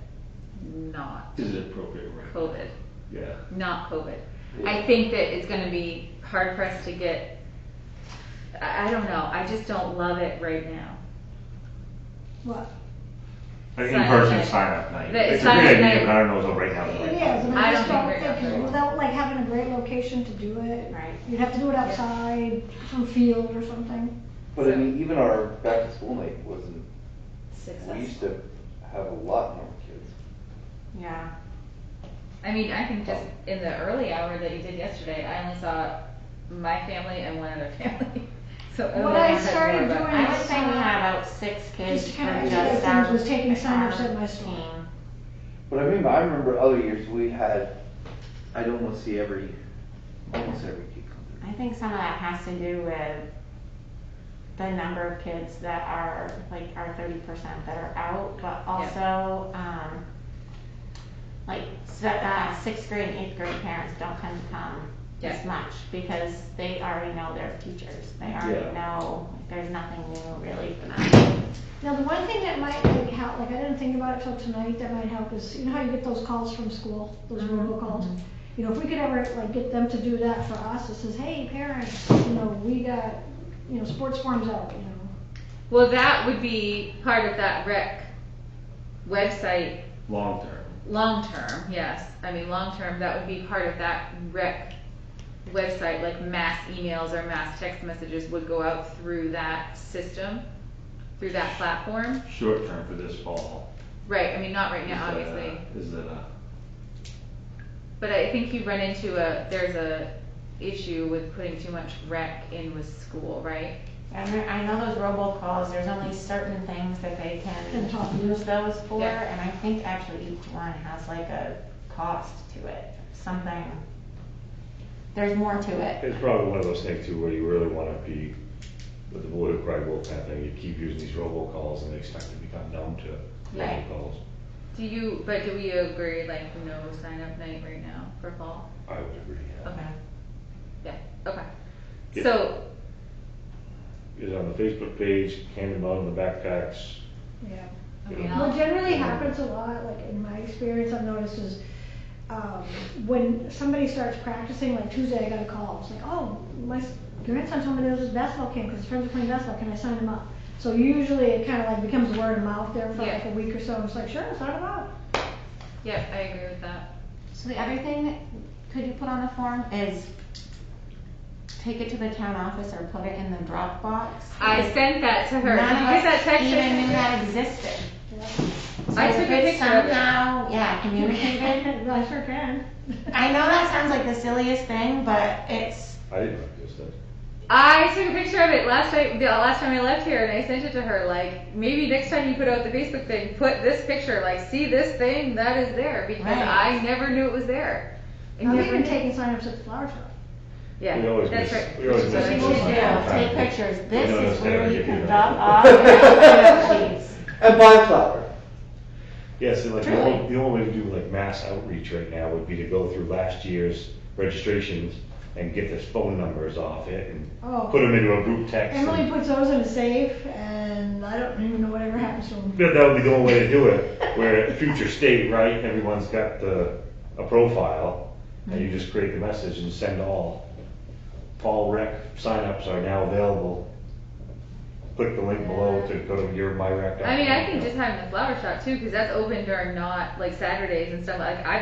Speaker 6: not
Speaker 4: Is it appropriate, right?
Speaker 6: COVID.
Speaker 4: Yeah.
Speaker 6: Not COVID. I think that it's going to be hard pressed to get. I don't know. I just don't love it right now.
Speaker 5: What?
Speaker 4: Like
Speaker 6: Sign up
Speaker 4: in-person
Speaker 6: night.
Speaker 4: sign-up night.
Speaker 6: The
Speaker 4: It's a
Speaker 6: sign
Speaker 4: good
Speaker 6: up
Speaker 4: idea,
Speaker 6: night.
Speaker 4: but I don't know if right now.
Speaker 5: It is, and
Speaker 6: I
Speaker 5: I just
Speaker 6: don't
Speaker 5: don't
Speaker 6: think
Speaker 5: think,
Speaker 6: we're gonna-
Speaker 5: without like having a great location to do it,
Speaker 1: Right.
Speaker 5: you'd have to do it outside, some field or something.
Speaker 2: But I mean, even our back to school night wasn't, we used
Speaker 6: Successful.
Speaker 2: to have a lot more kids.
Speaker 1: Yeah.
Speaker 6: I mean, I think just in the early hour that you did yesterday, I only saw my family and one other family. So
Speaker 5: What I
Speaker 6: had
Speaker 5: started
Speaker 6: more, but-
Speaker 5: doing
Speaker 1: I would say we had about 6 kids
Speaker 5: Just
Speaker 1: for
Speaker 5: kind of
Speaker 1: just
Speaker 5: things
Speaker 1: our,
Speaker 5: was taking sign-ups
Speaker 1: our
Speaker 5: at my store.
Speaker 1: team.
Speaker 2: But I remember other years we had, I'd almost see almost every kid come
Speaker 1: I think some of that has to do with the number of kids that are, like our 30% that are out, but also, like, 6th grade and 8th grade parents don't tend to come as much because they already know their teachers. They already know, there's nothing new really for them.
Speaker 5: Now, the one thing that might like help, like I didn't think about it till tonight, that might help is, how you get those calls from school, those robocalls? If we could ever like get them to do that for us, it says, hey, parents, we got, sports forms out,
Speaker 6: Well, that would be part of that rec website.
Speaker 4: Long term.
Speaker 6: Long term, yes. I mean, long term, that would be part of that rec website, like mass emails or mass text messages would go out through that system, through that platform.
Speaker 4: Short term for this fall.
Speaker 6: Right, I mean, not right now, obviously.
Speaker 4: Is that
Speaker 6: But I think you run into there's a issue with putting too much rec in with school, right?
Speaker 1: And I know those robocalls, there's only certain things that they
Speaker 5: Can talk
Speaker 1: can use those for,
Speaker 6: Yeah.
Speaker 1: and I think actually each one has like a cost to it, something. There's more to it.
Speaker 8: It's probably one of those things too, where you really wanna be, with the boy who cried wolf kind of thing, you keep using these robocalls and they expect to become numb to
Speaker 1: Right.
Speaker 8: robocalls.
Speaker 6: Do we agree, like, no sign up night right now for fall?
Speaker 8: I would agree, yeah.
Speaker 6: Okay. Yeah, okay.
Speaker 8: Yeah.
Speaker 6: So,
Speaker 8: Is on the Facebook page, hand them out in the backpacks.
Speaker 5: Yeah.
Speaker 6: I mean,
Speaker 5: What
Speaker 6: I'll,
Speaker 5: generally happens a lot, like in my experience, I've noticed is, when somebody starts practicing, like Tuesday I got a call, it's like, oh, my grandson told me there was this basketball camp, because his friends are playing basketball, can I sign him up? So usually it kind of like becomes word of mouth there for like a week or so, and it's like, sure, sign him up.
Speaker 6: yeah, I agree with that.
Speaker 1: So the other thing, could you put on the form is take it to the town office or put it in the Dropbox?
Speaker 6: I sent that to her.
Speaker 1: None
Speaker 6: Did you
Speaker 1: of
Speaker 6: get that
Speaker 1: us
Speaker 6: text?
Speaker 1: even knew that existed. So
Speaker 6: I took
Speaker 1: if
Speaker 6: a
Speaker 1: it's
Speaker 6: picture of it.
Speaker 1: somehow, communicated.
Speaker 5: I sure can.
Speaker 1: I know that sounds like the silliest thing, but it's,
Speaker 8: I didn't know it existed.
Speaker 6: I took a picture of it last night, the last time I left here, and I sent it to her. Like, maybe next time you put out the Facebook thing, put this picture. Like, see this thing that is there, because
Speaker 1: Right.
Speaker 6: I never knew it was there. I
Speaker 5: I've
Speaker 6: never
Speaker 5: even
Speaker 6: knew.
Speaker 5: taking sign-ups at the flower shop.
Speaker 6: Yeah,
Speaker 8: We always
Speaker 6: that's
Speaker 8: miss-
Speaker 6: right.
Speaker 8: we always
Speaker 1: so
Speaker 8: miss
Speaker 1: you
Speaker 8: those
Speaker 1: should
Speaker 8: ones.
Speaker 1: do, take pictures. This
Speaker 8: don't
Speaker 1: is where
Speaker 8: necessarily
Speaker 1: you
Speaker 8: give
Speaker 1: can
Speaker 8: you
Speaker 1: drop
Speaker 8: the-
Speaker 1: off your sheets.
Speaker 2: And buy flour.
Speaker 8: Yes, and like
Speaker 1: Truly.
Speaker 8: the only way to do like mass outreach right now would be to go through last year's registrations and get the phone numbers off it and
Speaker 5: Oh.
Speaker 8: put them into a group text.
Speaker 5: Emily
Speaker 8: and-
Speaker 5: puts those in a safe, and I don't even know whatever happens to them.
Speaker 8: That would be the only way to do it, where at future state, right, everyone's got a profile, and you just create the message and send all. Fall rec signups are now available. click the link below to go to your MyRack.
Speaker 6: I mean, I think just having the flower shop too, because that's open during not like Saturdays and stuff. Like I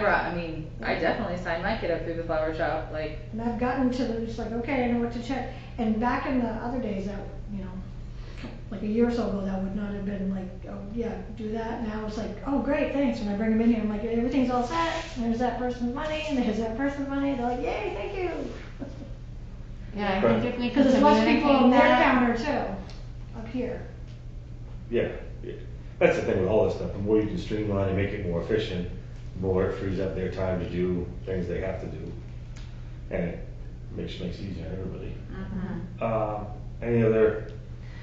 Speaker 6: definitely signed my kid up through the flower shop. Like,
Speaker 5: And I've gotten to the, just like, okay, I know what to check. And back in the other days that, you know, like a year or so ago, that would not have been like, oh, yeah, do that. Now it's like, oh, great, thanks. When I bring them in here, I'm like, everything's all set. There's that person's money, and there's that person's money. They're like, yay, thank you.
Speaker 1: Yeah, I think if we could
Speaker 5: Because there's less people on
Speaker 1: communicate
Speaker 5: their
Speaker 1: that.
Speaker 5: counter too, up here.
Speaker 8: Yeah, yeah. That's the thing with all this stuff. The more you can streamline and make it more efficient, the more it frees up their time to do things they have to do. And it makes it easier on everybody. Any other?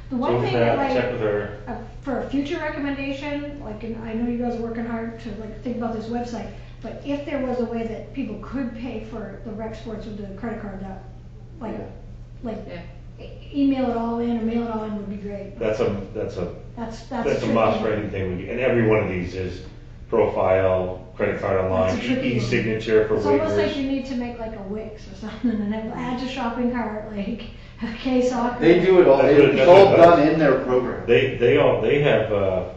Speaker 5: The one
Speaker 8: So with
Speaker 5: thing
Speaker 8: that,
Speaker 5: that
Speaker 8: check
Speaker 5: like,
Speaker 8: with her.
Speaker 5: for a future recommendation, like, and I know you guys are working hard to like think about this website, but if there was a way that people could pay for the rec sports with the credit card, that, like,
Speaker 6: Yeah.
Speaker 5: email it all in or mail it all in would be great.
Speaker 8: That's a
Speaker 5: That's
Speaker 8: a
Speaker 5: tricky.
Speaker 8: must for anything. And every one of these is profile, credit card online,
Speaker 5: That's a tricky one.
Speaker 8: e-signature for
Speaker 5: It's almost like you
Speaker 8: waivers.
Speaker 5: need to make like a Wix or something and then add to shopping cart, like, okay, soccer.
Speaker 2: They do it all,
Speaker 8: That's what it-
Speaker 2: it's
Speaker 8: that's
Speaker 2: all
Speaker 8: what it does.
Speaker 2: done in their program.
Speaker 8: They have,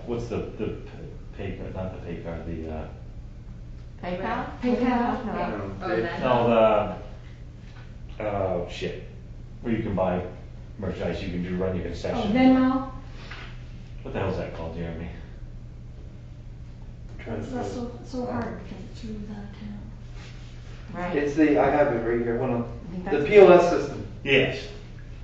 Speaker 8: what's the pay card, not the pay card, the,
Speaker 1: PayPal?
Speaker 5: PayPal.
Speaker 1: No.
Speaker 6: Oh, that.
Speaker 8: no, shit, where you can buy merchandise, you can run your
Speaker 5: Oh,
Speaker 8: concession.
Speaker 5: Venmo,
Speaker 8: What the hell's that called, Jeremy?
Speaker 5: that's so hard because it's through the town.
Speaker 1: Right.
Speaker 2: It's I have it right here,
Speaker 1: I think
Speaker 2: the
Speaker 1: that's-
Speaker 2: POS system.
Speaker 8: Yes.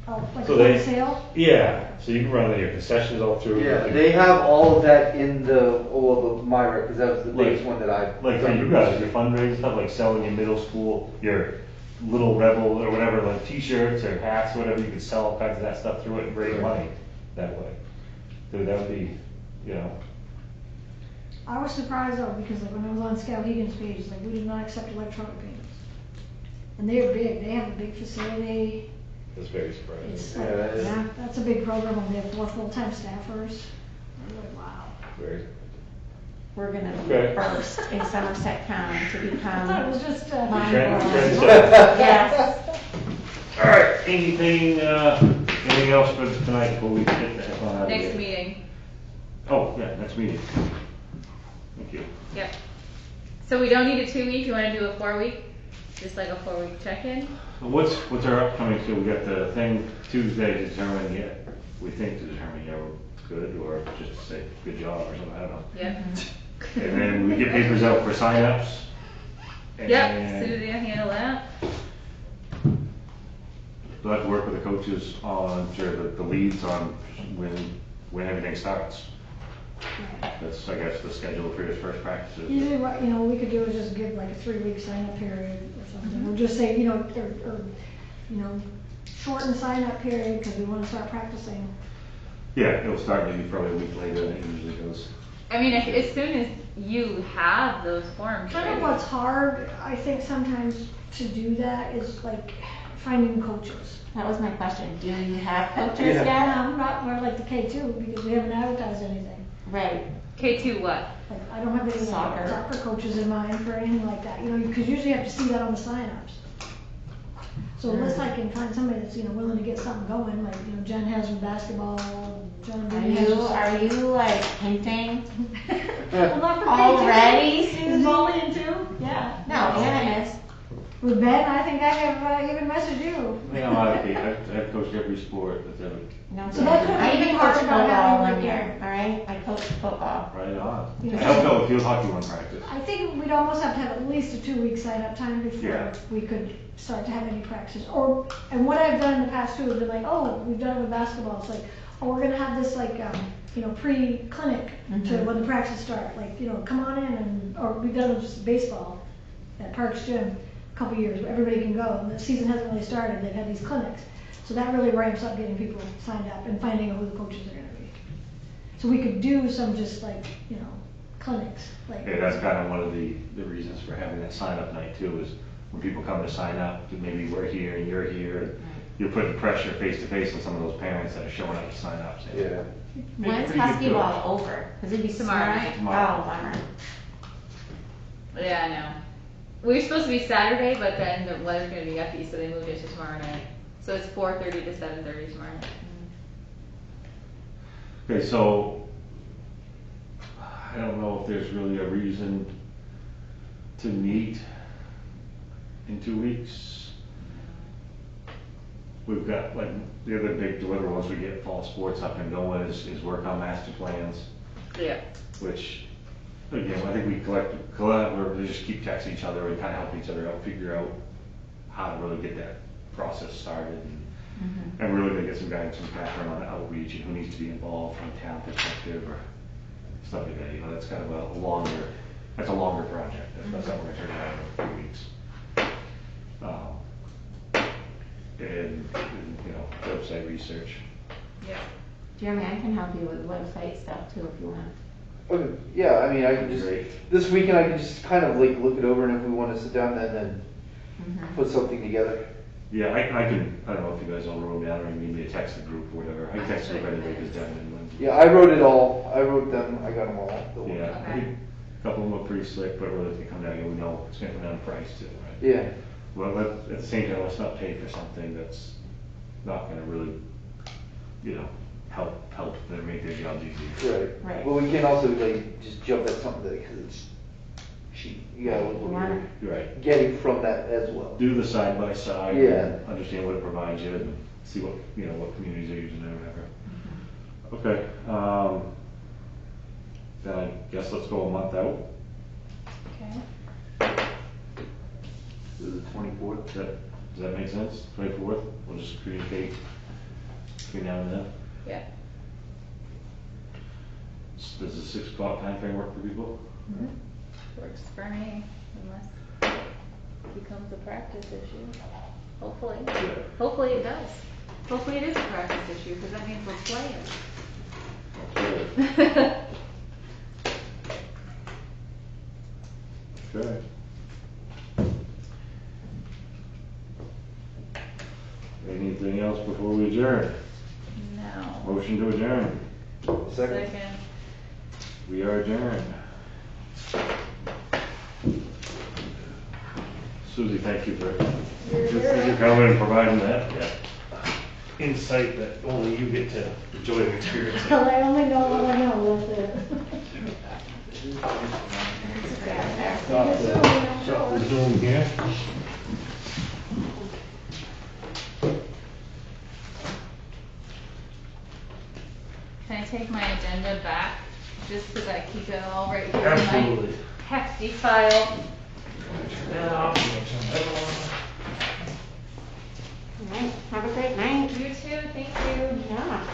Speaker 5: Oh, like
Speaker 8: So
Speaker 5: point
Speaker 8: they-
Speaker 5: of sale?
Speaker 8: Yeah, so you can run your concessions all through.
Speaker 2: Yeah, they have all of that in the Myra, because that was the biggest one that I.
Speaker 4: Like for you guys, your fundraising stuff, like selling your middle school, your little rebel or whatever, like t-shirts or hats, whatever, you could sell all kinds of that stuff through it and bring money that way. Dude, that would be, you know,
Speaker 5: I was surprised though, because like when I was on Skowhegan's page, it's like, we do not accept electronic payments. And they're big, they have a big facility,
Speaker 8: It's very surprising.
Speaker 5: it's
Speaker 2: Yeah,
Speaker 5: like,
Speaker 2: that is-
Speaker 5: yeah, that's a big program, and they have 4 full-time staffers. I'm like, wow.
Speaker 8: Very.
Speaker 1: We're gonna be
Speaker 8: Okay.
Speaker 1: first in Somerset County to
Speaker 5: I
Speaker 1: become.
Speaker 5: thought it was just,
Speaker 1: Mind
Speaker 8: Trend
Speaker 1: blowing.
Speaker 8: set.
Speaker 1: Yes.
Speaker 4: all right, anything else for tonight before we get the heck on out of here?
Speaker 6: Next meeting.
Speaker 4: Oh, yeah, next meeting. Thank you.
Speaker 6: Yep. So we don't need a 2-week, you wanna do a 4-week? Just like a 4-week check-in?
Speaker 4: What's our upcoming, so we got the thing Tuesday to determine, yeah, we think to determine, yeah, we're good, or just to say, good job, or something, I don't know.
Speaker 6: Yep.
Speaker 4: And then we get papers out for signups.
Speaker 6: Yep,
Speaker 4: and
Speaker 6: Susie will handle that.
Speaker 4: we'll have to work with the coaches on, sure, the leads on when everything starts. That's, I guess, the schedule for his first practices.
Speaker 5: Usually what, we could do is just give like a 3-week sign-up period or something, or just say, or shorten sign-up period, because we wanna start practicing.
Speaker 4: Yeah, it'll start maybe probably a week later than it usually goes.
Speaker 6: I mean, as soon as you have those forms
Speaker 5: Kind of
Speaker 6: ready.
Speaker 5: what's hard, I think sometimes to do that is like finding coaches.
Speaker 1: That was my question. Do you have coaches
Speaker 2: Yeah.
Speaker 1: yet?
Speaker 5: Not, we're like the K2, because we haven't advertised anything.
Speaker 1: Right.
Speaker 6: K2 what?
Speaker 5: Like, I don't have any
Speaker 1: Soccer.
Speaker 5: soccer coaches in mind for anything like that, because usually you have to see that on the signups. So unless I can find somebody that's, willing to get something going, like, Jen has with basketball, John
Speaker 1: Are
Speaker 5: Bean has.
Speaker 1: you like hinting
Speaker 5: Well, not for K2.
Speaker 1: already,
Speaker 5: Is
Speaker 1: Susie?
Speaker 5: Molly in too? Yeah.
Speaker 1: No, Anna is.
Speaker 5: With Ben, I think I have even messaged you.
Speaker 4: I've coached every sport that's ever,
Speaker 1: No,
Speaker 5: So that could
Speaker 1: I
Speaker 5: be
Speaker 1: even
Speaker 5: hard
Speaker 1: coached
Speaker 5: about
Speaker 1: football
Speaker 5: having
Speaker 1: one
Speaker 5: like
Speaker 1: year,
Speaker 5: a-
Speaker 1: all right? I coached football.
Speaker 4: right on.
Speaker 5: Yeah.
Speaker 4: I helped out with field hockey one practice.
Speaker 5: I think we'd almost have to have at least a 2-week sign-up time before
Speaker 4: Yeah.
Speaker 5: we could start to have any practice. And what I've done in the past too has been like, oh, we've done it with basketball. It's like, oh, we're gonna have this like, pre-clinic to when the practice start. Like, come on in or we've done it with just baseball at Parks Gym a couple years where everybody can go. And the season hasn't really started. They've had these clinics. So that really ramps up getting people signed up and finding out who the coaches are gonna be. So we could do some just like, clinics. Like,
Speaker 4: Yeah, that's kind of one of the reasons for having that sign-up night too, is when people come to sign up, maybe we're here and you're here, you're putting pressure face-to-face on some of those parents that are showing up to sign up. saying,
Speaker 2: Yeah.
Speaker 1: When's
Speaker 4: pretty good
Speaker 1: Husky
Speaker 4: coach.
Speaker 1: ball over? Because it'd be
Speaker 6: Tomorrow
Speaker 1: smart.
Speaker 6: night.
Speaker 4: Tomorrow.
Speaker 1: Oh, bummer.
Speaker 6: Yeah, I know. We were supposed to be Saturday, but then the weather's gonna be yucky, so they moved it to tomorrow night. So it's 4:30 to 7:30 tomorrow night.
Speaker 4: Okay, so I don't know if there's really a reason to meet in 2 weeks. We've got, like, the other big deliver once we get fall sports up and going is work on master plans,
Speaker 6: Yeah.
Speaker 4: which, again, I think we collaboratively just keep texting each other and kind of help each other out, figure out how to really get that process started. And really to get some guidance from Catherine on outreach and who needs to be involved from a town perspective or stuff like that. You know, that's kind of a longer project. That's something we're gonna turn around in a few weeks. And, you know, website research.
Speaker 6: Yeah.
Speaker 1: Jeremy, I can help you with website stuff too if you want.
Speaker 2: Okay, yeah, I mean, I can just,
Speaker 4: Great.
Speaker 2: this weekend I can just kind of like look it over, and if we want to sit down then put something together.
Speaker 4: Yeah, I don't know if you guys all wrote down or need me to text the group or whatever. I can text the group anyway because Devin and Lindsay.
Speaker 2: Yeah, I wrote it all, I wrote them, I got them all.
Speaker 4: Yeah, I think a couple of them look pretty slick, but really if they come down, we know it's gonna come down to price too, right?
Speaker 2: Yeah,
Speaker 4: Well, at the same time, let's not pay for something that's not gonna really, you know, help them make their jobs easier.
Speaker 2: right.
Speaker 1: Right.
Speaker 2: But we can also like just jump at something because it's cheap. You gotta look
Speaker 1: You
Speaker 2: what
Speaker 1: wanna-
Speaker 2: you're
Speaker 4: Right.
Speaker 2: getting from that as well.
Speaker 4: Do the side by side.
Speaker 2: Yeah.
Speaker 4: And understand what it provides you and see what, you know, what communities are using it or whatever. Okay, then I guess let's go a month out.
Speaker 6: Okay.
Speaker 2: This is the 24th.
Speaker 4: Does that make sense? 24th? We'll just communicate between now and then.
Speaker 6: Yeah.
Speaker 4: Does the 6 o'clock time frame work for people?
Speaker 6: Works for me, unless it becomes a practice issue. Hopefully. Hopefully it does. Hopefully it is a practice issue, because that means we're playing.
Speaker 4: Okay. Anything else before we adjourn?
Speaker 6: No.
Speaker 4: Motion to adjourn.
Speaker 2: Second.
Speaker 6: Second.
Speaker 4: We are adjourned. Susie, thank you for coming and providing that insight that only you get to enjoy and experience.
Speaker 5: Well, I only know what I know, that's it.
Speaker 8: Stop the Zoom here.
Speaker 6: Can I take my agenda back, just because I keep it all right here in my
Speaker 8: Absolutely.
Speaker 6: hefty file?
Speaker 1: All right, have a great night.
Speaker 6: You too, thank you.
Speaker 1: Yeah.